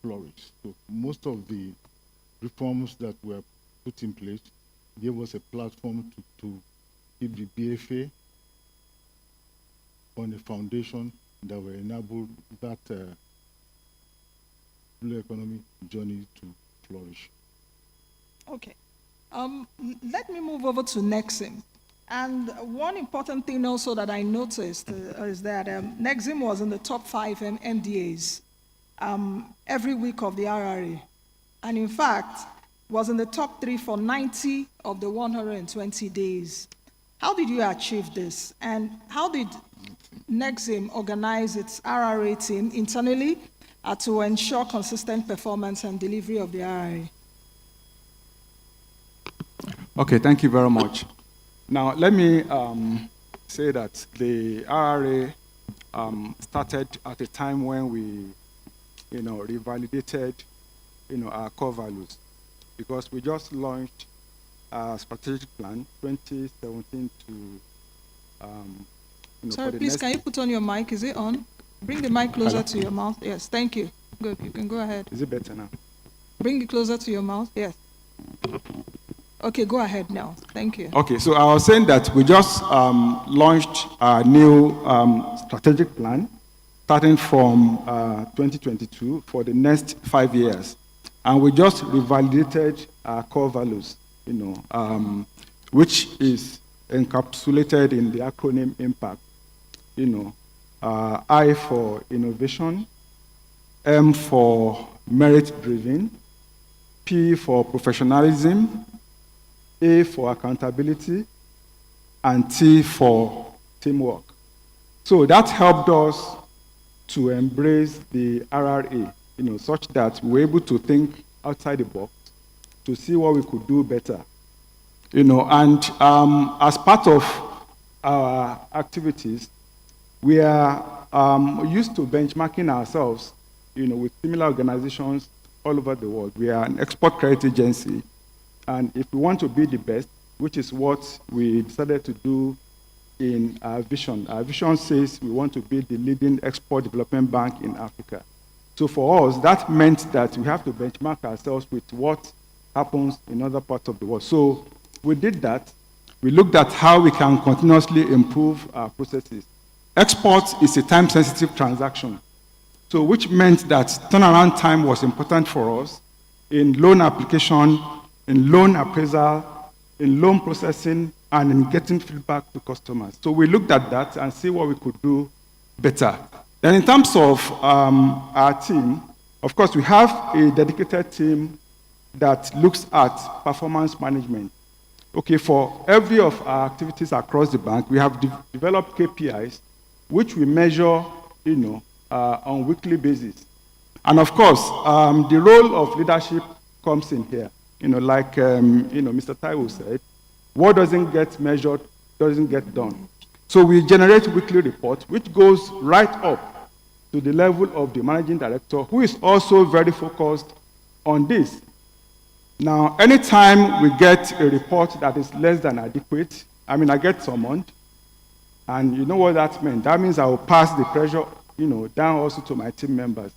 flourish. So most of the reforms that were put in place gave us a platform to keep the BFA on a foundation that will enable that blue economy journey to flourish. Okay. Let me move over to Nexim. And one important thing also that I noticed is that Nexim was in the top 5 MDAs every week of the RRA. And in fact, was in the top 3 for 90 of the 120 days. How did you achieve this? And how did Nexim organize its RRA team internally to ensure consistent performance and delivery of the RRA? Okay, thank you very much. Now, let me say that the RRA started at a time when we, revalidated, our core values, because we just launched a strategic plan 2017 to. Sorry, please, can you put on your mic? Is it on? Bring the mic closer to your mouth. Yes, thank you. Good, you can go ahead. Is it better now? Bring it closer to your mouth. Yes. Okay, go ahead now. Thank you. Okay, so I was saying that we just launched a new strategic plan starting from 2022 for the next 5 years. And we just revalidated our core values, which is encapsulated in the acronym IMPACT. I for innovation, M for merit-driven, P for professionalism, A for accountability, and T for teamwork. So that helped us to embrace the RRA, such that we were able to think outside the box to see what we could do better. And as part of our activities, we are used to benchmarking ourselves, with similar organizations all over the world. We are an export credit agency, and if we want to be the best, which is what we decided to do in our vision says we want to be the leading export development bank in Africa. So for us, that meant that we have to benchmark ourselves with what happens in other parts of the world. So we did that. We looked at how we can continuously improve our processes. Export is a time-sensitive transaction, so which meant that turnaround time was important for us in loan application, in loan appraisal, in loan processing, and in getting feedback to customers. So we looked at that and see what we could do better. Then in terms of our team, of course, we have a dedicated team that looks at performance management. Okay, for every of our activities across the bank, we have developed KPIs, which we measure, on weekly basis. And of course, the role of leadership comes in here. Like Mr. Taiwo said, what doesn't get measured doesn't get done. So we generate weekly reports, which goes right up to the level of the managing director, who is also very focused on this. Now, anytime we get a report that is less than adequate, I get summoned, and you know what that meant? That means I will pass the pressure, down also to my team members,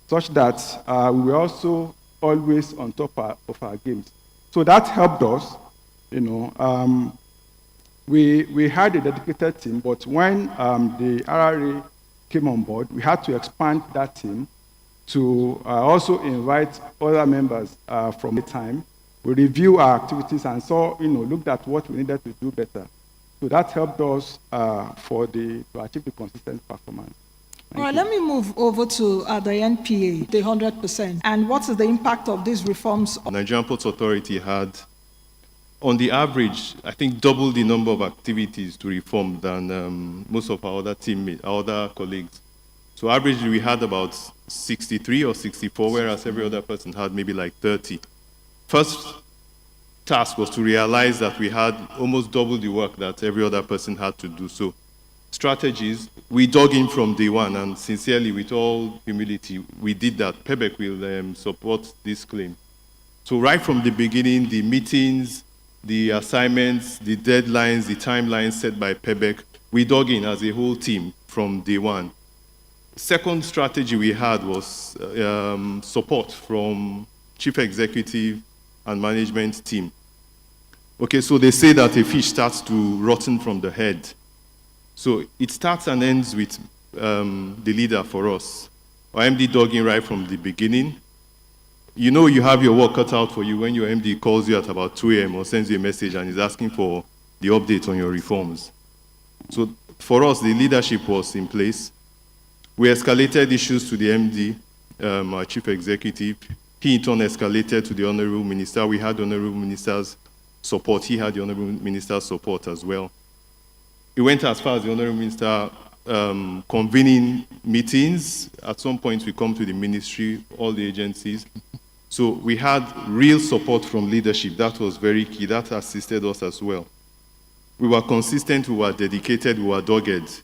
such that we were also always on top of our games. So that helped us, We had a dedicated team, but when the RRA came on board, we had to expand that team to also invite other members from the time. We review our activities and saw, looked at what we needed to do better. So that helped us to achieve the consistent performance. All right, let me move over to the NPA, the 100%. And what is the impact of these reforms? Nigerian Ports Authority had, on the average, I think double the number of activities to reform than most of our other teammates, our other colleagues. So averagely, we had about 63 or 64, whereas every other person had maybe like 30. First task was to realize that we had almost double the work that every other person had to do. So strategies, we dug in from day one, and sincerely, with all humility, we did that. Pebec will support this claim. So right from the beginning, the meetings, the assignments, the deadlines, the timelines set by Pebec, we dug in as a whole team from day one. Second strategy we had was support from chief executive and management team. Okay, so they say that a fish starts to rotten from the head. So it starts and ends with the leader for us. Our MD dug in right from the beginning. You know you have your work cut out for you when your MD calls you at about 2 a.m. or sends you a message and is asking for the update on your reforms. So for us, the leadership was in place. We escalated issues to the MD, our chief executive. He in turn escalated to the Honorable Minister. We had the Honorable Minister's support. He had the Honorable Minister's support as well. It went as far as the Honorable Minister convening meetings. At some point, we come to the ministry, all the agencies. So we had real support from leadership. That was very key. That assisted us as well. We were consistent, we were dedicated, we were dogged.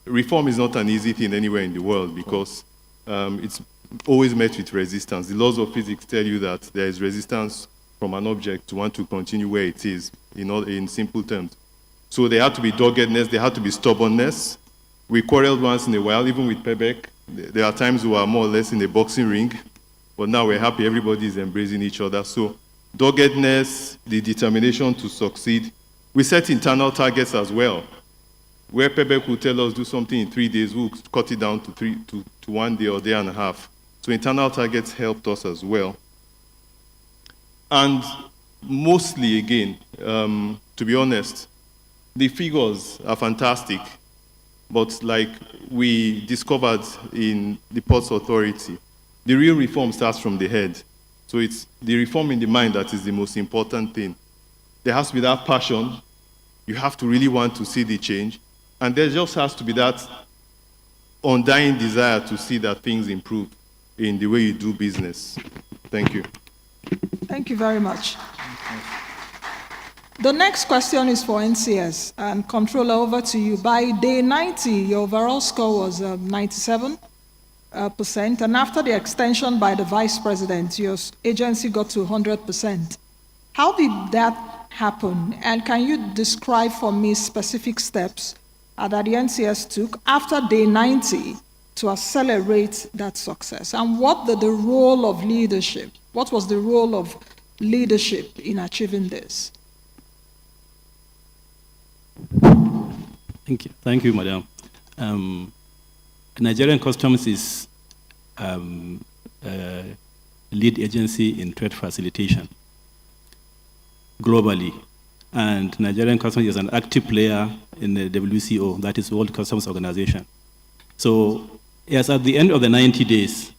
Reform is not an easy thing anywhere in the world because it's always met with resistance. The laws of physics tell you that there is resistance from an object to want to continue where it is, in simple terms. So there had to be doggedness, there had to be stubbornness. We quarreled once in a while, even with Pebec. There are times we are more or less in a boxing ring, but now we're happy everybody is embracing each other. So doggedness, the determination to succeed. We set internal targets as well. Where Pebec will tell us do something in 3 days, we'll cut it down to 1 day or day and a half. So internal targets helped us as well. And mostly, again, to be honest, the figures are fantastic. But like we discovered in the Ports Authority, the real reform starts from the head. So it's the reform in the mind that is the most important thing. There has to be that passion. You have to really want to see the change. And there just has to be that undying desire to see that things improve in the way you do business. Thank you. Thank you very much. The next question is for NCS. And Controller, over to you. By day 90, your overall score was 97%. And after the extension by the Vice President, your agency got to 100%. How did that happen? And can you describe for me specific steps that the NCS took after day 90 to accelerate that success? And what was the role of leadership in achieving this? Thank you, Madam. Nigerian Customs is lead agency in trade facilitation globally. And Nigerian Customs is an active player in the WCO, that is World Customs Organization. So, yes, at the end of the 90 days,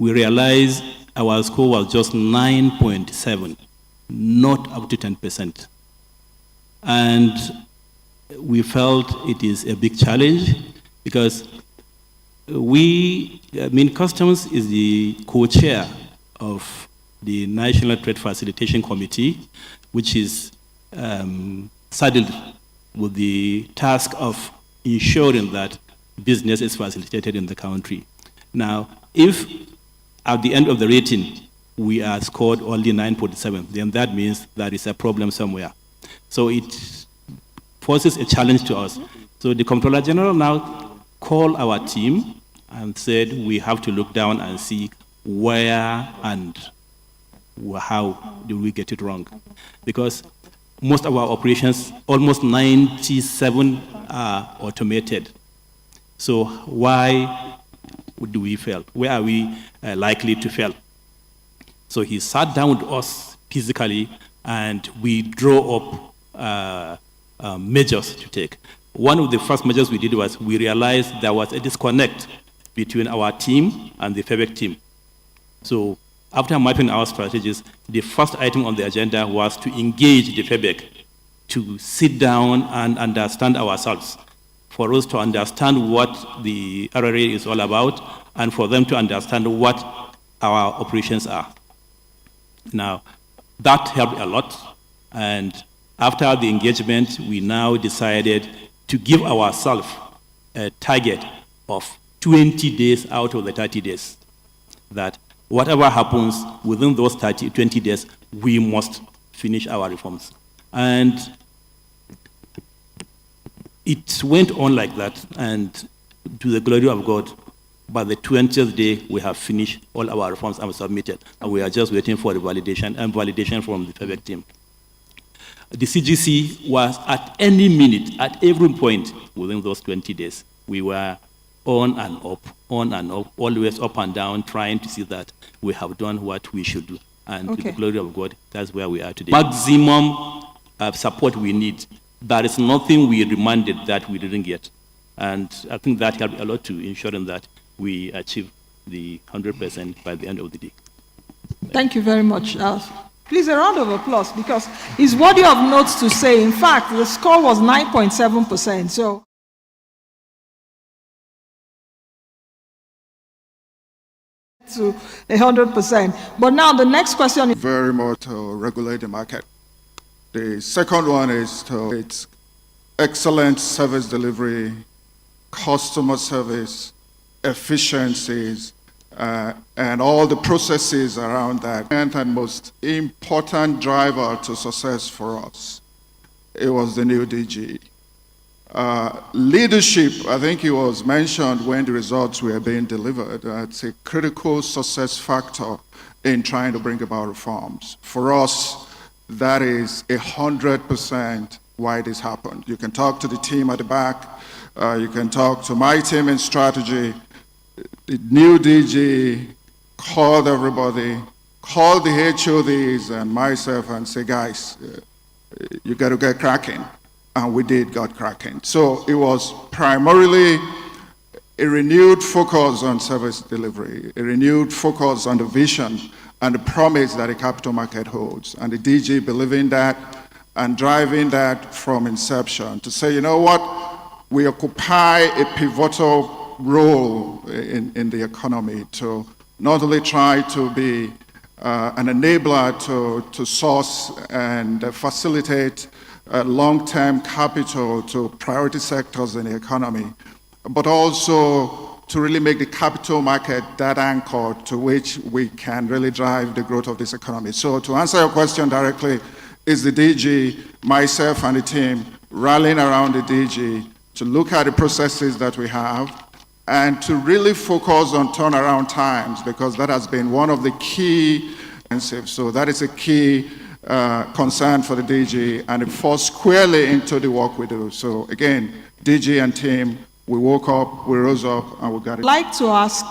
we realized our score was just 9.7, not up to 10%. And we felt it is a big challenge because Customs is the co-chair of the National Trade Facilitation Committee, which is saddled with the task of ensuring that business is facilitated in the country. Now, if at the end of the rating we are scored only 9.7, then that means there is a problem somewhere. So it poses a challenge to us. So the Comptroller General now called our team and said we have to look down and see where and how do we get it wrong. Because most of our operations, almost 97 are automated. So why do we fail? Where are we likely to fail? So he sat down with us physically and we draw up measures to take. One of the first measures we did was we realized there was a disconnect between our team and the Pebec team. So after mapping our strategies, the first item on the agenda was to engage the Pebec to sit down and understand ourselves, for us to understand what the RRA is all about, and for them to understand what our operations are. Now, that helped a lot, and after the engagement, we now decided to give ourselves a target of 20 days out of the 30 days, that whatever happens within those 20 days, we must finish our reforms. And it went on like that, and to the glory of God, by the 20th day, we have finished all our reforms and submitted, and we are just waiting for the validation from the Pebec team. The CGC was at any minute, at every point within those 20 days, we were on and up, always up and down, trying to see that we have done what we should do. And to the glory of God, that's where we are today. Maximum support we need. There is nothing we demanded that we didn't get. And I think that helped a lot to ensuring that we achieve the 100% by the end of the day. Thank you very much. Please, a round of applause, because it's worthy of notes to say, in fact, the score was 9.7%. So to 100%. But now the next question is very more to regulate the market. The second one is to it's excellent service delivery, customer service, efficiencies, and all the processes around that. And most important driver to success for us, it was the new DG. Leadership, I think it was mentioned when the results were being delivered. It's a critical success factor in trying to bring about reforms. For us, that is 100% why this happened. You can talk to the team at the back, you can talk to my team in strategy. The new DG called everybody, called the HODs and myself and say, guys, you got to get cracking. And we did got cracking. So it was primarily a renewed focus on service delivery, a renewed focus on the vision and the promise that the capital market holds. And the DG believing that and driving that from inception to say, you know what, we occupy a pivotal role in the economy to not only try to be an enabler to source and facilitate long-term capital to priority sectors in the economy, but also to really make the capital market that anchor to which we can really drive the growth of this economy. So to answer your question directly, is the DG, myself and the team, rallying around the DG to look at the processes that we have and to really focus on turnaround times, because that has been one of the key, so that is a key concern for the DG, and it falls squarely into the work we do. So again, DG and team, we woke up, we rose up, and we got it. I'd like to ask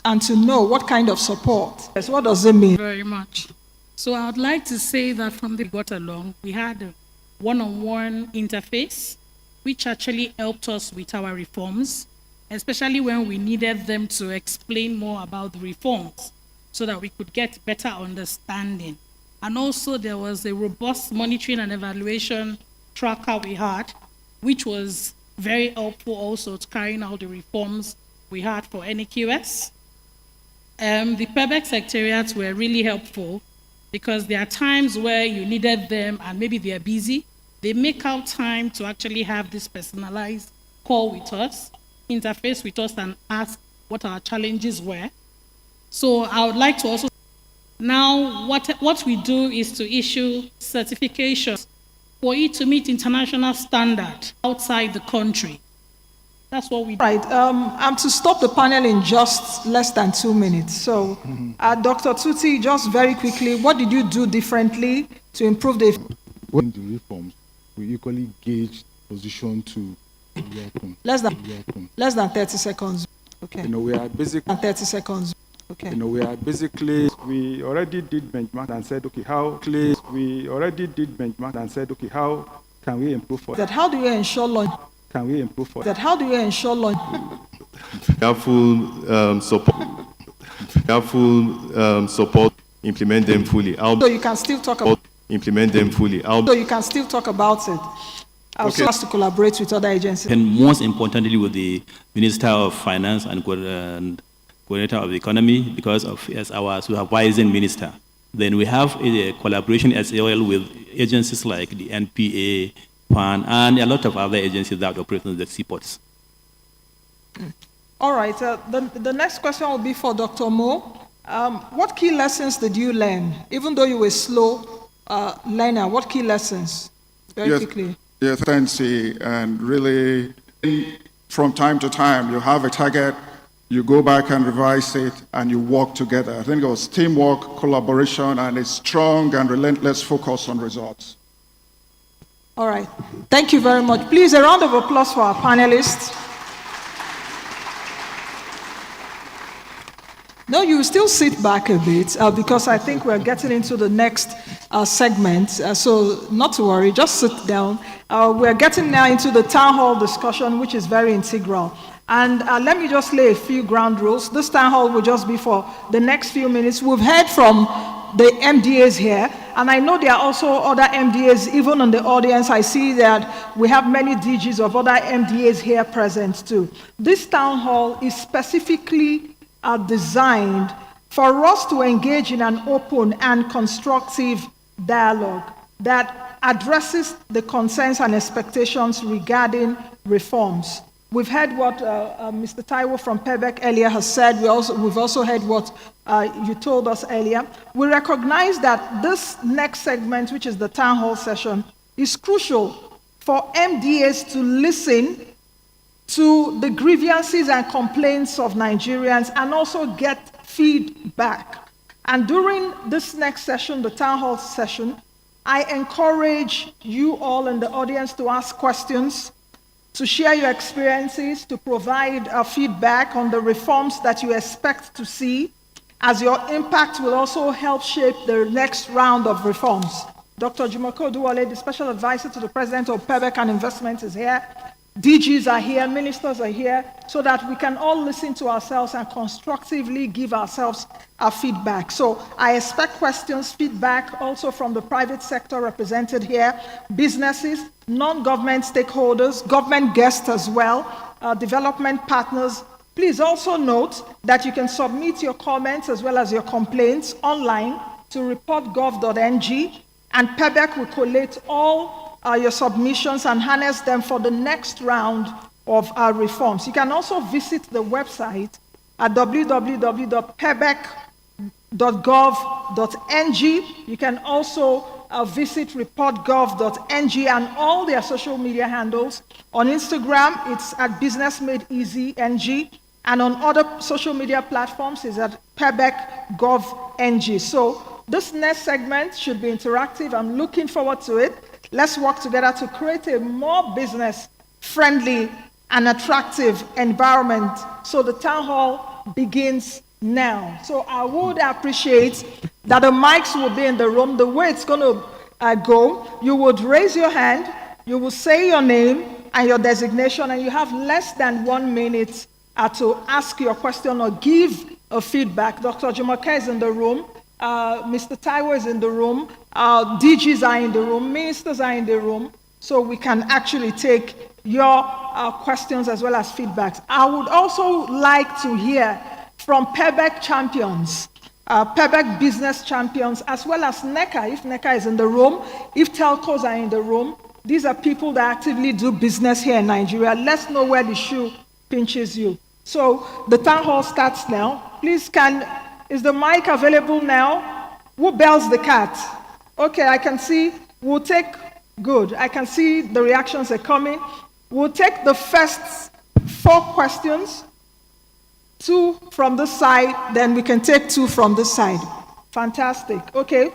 and to know what kind of support. Yes, what does it mean? Very much. So I would like to say that from the got along, we had a one-on-one interface, which actually helped us with our reforms, especially when we needed them to explain more about the reforms so that we could get better understanding. And also there was a robust monitoring and evaluation tracker we had, which was very helpful also to carrying out the reforms we had for NEQS. The Pebec secretariats were really helpful because there are times where you needed them and maybe they're busy. They make out time to actually have this personalized call with us, interface with us, and ask what our challenges were. So I would like to also, now what we do is to issue certifications for it to meet international standard outside the country. That's what we do. Right, I'm to stop the panel in just less than 2 minutes. So, Dr. Tuti, just very quickly, what did you do differently to improve the... when the reforms, we equally gauge position to welcome. Less than 30 seconds. Okay. We are basically 30 seconds. Okay. We are basically, we already did benchmark and said, okay, how can we improve for that? How do you ensure launch? Can we improve for that? How do you ensure launch? Careful support, implement them fully. So you can still talk about implement them fully. So you can still talk about it. Also has to collaborate with other agencies. And most importantly with the Minister of Finance and Coordinator of the Economy, because of as our supervising minister. Then we have a collaboration as well with agencies like the NPA, PAN, and a lot of other agencies that operate in the seaports. All right, the next question will be for Dr. Mo. What key lessons did you learn? Even though you were slow learner, what key lessons? Very quickly. Yes, Excellency, and really, from time to time, you have a target, you go back and revise it, and you work together. I think it was teamwork, collaboration, and a strong and relentless focus on results. All right. Thank you very much. Please, a round of applause for our panelists. No, you still sit back a bit because I think we're getting into the next segment. So not to worry, just sit down. We're getting now into the town hall discussion, which is very integral. And let me just lay a few ground rules. This town hall will just be for the next few minutes. We've heard from the MDAs here, and I know there are also other MDAs, even in the audience. I see that we have many DGs of other MDAs here present too. This town hall is specifically designed for us to engage in an open and constructive dialogue that addresses the concerns and expectations regarding reforms. We've heard what Mr. Taiwo from Pebec earlier has said. We've also heard what you told us earlier. We recognize that this next segment, which is the town hall session, is crucial for MDAs to listen to the grievances and complaints of Nigerians and also get feedback. And during this next session, the town hall session, I encourage you all in the audience to ask questions, to share your experiences, to provide feedback on the reforms that you expect to see, as your impact will also help shape the next round of reforms. Dr. Jumoke Oduwole, the Special Advisor to the President of Pebec and Investment, is here. DGs are here, ministers are here, so that we can all listen to ourselves and constructively give ourselves our feedback. So I expect questions, feedback also from the private sector represented here, businesses, non-government stakeholders, government guests as well, development partners. Please also note that you can submit your comments as well as your complaints online to report.gov.ng, and Pebec will collate all your submissions and harness them for the next round of our reforms. You can also visit the website at www.pebec.gov.ng. You can also visit report.gov.ng and all their social media handles. On Instagram, it's at businessmadeeasyng, and on other social media platforms, it's at pebec.gov.ng. So this next segment should be interactive. I'm looking forward to it. Let's work together to create a more business-friendly and attractive environment. So the town hall begins now. So I would appreciate that the mics will be in the room. The way it's going to go, you would raise your hand, you will say your name and your designation, and you have less than 1 minute to ask your question or give a feedback. Dr. Jumoke is in the room. Mr. Taiwo is in the room, DGs are in the room, ministers are in the room, so we can actually take your questions as well as feedbacks. I would also like to hear from Pebec champions, Pebec business champions, as well as NECA, if NECA is in the room, if telcos are in the room. These are people that actively do business here in Nigeria. Let's know where the shoe pinches you. So the town hall starts now. Please, is the mic available now? Who bells the cat? Okay, I can see. We'll take, good. I can see the reactions are coming. We'll take the first 4 questions, 2 from this side, then we can take 2 from this side. Fantastic. Okay.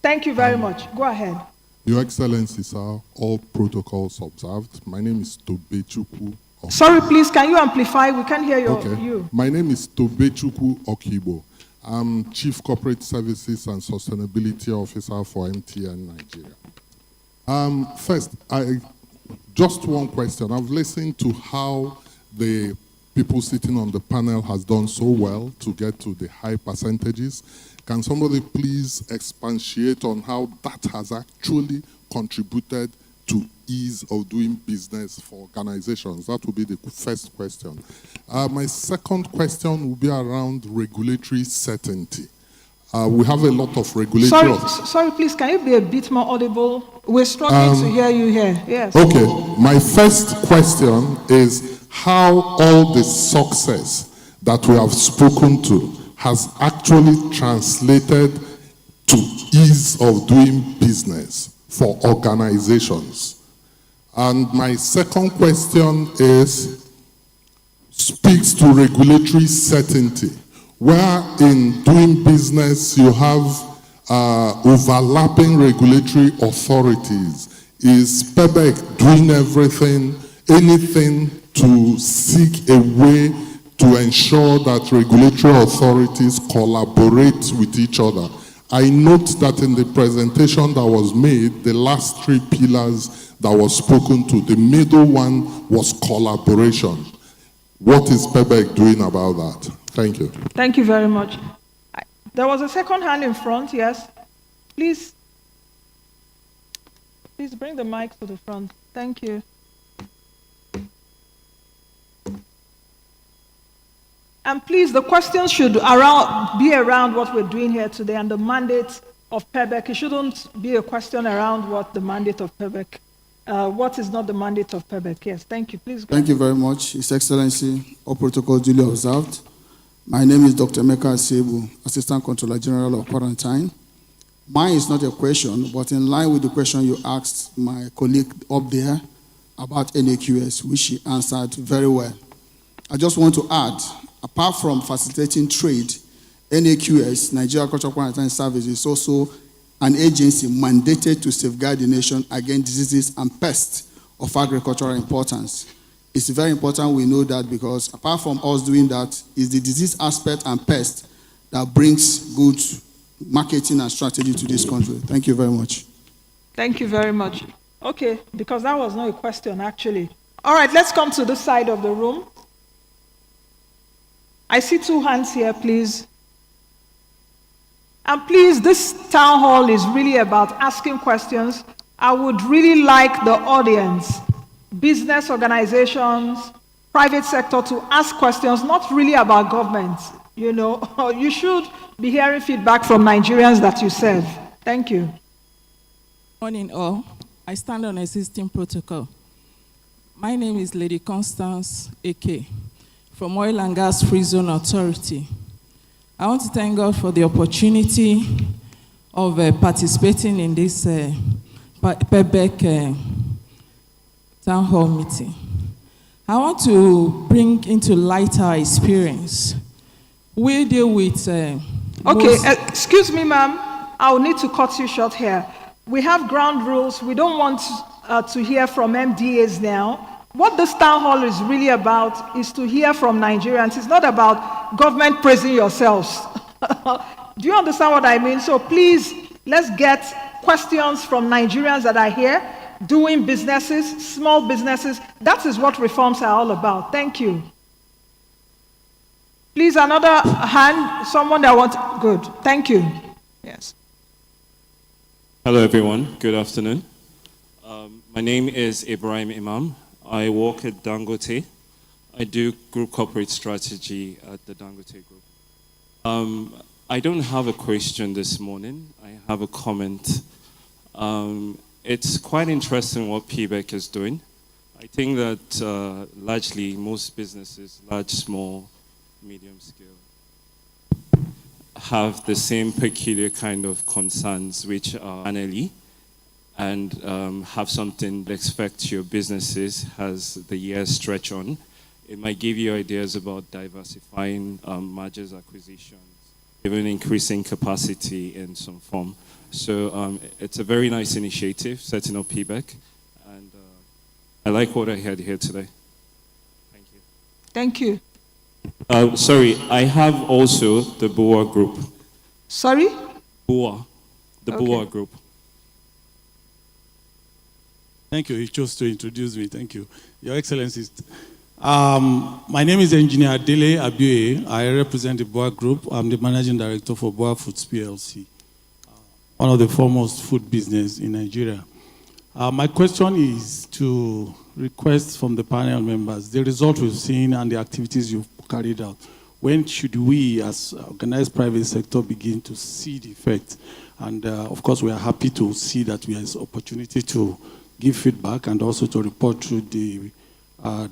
Thank you very much. Go ahead. Your Excellency, sir, all protocols observed. My name is Tobechukwu. Sorry, please, can you amplify? We can't hear you. My name is Tobechukwu Okibo. I'm Chief Corporate Services and Sustainability Officer for MTN Nigeria. First, just one question. I've listened to how the people sitting on the panel has done so well to get to the high percentages. Can somebody please expatiate on how that has actually contributed to ease of doing business for organizations? That would be the first question. My second question will be around regulatory certainty. We have a lot of regulatory... Sorry, please, can you be a bit more audible? We're struggling to hear you here. Yes. Okay, my first question is how all the success that we have spoken to has actually translated to ease of doing business for organizations. And my second question speaks to regulatory certainty, where in doing business you have overlapping regulatory authorities. Is Pebec doing anything to seek a way to ensure that regulatory authorities collaborate with each other? I note that in the presentation that was made, the last three pillars that was spoken to, the middle one was collaboration. What is Pebec doing about that? Thank you. Thank you very much. There was a second hand in front, yes. Please bring the mic to the front. Thank you. And please, the questions should be around what we're doing here today and the mandate of Pebec. It shouldn't be a question around what the mandate of Pebec. What is not the mandate of Pebec? Yes, thank you. Please go. Thank you very much, His Excellency. All protocols duly observed. My name is Dr. Meka Asebu, Assistant Controller General of Quarantine. Mine is not a question, but in line with the question you asked my colleague up there about NAQS, which she answered very well. I just want to add, apart from facilitating trade, NAQS, Nigeria Agricultural Quarantine Service, is also an agency mandated to safeguard the nation against diseases and pests of agricultural importance. It's very important we know that, because apart from us doing that, it's the disease aspect and pest that brings good marketing and strategy to this country. Thank you very much. Thank you very much. Okay, because that was not a question, actually. All right, let's come to this side of the room. I see two hands here, please. And please, this town hall is really about asking questions. I would really like the audience, business organizations, private sector, to ask questions, not really about government. You know, you should be hearing feedback from Nigerians that you serve. Thank you. Morning all. I stand on existing protocol. My name is Lady Constance A.K. from Oil and Gas Free Zone Authority. I want to thank God for the opportunity of participating in this Pebec town hall meeting. I want to bring into light our experience. We deal with... excuse me, ma'am. I'll need to cut you short here. We have ground rules. We don't want to hear from MDAs now. What this town hall is really about is to hear from Nigerians. It's not about government praising yourselves. Do you understand what I mean? So please, let's get questions from Nigerians that are here, doing businesses, small businesses. That is what reforms are all about. Thank you. Please, another hand, someone that wants, good. Thank you. Yes. Hello, everyone. Good afternoon. My name is Ibrahim Imam. I work at Dangote. I do group corporate strategy at the Dangote Group. I don't have a question this morning. I have a comment. It's quite interesting what Pebec is doing. I think that largely most businesses, large, small, medium scale, have the same peculiar kind of concerns, which are annually, and have something that expect your businesses as the years stretch on. It might give you ideas about diversifying mergers, acquisitions, even increasing capacity in some form. So it's a very nice initiative, setting up Pebec, and I like what I heard here today. Thank you. Sorry, I have also the BOA group. Sorry? BOA, the Okay. BOA group. Thank you. You chose to introduce me. Thank you. Your Excellency. My name is Engineer Dele Abue. I represent the BOA Group. I'm the Managing Director for BOA Foods PLC, one of the foremost food business in Nigeria. My question is to request from the panel members the result we've seen and the activities you've carried out. When should we, as organized private sector, begin to see the effect? And of course, we are happy to see that we have this opportunity to give feedback and also to report through the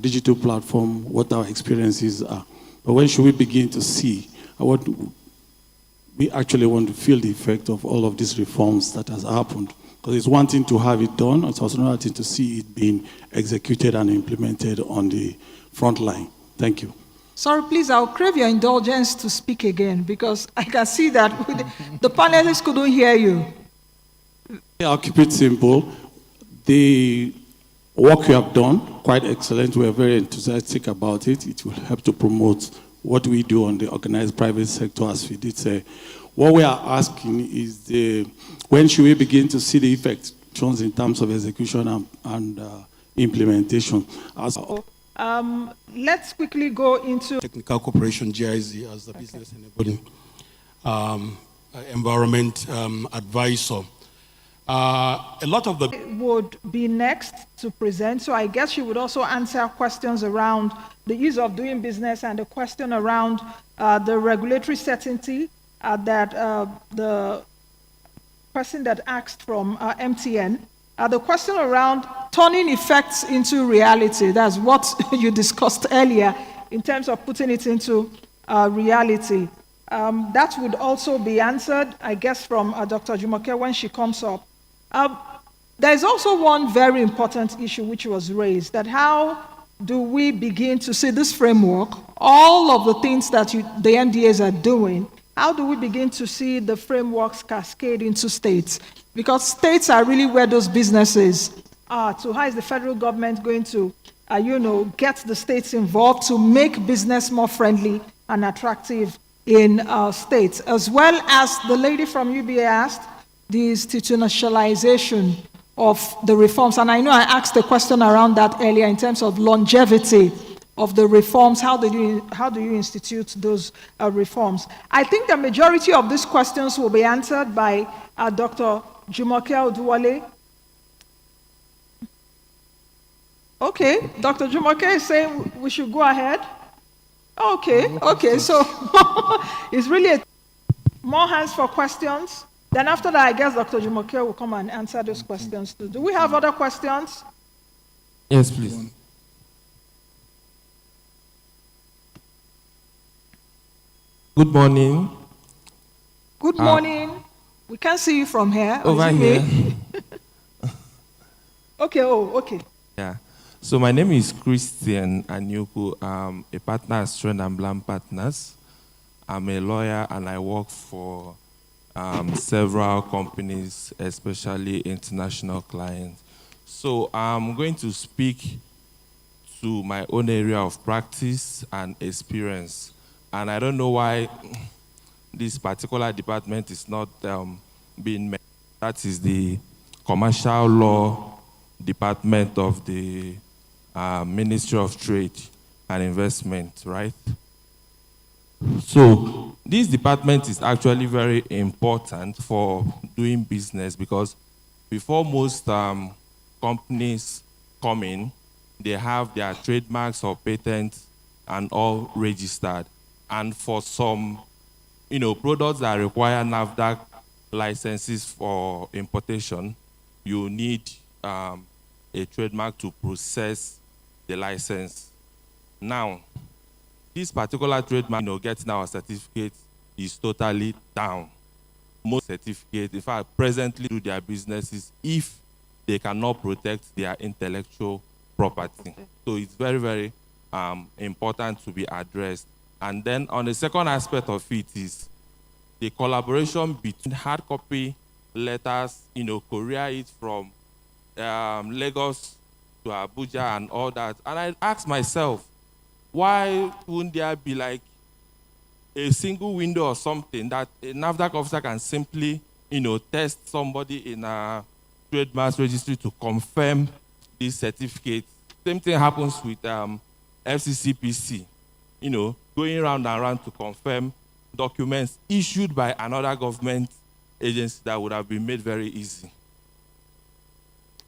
digital platform what our experiences are. But when should we begin to see what we actually want to feel the effect of all of these reforms that has happened? Because it's one thing to have it done, it's also another thing to see it being executed and implemented on the front line. Thank you. Sorry, please, I'll crave your indulgence to speak again because I can see that the panelists couldn't hear you. I'll keep it simple. The work you have done, quite excellent. We are very enthusiastic about it. It will help to promote what we do on the organized private sector, as we did say. What we are asking is when should we begin to see the effects in terms of execution and implementation? Let's quickly go into Technical Corporation, GIZ, as the business enabling environment advisor. A lot of the would be next to present, so I guess she would also answer questions around the ease of doing business and the question around the regulatory certainty that the person that asked from MTN, the question around turning effects into reality. That's what you discussed earlier in terms of putting it into reality. That would also be answered, I guess, from Dr. Jumoke when she comes up. There's also one very important issue which was raised, that how do we begin to see this framework, all of the things that the MDAs are doing, how do we begin to see the frameworks cascade into states? Because states are really where those businesses are. So how is the federal government going to, get the states involved to make business more friendly and attractive in states? As well as the lady from UBA asked, the institutionalization of the reforms. And I know I asked a question around that earlier in terms of longevity of the reforms. How do you institute those reforms? I think the majority of these questions will be answered by Dr. Jumoke Oduwale. Okay, Dr. Jumoke is saying we should go ahead. Okay, so it's really more hands for questions. Then after that, I guess Dr. Jumoke will come and answer those questions too. Do we have other questions? Yes, please. Good morning. Good morning. We can't see you from here. Over here. Okay. Yeah. So my name is Christian Anyuku. I'm a partner at Strand and Blam Partners. I'm a lawyer and I work for several companies, especially international clients. So I'm going to speak to my own area of practice and experience. And I don't know why this particular department is not being met. That is the Commercial Law Department of the Ministry of Trade and Investment, right? So this department is actually very important for doing business because before most companies come in, they have their trademarks or patents and all registered. And for some, products that require NAFDAC licenses for importation, you need a trademark to process the license. Now, this particular trademark, getting our certificate is totally down. Most certificates, in fact, presently do their businesses if they cannot protect their intellectual property. So it's very, very important to be addressed. And then on the second aspect of it is the collaboration between hard copy letters, courier it from Lagos to Abuja and all that. And I asked myself, why wouldn't there be like a single window or something that a NAFDAC officer can simply, test somebody in a trademark registry to confirm this certificate? Same thing happens with FCCPC, going round and round to confirm documents issued by another government agency that would have been made very easy.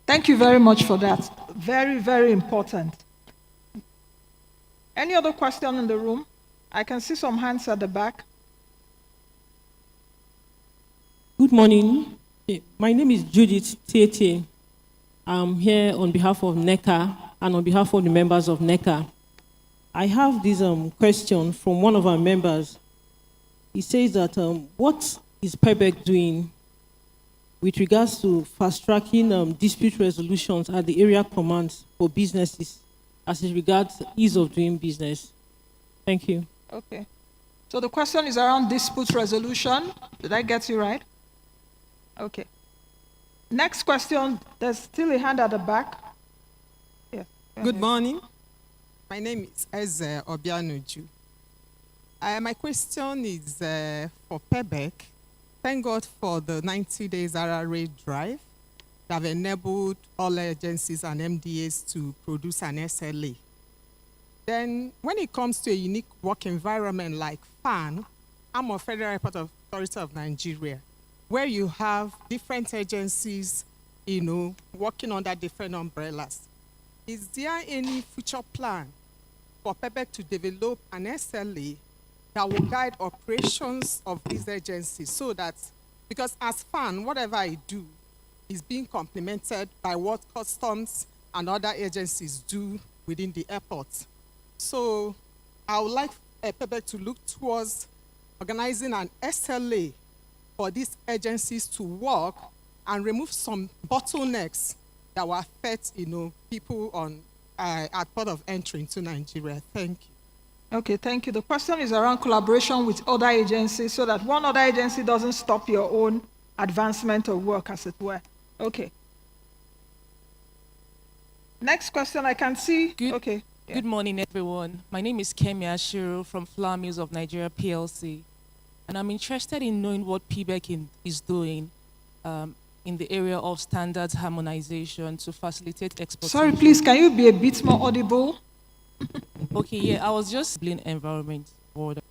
Thank you very much for that. Very, very important. Any other question in the room? I can see some hands at the back. Good morning. My name is Judith Tete. I'm here on behalf of NECA and on behalf of the members of NECA. I have this question from one of our members. He says that what is Pebec doing with regards to fast-tracking dispute resolutions at the area commands for businesses as it regards ease of doing business? Thank you. Okay. So the question is around dispute resolution. Did I get you right? Okay. Next question, there's still a hand at the back. Yes. Good morning. My name is Eze Obianuju. My question is for Pebec. Thank God for the 90 days RRA drive that have enabled all agencies and MDAs to produce an SLA. Then when it comes to a unique work environment like FAN, I'm a Federal Airport Authority of Nigeria, where you have different agencies, working under different umbrellas. Is there any future plan for Pebec to develop an SLA that will guide operations of these agencies so that, because as FAN, whatever I do is being complemented by what customs and other agencies do within the airport. So I would like Pebec to look towards organizing an SLA for these agencies to work and remove some bottlenecks that will affect, people on at port of entry into Nigeria. Thank you. Okay, thank you. The question is around collaboration with other agencies so that one other agency doesn't stop your own advancement of work, as it were. Okay. Next question, I can see. Okay. Yeah. Good morning, everyone. My name is Kemi Ashiru from Flour Mills of Nigeria PLC. And I'm interested in knowing what Pebec is doing in the area of standards harmonization to facilitate exportation. Sorry, please, can you be a bit more audible? Okay, yeah, I was just in environment order.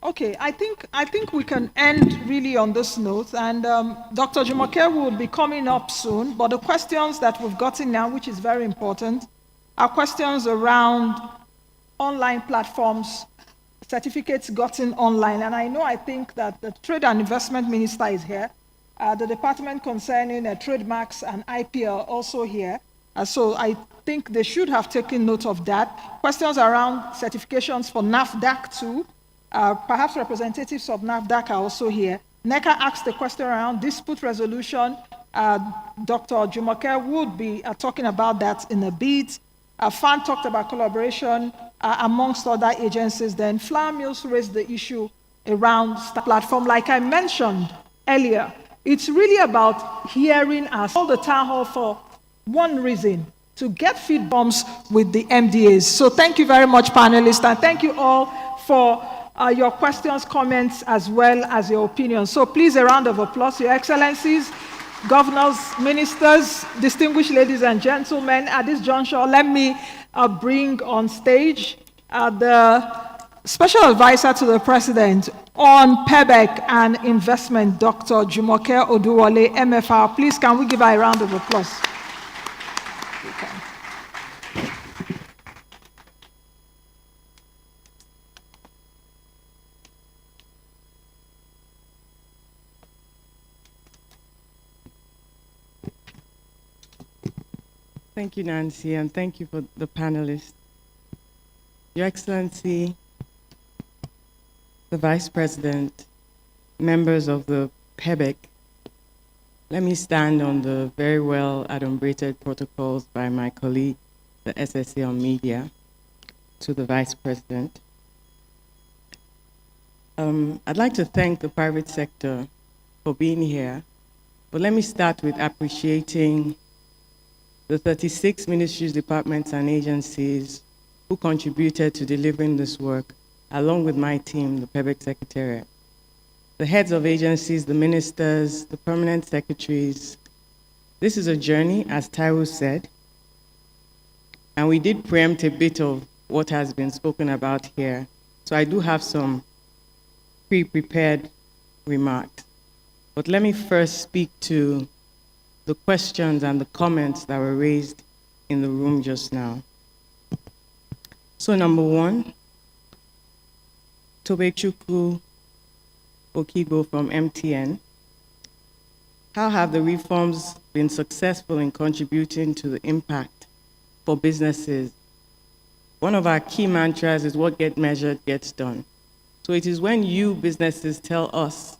Okay, I think we can end really on this note, and Dr. Jumoke will be coming up soon, but the questions that we've gotten now, which is very important, are questions around online platforms, certificates gotten online, and I think that the Trade and Investment Minister is here. The department concerning trademarks and IP are also here, so I think they should have taken note of that. Questions around certifications for NAFDAC too. Perhaps representatives of NAFDAC are also here. NECA asked a question around dispute resolution. Dr. Jumoke would be talking about that in a bit. FAN talked about collaboration amongst other agencies. Then Flour Mills raised the issue around the platform. Like I mentioned earlier, it's really about hearing us all the town hall for one reason, to get feed bombs with the MDAs. So thank you very much, panelists, and thank you all for your questions, comments, as well as your opinions. So please, a round of applause, Your Excellencies, governors, ministers, distinguished ladies and gentlemen. At this juncture, let me bring on stage the Special Advisor to the President on Pebec and Investment, Dr. Jumoke Oduwole, MFR. Please, can we give her a round of applause? Thank you, Nancy, and thank you for the panelists. Your Excellency, the Vice President, members of the Pebec, let me stand on the very well adumbrated protocols by my colleague, the SSA on media. to the Vice President. I'd like to thank the private sector for being here, but let me start with appreciating the 36 ministries, departments, and agencies who contributed to delivering this work, along with my team, the Pebec Secretariat. The heads of agencies, the ministers, the permanent secretaries. This is a journey, as Taiwo said, and we did preempt a bit of what has been spoken about here. So I do have some pre-prepared remarks. But let me first speak to the questions and the comments that were raised in the room just now. So number one, Tobechukwu Okibo from MTN. How have the reforms been successful in contributing to the impact for businesses? One of our key mantras is what gets measured gets done. So it is when you businesses tell us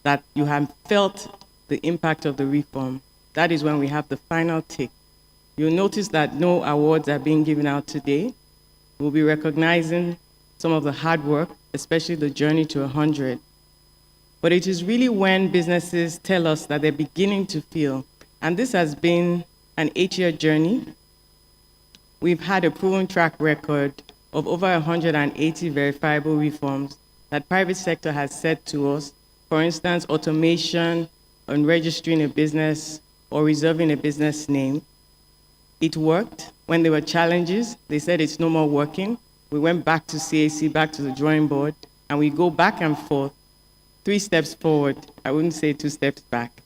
that you have felt the impact of the reform, that is when we have the final tick. You'll notice that no awards are being given out today. We'll be recognizing some of the hard work, especially the journey to 100. But it is really when businesses tell us that they're beginning to feel, and this has been an 8-year journey. We've had a proven track record of over 180 verifiable reforms that private sector has said to us. For instance, automation on registering a business or reserving a business name. It worked. When there were challenges, they said it's no more working. We went back to CAC, back to the drawing board, and we go back and forth, 3 steps forward. I wouldn't say 2 steps back.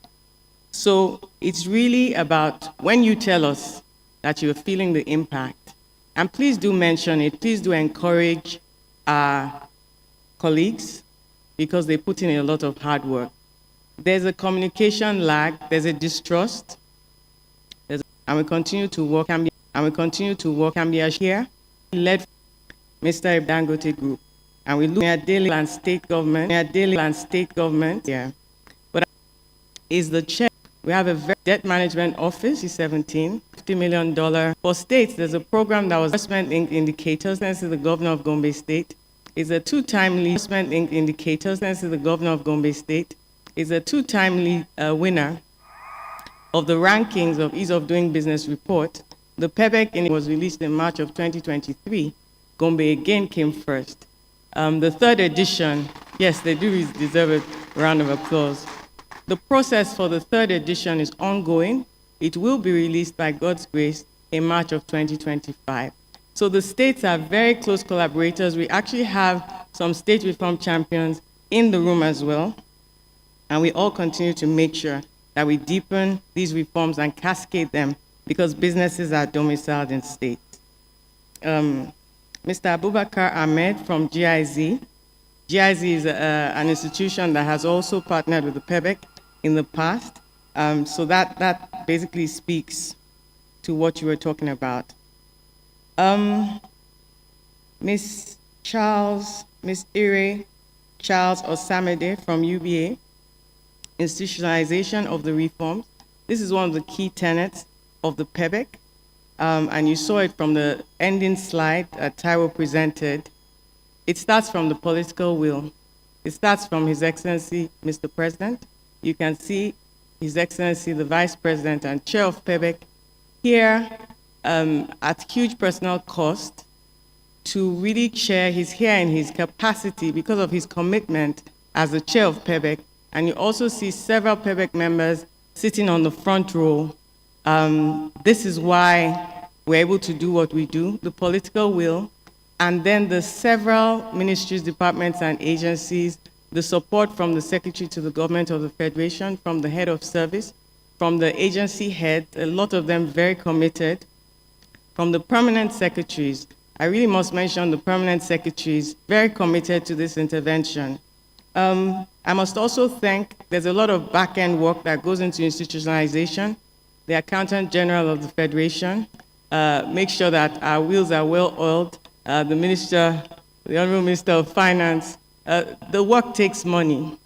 So it's really about when you tell us that you're feeling the impact, and please do mention it, please do encourage our colleagues because they put in a lot of hard work. There's a communication lag, there's a distrust, and we continue to work, and we continue to work, and be here, led Mr. Dangote Group, and we look at daily and state government, yeah. But is the chair. We have a debt management office, C17, $50 million. For states, there's a program that was investment indicators, thanks to the governor of Gombe State. It's a 2-timely investment indicators, thanks to the governor of Gombe State. It's a 2-timely winner of the rankings of ease of doing business report. The Pebec was released in March of 2023. Gombe again came first. The 3rd edition, yes, they do deserve a round of applause. The process for the 3rd edition is ongoing. It will be released by God's grace in March of 2025. So the states are very close collaborators. We actually have some state reform champions in the room as well. And we all continue to make sure that we deepen these reforms and cascade them because businesses are domiciled in states. Mr. Abubakar Ahmed from GIZ. GIZ is an institution that has also partnered with the Pebec in the past. So that basically speaks to what you were talking about. Miss Ire Charles Osamede from UBA, institutionalization of the reforms. This is one of the key tenets of the Pebec, and you saw it from the ending slide that Taiwo presented. It starts from the political will. It starts from His Excellency, Mr. President. You can see His Excellency, the Vice President and Chair of Pebec, here at huge personal cost to really chair. He's here in his capacity because of his commitment as the Chair of Pebec. And you also see several Pebec members sitting on the front row. This is why we're able to do what we do, the political will, and then the several ministries, departments, and agencies, the support from the Secretary to the Government of the Federation, from the head of service, from the agency head, a lot of them very committed, from the permanent secretaries. I really must mention the permanent secretaries, very committed to this intervention. I must also thank, there's a lot of back-end work that goes into institutionalization. The Accountant General of the Federation, make sure that our wheels are well oiled. The Minister, the Honorable Minister of Finance, the work takes money.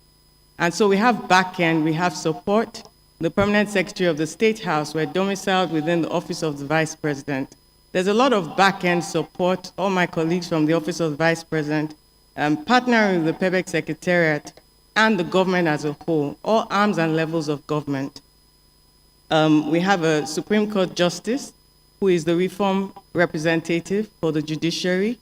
And so we have back-end, we have support. The Permanent Secretary of the State House, we're domiciled within the Office of the Vice President. There's a lot of back-end support, all my colleagues from the Office of the Vice President, partnering with the Pebec Secretariat and the government as a whole, all arms and levels of government. We have a Supreme Court Justice who is the reform representative for the judiciary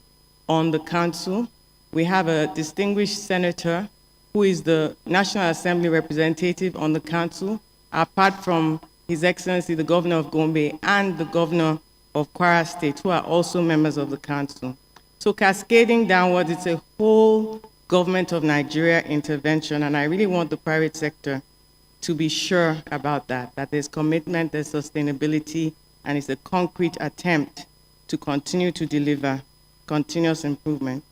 on the council. We have a distinguished senator who is the National Assembly representative on the council, apart from His Excellency, the Governor of Gombe and the Governor of Kwara State, who are also members of the council. So cascading downwards, it's a whole government of Nigeria intervention, and I really want the private sector to be sure about that there's commitment, there's sustainability, and it's a concrete attempt to continue to deliver continuous improvement.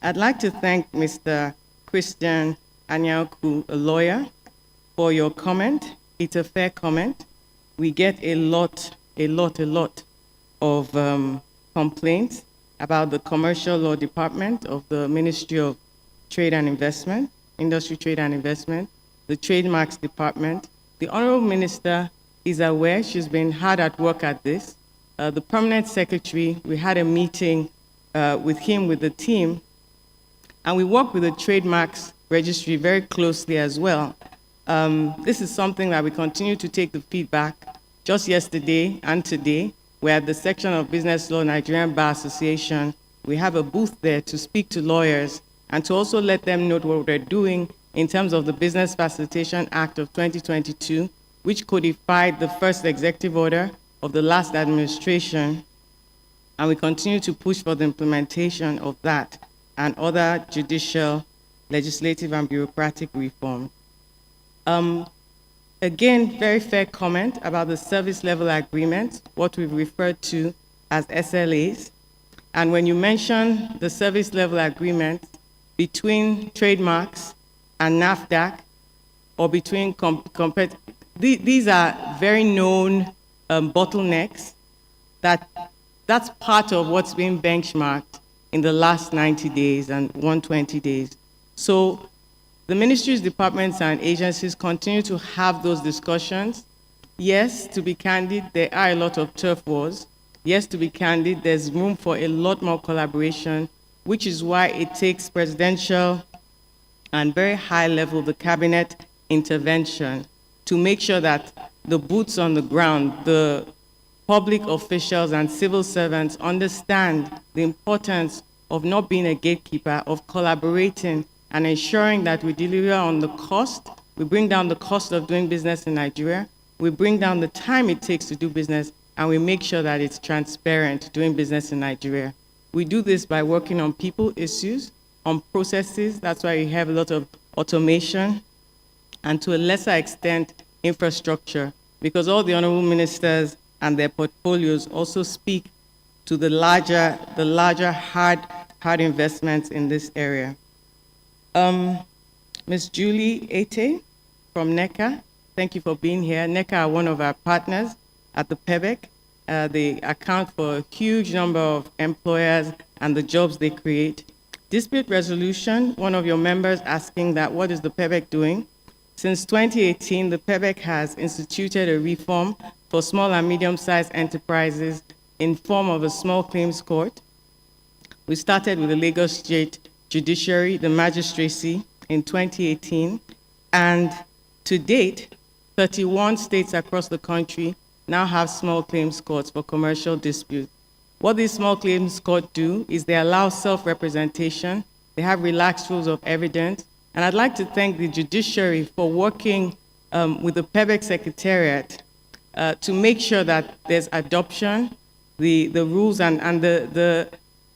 I'd like to thank Mr. Christian Anyaoku, a lawyer, for your comment. It's a fair comment. We get a lot of complaints about the Commercial Law Department of the Ministry of Trade and Investment, Industry, Trade and Investment, the Trademarks Department. The Honorable Minister is aware, she's been hard at work at this. The Permanent Secretary, we had a meeting with him, with the team, and we work with the Trademarks Registry very closely as well. This is something that we continue to take the feedback. Just yesterday and today, we're at the section of Business Law Nigerian Bar Association. We have a booth there to speak to lawyers and to also let them know what they're doing in terms of the Business Facilitation Act of 2022, which codified the first executive order of the last administration. And we continue to push for the implementation of that and other judicial, legislative, and bureaucratic reform. Again, very fair comment about the service level agreements, what we've referred to as SLAs. And when you mention the service level agreement between trademarks and NAFDAC, or between these are very known bottlenecks that's part of what's been benchmarked in the last 90 days and 120 days. So the ministries, departments, and agencies continue to have those discussions. Yes, to be candid, there are a lot of turf wars. Yes, to be candid, there's room for a lot more collaboration, which is why it takes presidential and very high level, the cabinet intervention, to make sure that the boots on the ground, the public officials and civil servants understand the importance of not being a gatekeeper, of collaborating and ensuring that we deliver on the cost. We bring down the cost of doing business in Nigeria. We bring down the time it takes to do business, and we make sure that it's transparent doing business in Nigeria. We do this by working on people issues, on processes. That's why we have a lot of automation, and to a lesser extent, infrastructure, because all the honorable ministers and their portfolios also speak to the larger hard investments in this area. Ms. Julie Ete from NECA, thank you for being here. NECA are one of our partners at the Pebec. They account for a huge number of employers and the jobs they create. Dispute resolution, one of your members asking that what is the Pebec doing? Since 2018, the Pebec has instituted a reform for small and medium-sized enterprises in form of a small claims court. We started with the Lagos State Judiciary, the magistracy, in 2018, and to date, 31 states across the country now have small claims courts for commercial disputes. What these small claims courts do is they allow self-representation, they have relaxed rules of evidence, and I'd like to thank the judiciary for working with the Pebec Secretariat to make sure that there's adoption, the rules, and the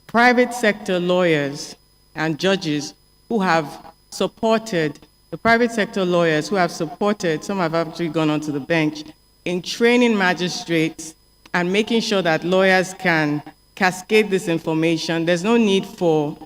private sector lawyers and judges who have supported, the private sector lawyers who have supported, some have actually gone onto the bench, in training magistrates and making sure that lawyers can cascade this information. There's no need for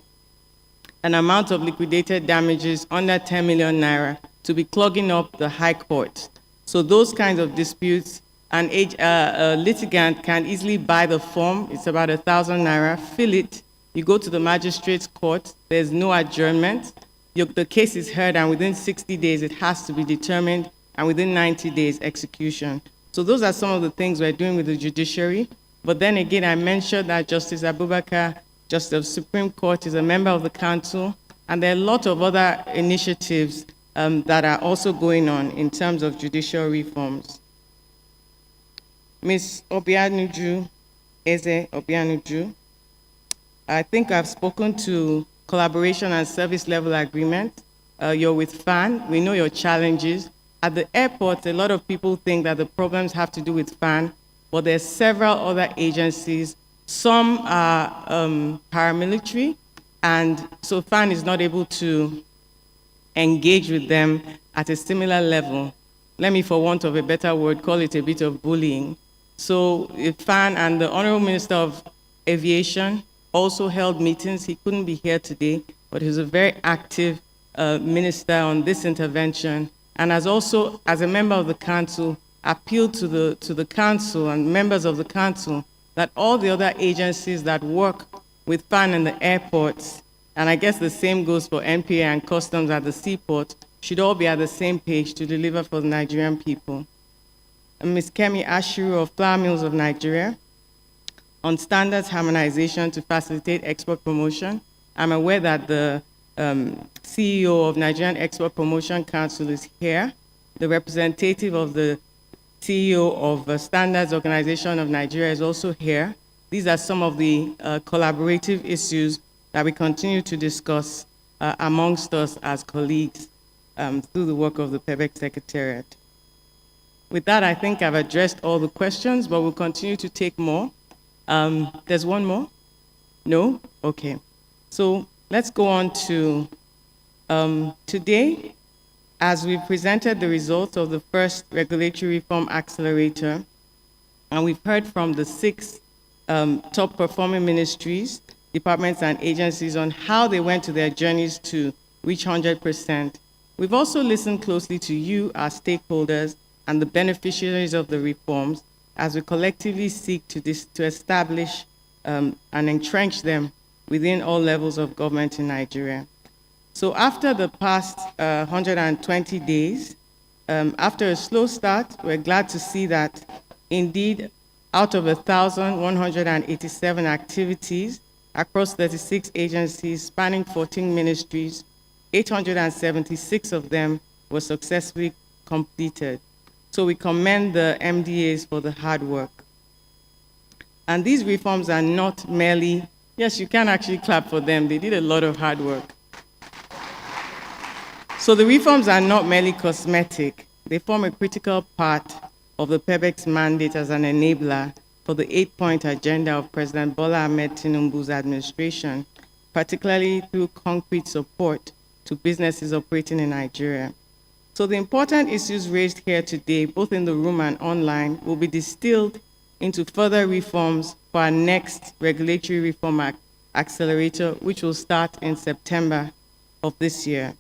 an amount of liquidated damages under 10 million naira to be clogging up the high court. So those kinds of disputes, a litigant can easily buy the form. It's about 1,000 naira, fill it, you go to the magistrate's court, there's no adjournment. The case is heard, and within 60 days it has to be determined, and within 90 days execution. So those are some of the things we're doing with the judiciary. But then again, I mentioned that Justice Abubakar, Justice of Supreme Court, is a member of the council, and there are a lot of other initiatives that are also going on in terms of judicial reforms. Ms. Obianuju, Eze Obianuju, I think I've spoken to collaboration and service level agreement. You're with FAN, we know your challenges. At the airport, a lot of people think that the problems have to do with FAN, but there's several other agencies. Some are paramilitary, and so FAN is not able to engage with them at a similar level. Let me, for want of a better word, call it a bit of bullying. So FAN and the Honorable Minister of Aviation also held meetings. He couldn't be here today, but he was a very active minister on this intervention, and has also, as a member of the council, appealed to the council and members of the council that all the other agencies that work with FAN in the airports, and I guess the same goes for NPA and customs at the seaport, should all be at the same page to deliver for the Nigerian people. And Ms. Kemi Ashiru of Flour Mills of Nigeria, on standards harmonization to facilitate export promotion. I'm aware that the CEO of Nigerian Export Promotion Council is here. The representative of the CEO of Standards Organization of Nigeria is also here. These are some of the collaborative issues that we continue to discuss amongst us as colleagues through the work of the Pebec Secretariat. With that, I think I've addressed all the questions, but we'll continue to take more. There's one more? No? Okay. So let's go on to today, as we presented the results of the first regulatory reform accelerator, and we've heard from the 6 top performing ministries, departments, and agencies on how they went to their journeys to reach 100%. We've also listened closely to you, our stakeholders, and the beneficiaries of the reforms as we collectively seek to establish and entrench them within all levels of government in Nigeria. So after the past 120 days, after a slow start, we're glad to see that indeed, out of 1,187 activities across 36 agencies spanning 14 ministries, 876 of them were successfully completed. So we commend the MDAs for the hard work. And these reforms are not merely, yes, you can actually clap for them. They did a lot of hard work. So the reforms are not merely cosmetic. They form a critical part of the Pebec's mandate as an enabler for the 8-point agenda of President Bola Ahmed Tinubu's administration, particularly through concrete support to businesses operating in Nigeria. So the important issues raised here today, both in the room and online, will be distilled into further reforms for our next regulatory reform accelerator, which will start in September of this year.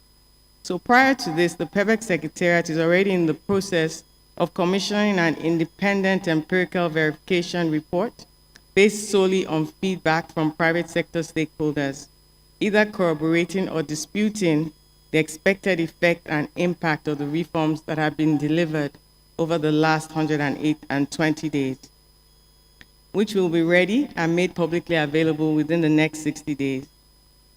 So prior to this, the Pebec Secretariat is already in the process of commissioning an independent empirical verification report based solely on feedback from private sector stakeholders, either corroborating or disputing the expected effect and impact of the reforms that have been delivered over the last 120 days, which will be ready and made publicly available within the next 60 days.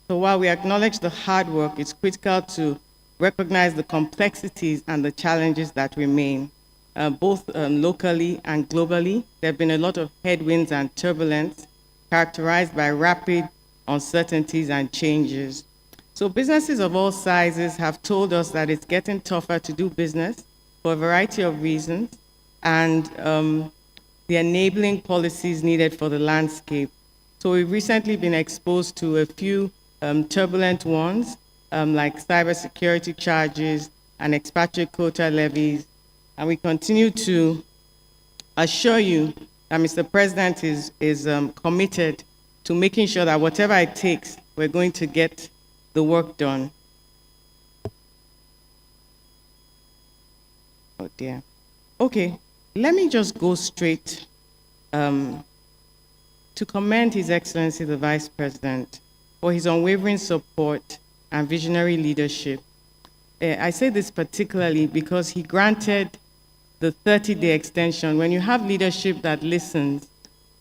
So while we acknowledge the hard work, it's critical to recognize the complexities and the challenges that remain, both locally and globally. There have been a lot of headwinds and turbulence characterized by rapid uncertainties and changes. So businesses of all sizes have told us that it's getting tougher to do business for a variety of reasons, and the enabling policies needed for the landscape. So we've recently been exposed to a few turbulent ones, like cybersecurity charges and expatriate quota levies, and we continue to assure you that Mr. President is committed to making sure that whatever it takes, we're going to get the work done. Oh dear. Okay, let me just go straight to commend His Excellency the Vice President for his unwavering support and visionary leadership. I say this particularly because he granted the 30-day extension. When you have leadership that listens,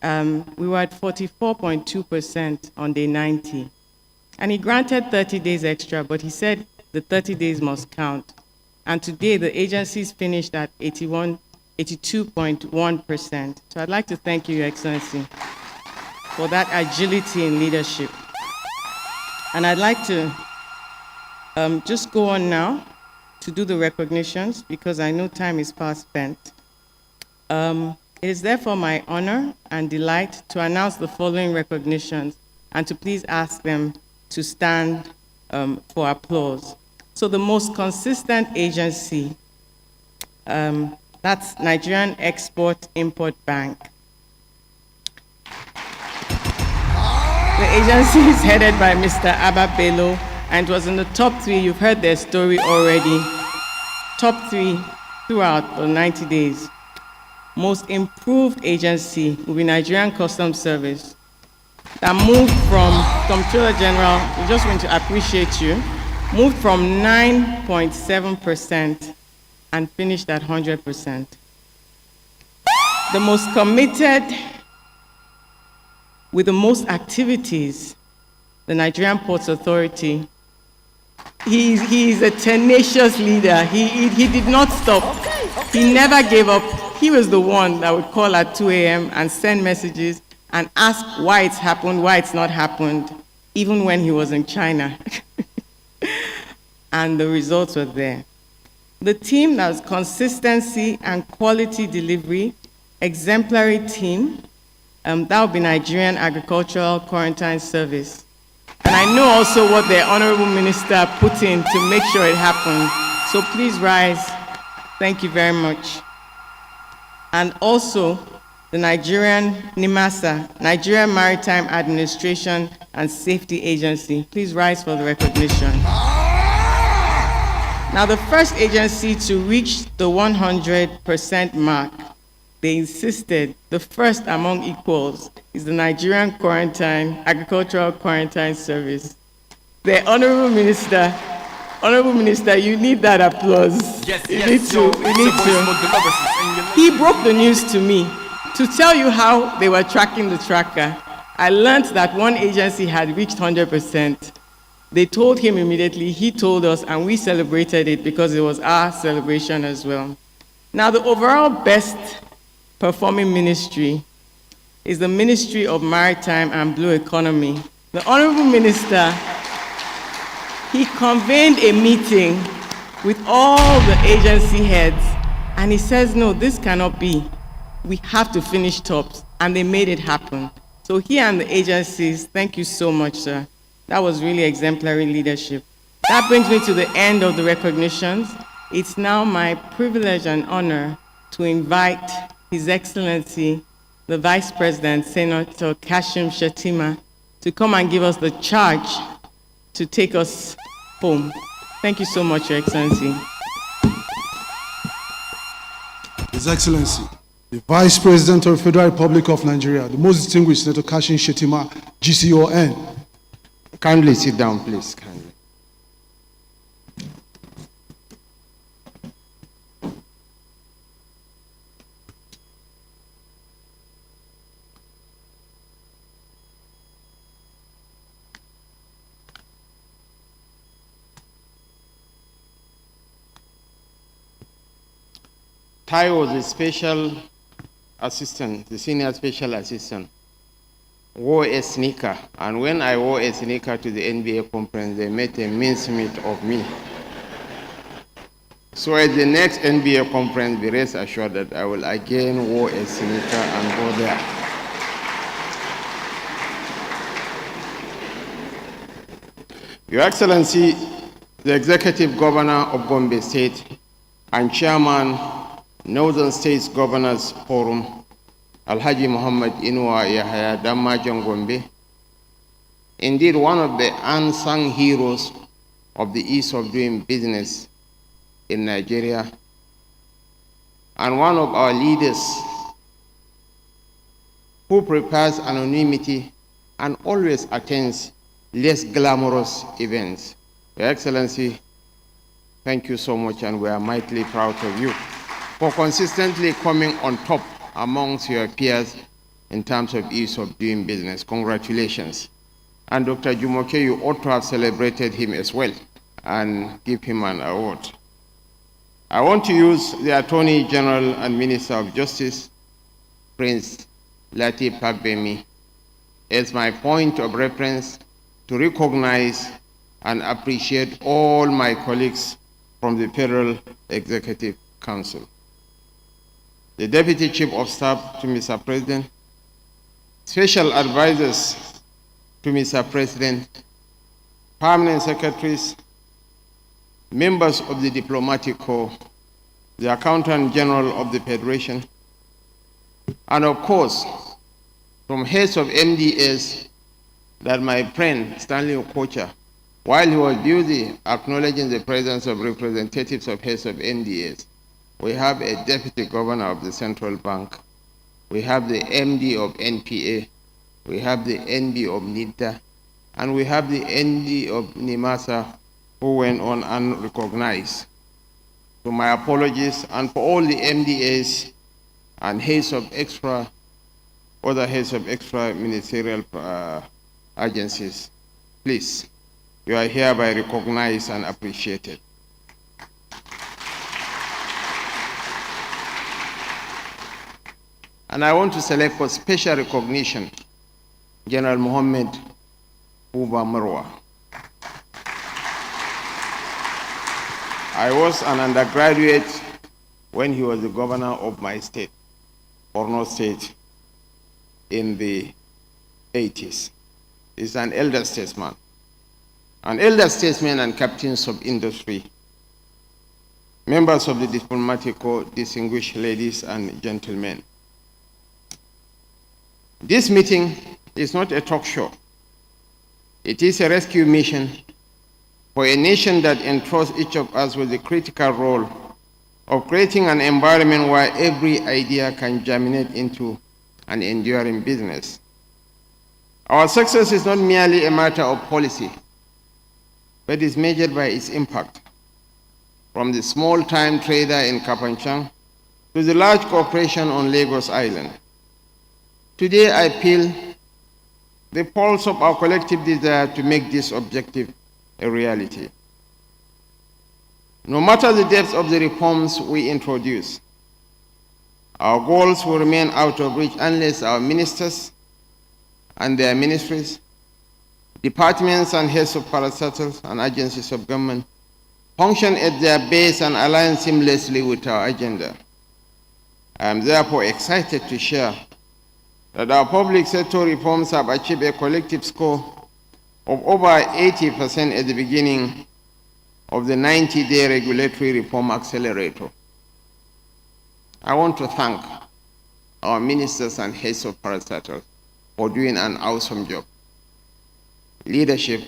we were at 44.2% on day 90. And he granted 30 days extra, but he said the 30 days must count. And today, the agency's finished at 82.1%. So I'd like to thank you, Your Excellency, for that agility in leadership. And I'd like to just go on now to do the recognitions, because I know time is fast spent. It is therefore my honor and delight to announce the following recognitions and to please ask them to stand for applause. So the most consistent agency, that's Nigerian Export-Import Bank. The agency is headed by Mr. Abba Bello, and it was in the top 3. You've heard their story already. Top 3 throughout the 90 days. Most improved agency will be Nigerian Customs Service, that moved from Comptroller General, we just want to appreciate you, moved from 9.7% and finished at 100%. The most committed, with the most activities, the Nigerian Ports Authority. He is a tenacious leader. He did not stop. He never gave up. He was the one that would call at 2 a.m. and send messages and ask why it's happened, why it's not happened, even when he was in China. And the results were there. The team that was consistency and quality delivery, exemplary team, that would be Nigerian Agricultural Quarantine Service. And I know also what the Honorable Minister put in to make sure it happened. So please rise. Thank you very much. And also the Nigerian NIMASA, Nigerian Maritime Administration and Safety Agency. Please rise for the recognition. Now, the first agency to reach the 100% mark, they insisted, the first among equals, is the Nigerian Agricultural Quarantine Service. The Honorable Minister, you need that applause. Yes, you yes, need to. He broke the news to me to tell you how they were tracking the tracker. I learned that one agency had reached 100%. They told him immediately, he told us, and we celebrated it because it was our celebration as well. Now, the overall best performing ministry is the Ministry of Maritime and Blue Economy. The Honorable Minister, he convened a meeting with all the agency heads, and he says, no, this cannot be. We have to finish tops, and they made it happen. So he and the agencies, thank you so much, sir. That was really exemplary leadership. That brings me to the end of the recognitions. It's now my privilege and honor to invite His Excellency, the Vice President, Senator Kashim Shettima, to come and give us the charge to take us home. Thank you so much, Your Excellency. His Excellency, the Vice President of the Federal Republic of Nigeria, the most distinguished Senator Kashim Shettima, GCON. Kindly sit down, please. Kindly. Tai was a special assistant, the senior special assistant. Wore a sneaker, and when I wore a sneaker to the NBA conference, they made a mincemeat of me. So at the next NBA conference, be rest assured that I will again wear a sneaker and go there. Your Excellency, the Executive Governor of Gombe State and Chairman, Northern States Governors Forum, Alhaji Muhammad Inua Yahya Damajan Gombe, indeed one of the unsung heroes of the ease of doing business in Nigeria, and one of our leaders who prefers anonymity and always attends less glamorous events. Your Excellency, thank you so much, and we are mightily proud of you for consistently coming on top amongst your peers in terms of ease of doing business. Congratulations. And Dr. Jumoke, you ought to have celebrated him as well and give him an award. I want to use the Attorney General and Minister of Justice, Prince Lateef Fagbemi, as my point of reference to recognize and appreciate all my colleagues from the Federal Executive Council. The Deputy Chief of Staff to Mr. President, Special Advisors to Mr. President, Permanent Secretaries, members of the Diplomatic Corps, the Accountant General of the Federation, and of course, from heads of MDAs that my friend Stanley Okocha, while he was busy acknowledging the presence of representatives of heads of MDAs, we have a Deputy Governor of the Central Bank, we have the MD of NPA, we have the ND of NIDA, and we have the ND of NIMASA, who went on unrecognized. So my apologies, and for all the MDAs and heads of other heads of extra ministerial agencies, please, you are hereby recognized and appreciated. And I want to select for special recognition General Mohammed Uba Marwa. I was an undergraduate when he was the governor of my state, Borno State, in the 80s. He's an elder statesman. An elder statesman and captains of industry, members of the diplomatic corps, distinguished ladies and gentlemen. This meeting is not a talk show. It is a rescue mission for a nation that entrusts each of us with the critical role of creating an environment where every idea can germinate into an enduring business. Our success is not merely a matter of policy, but is measured by its impact. From the small-time trader in Kapanchang to the large corporation on Lagos Island. Today I feel the pulse of our collective desire to make this objective a reality. No matter the depth of the reforms we introduce, our goals will remain out of reach unless our ministers and their ministries, departments and heads of parastatals and agencies of government function at their base and align seamlessly with our agenda. I am therefore excited to share that our public sector reforms have achieved a collective score of over 80% at the beginning of the 90-day regulatory reform accelerator. I want to thank our ministers and heads of parastatals for doing an awesome job. Leadership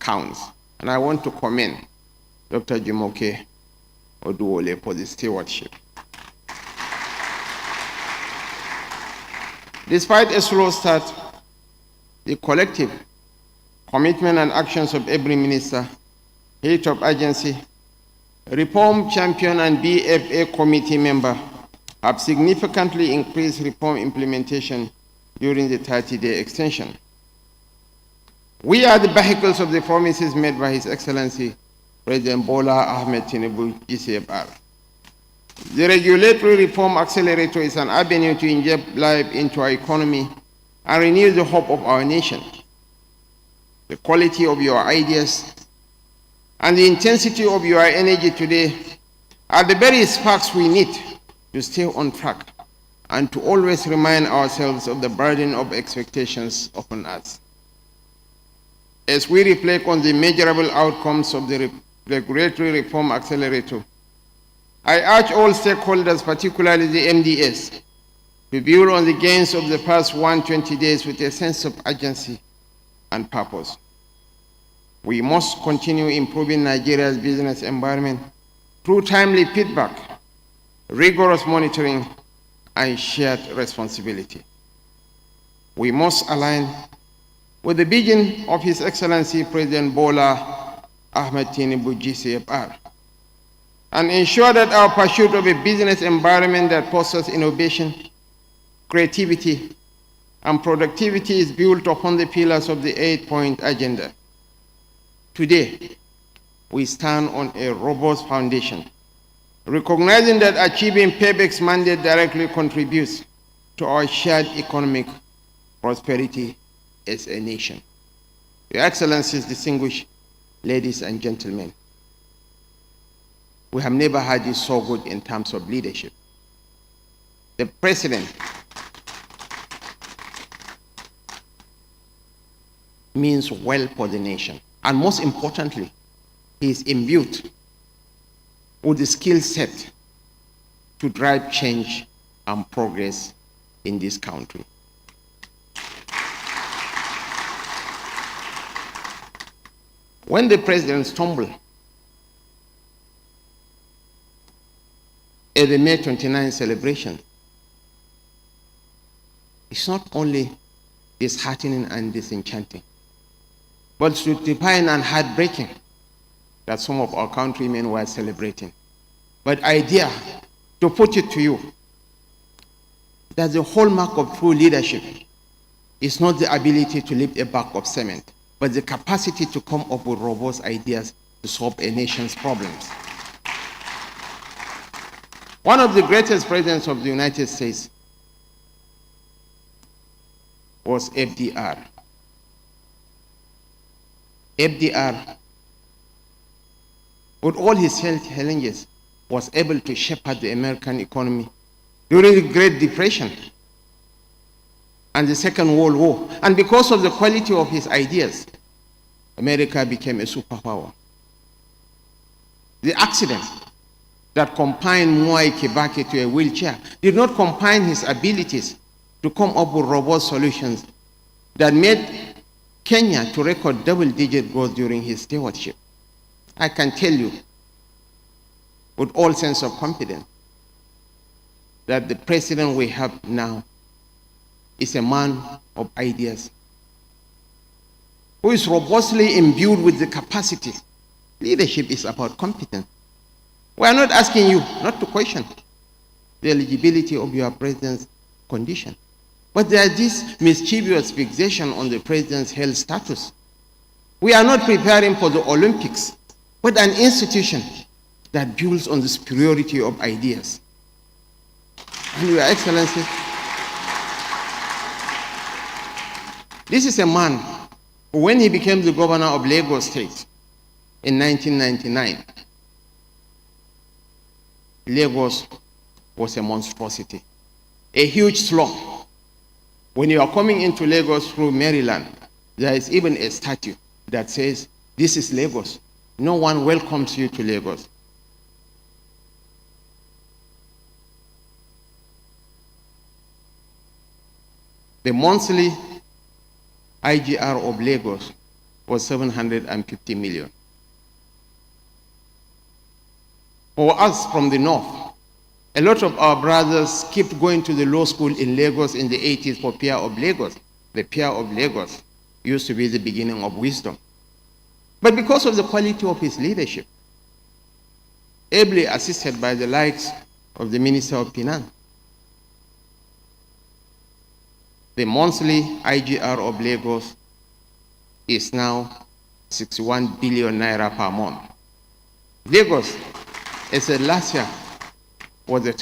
counts, and I want to commend Dr. Jumoke Oduwole for the stewardship. Despite a slow start, the collective commitment and actions of every minister, head of agency, reform champion and BFA committee member have significantly increased reform implementation during the 30-day extension. We are the vehicles of the promises made by His Excellency President Bola Ahmed Tinubu, GCFR. The regulatory reform accelerator is an avenue to inject life into our economy and renew the hope of our nation. The quality of your ideas and the intensity of your energy today are the very sparks we need to stay on track and to always remind ourselves of the burden of expectations upon us. As we reflect on the measurable outcomes of the regulatory reform accelerator, I urge all stakeholders, particularly the MDAs, to build on the gains of the past 120 days with a sense of urgency and purpose. We must continue improving Nigeria's business environment through timely feedback, rigorous monitoring, and shared responsibility. We must align with the vision of His Excellency President Bola Ahmed Tinubu, GCFR, and ensure that our pursuit of a business environment that fosters innovation, creativity, and productivity is built upon the pillars of the 8-point agenda. Today, we stand on a robust foundation, recognizing that achieving Pebec's mandate directly contributes to our shared economic prosperity as a nation. Your Excellencies, distinguished ladies and gentlemen, we have never had it so good in terms of leadership. The President means well for the nation. And most importantly, he is imbued with the skill set to drive change and progress in this country. When the President stumbled at the May 29 celebration, it's not only disheartening and disenchanting, but stupefying and heartbreaking that some of our countrymen were celebrating. But I dare to put it to you that the hallmark of true leadership is not the ability to lift a bag of cement, but the capacity to come up with robust ideas to solve a nation's problems. One of the greatest presidents of the United States was FDR. FDR, with all his health challenges, was able to shepherd the American economy during the Great Depression and the Second World War. And because of the quality of his ideas, America became a superpower. The accident that confined Mwai Kibaki to a wheelchair did not confine his abilities to come up with robust solutions that made Kenya to record double-digit growth during his stewardship. I can tell you with all sense of confidence that the president we have now is a man of ideas, who is robustly imbued with the capacity. Leadership is about competence. We are not asking you not to question the eligibility of your president's condition, but there is this mischievous fixation on the president's health status. We are not preparing for the Olympics, but an institution that builds on the superiority of ideas. And Your Excellency, this is a man who, when he became the governor of Lagos State in 1999, Lagos was a monstrosity, a huge slum. When you are coming into Lagos through Maryland, there is even a statue that says, "This is Lagos." No one welcomes you to Lagos. The monthly IGR of Lagos was 750 million. For us from the north, a lot of our brothers kept going to the law school in Lagos in the 80s for Peer of Lagos. The Peer of Lagos used to be the beginning of wisdom. But because of the quality of his leadership, ably assisted by the likes of the Minister of Finance, the monthly IGR of Lagos is now 61 billion naira per month. Lagos, as said last year, was the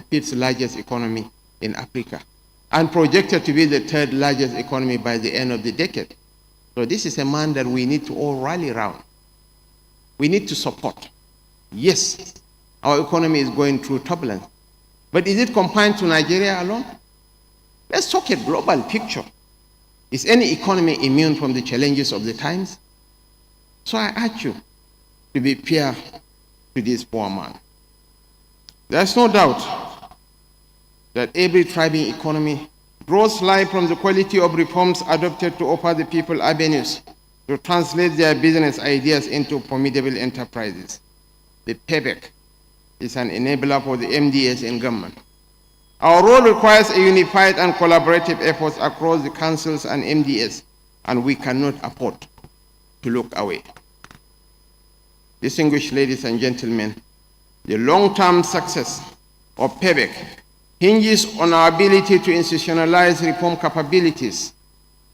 fifth largest economy in Africa, and projected to be the third largest economy by the end of the decade. So this is a man that we need to all rally around. We need to support. Yes, our economy is going through turbulence, but is it confined to Nigeria alone? Let's talk a global picture. Is any economy immune from the challenges of the times? So I urge you to be fair to this poor man. There's no doubt that every thriving economy draws life from the quality of reforms adopted to offer the people avenues to translate their business ideas into formidable enterprises. The Pebec is an enabler for the MDAs in government. Our role requires a unified and collaborative effort across the councils and MDAs, and we cannot afford to look away. Distinguished ladies and gentlemen, the long-term success of Pebec hinges on our ability to institutionalize reform capabilities,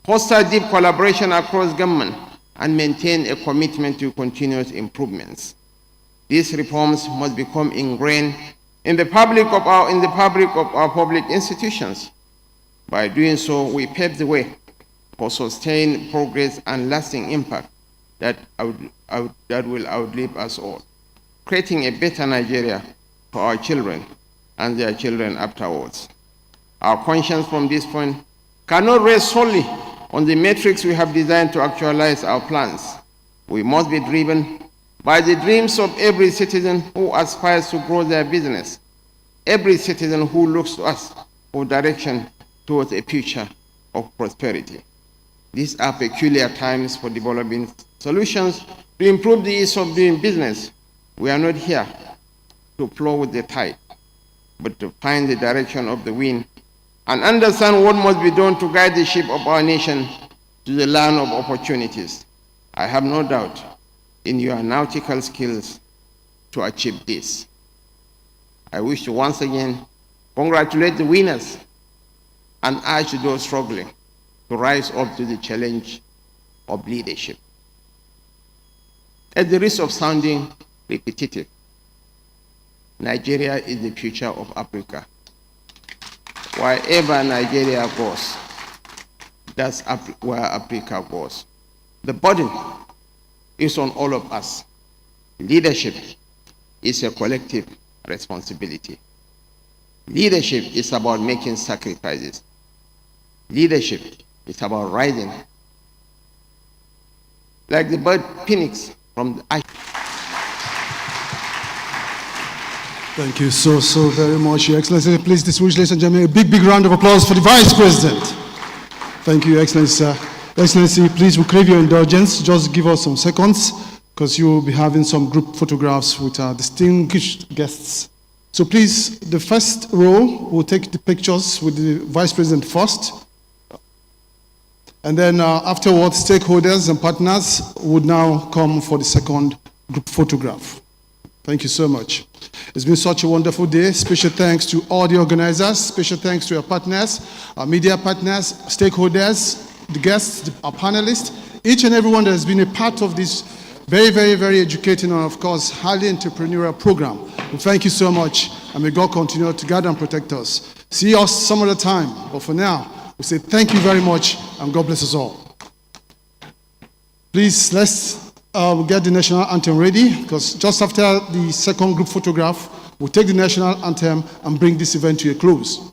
foster deep collaboration across government, and maintain a commitment to continuous improvements. These reforms must become ingrained in the fabric of our public institutions. By doing so, we pave the way for sustained progress and lasting impact that will outlive us all, creating a better Nigeria for our children and their children afterwards. Our conscience from this point cannot rest solely on the metrics we have designed to actualize our plans. We must be driven by the dreams of every citizen who aspires to grow their business, every citizen who looks to us for direction towards a future of prosperity. These are peculiar times for developing solutions to improve the ease of doing business. We are not here to flow with the tide, but to find the direction of the wind and understand what must be done to guide the ship of our nation to the land of opportunities. I have no doubt in your nautical skills to achieve this. I wish to once again congratulate the winners and urge those struggling to rise up to the challenge of leadership. At the risk of sounding repetitive, Nigeria is the future of Africa. Wherever Nigeria goes, that's where Africa goes. The burden is on all of us. Leadership is a collective responsibility. Leadership is about making sacrifices. Leadership is about rising like the bird phoenix from the ash. Thank you so very much, Your Excellency. Please distinguished ladies and gentlemen, a big round of applause for the Vice President. Thank you, Your Excellency, sir. Your Excellency, please, we crave your indulgence. Just give us some seconds, because you will be having some group photographs with our distinguished guests. So please, the first row will take the pictures with the Vice President first. And then afterwards, stakeholders and partners would now come for the second group photograph. Thank you so much. It's been such a wonderful day. Special thanks to all the organizers. Special thanks to our partners, our media partners, stakeholders, the guests, our panelists, each and everyone that has been a part of this very educating and, of course, highly entrepreneurial program. And thank you so much, and may God continue to guide and protect us. See us some other time, but for now, we say thank you very much, and God bless us all. Please, let's get the national anthem ready, because just after the second group photograph, we'll take the national anthem and bring this event to a close.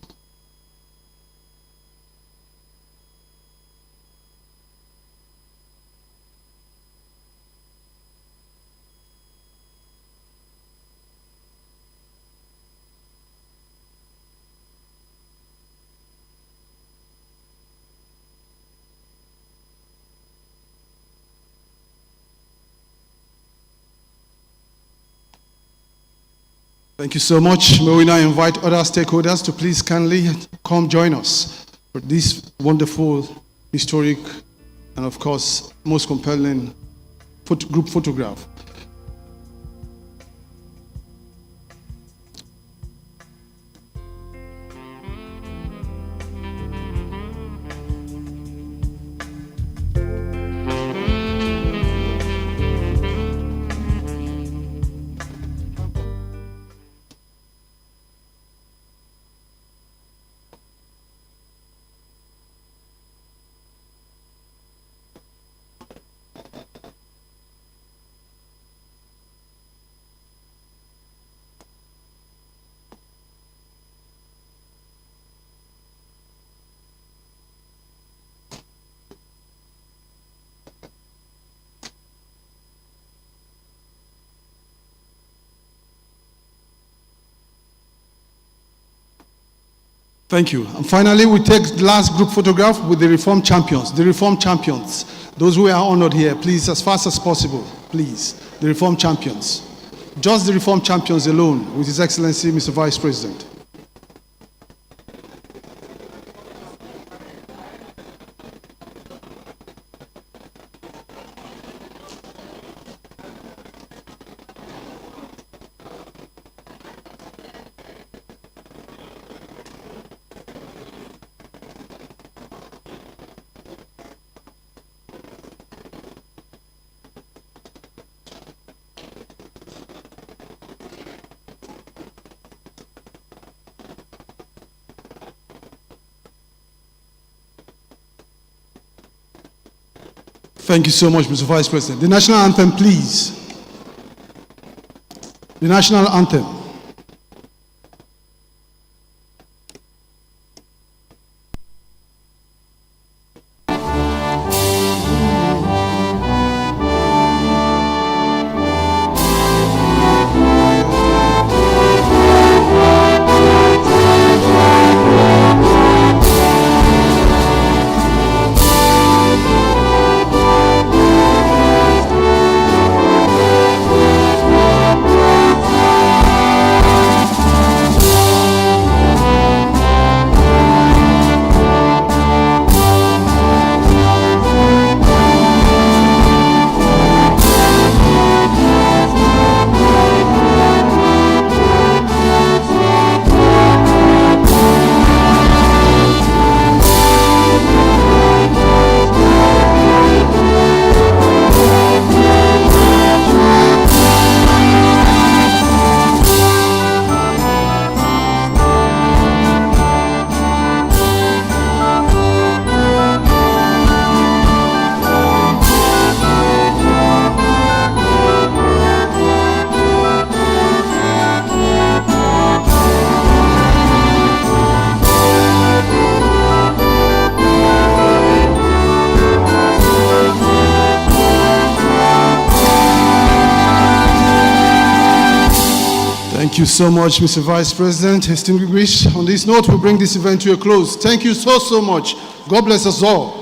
Thank you so much. May we now invite other stakeholders to please kindly come join us for this wonderful, historic, and of course, most compelling group photograph. Thank you. And finally, we take the last group photograph with the Reform Champions. The Reform Champions. Those who are honored here, please, as fast as possible, please. The Reform Champions. Just the Reform Champions alone, with His Excellency, Mr. Vice President. Thank you so much, Mr. Vice President. The national anthem, please. The national anthem. Thank you so much, Mr. Vice President. Distinguished, on this note, we bring this event to a close. Thank you so much. God bless us all.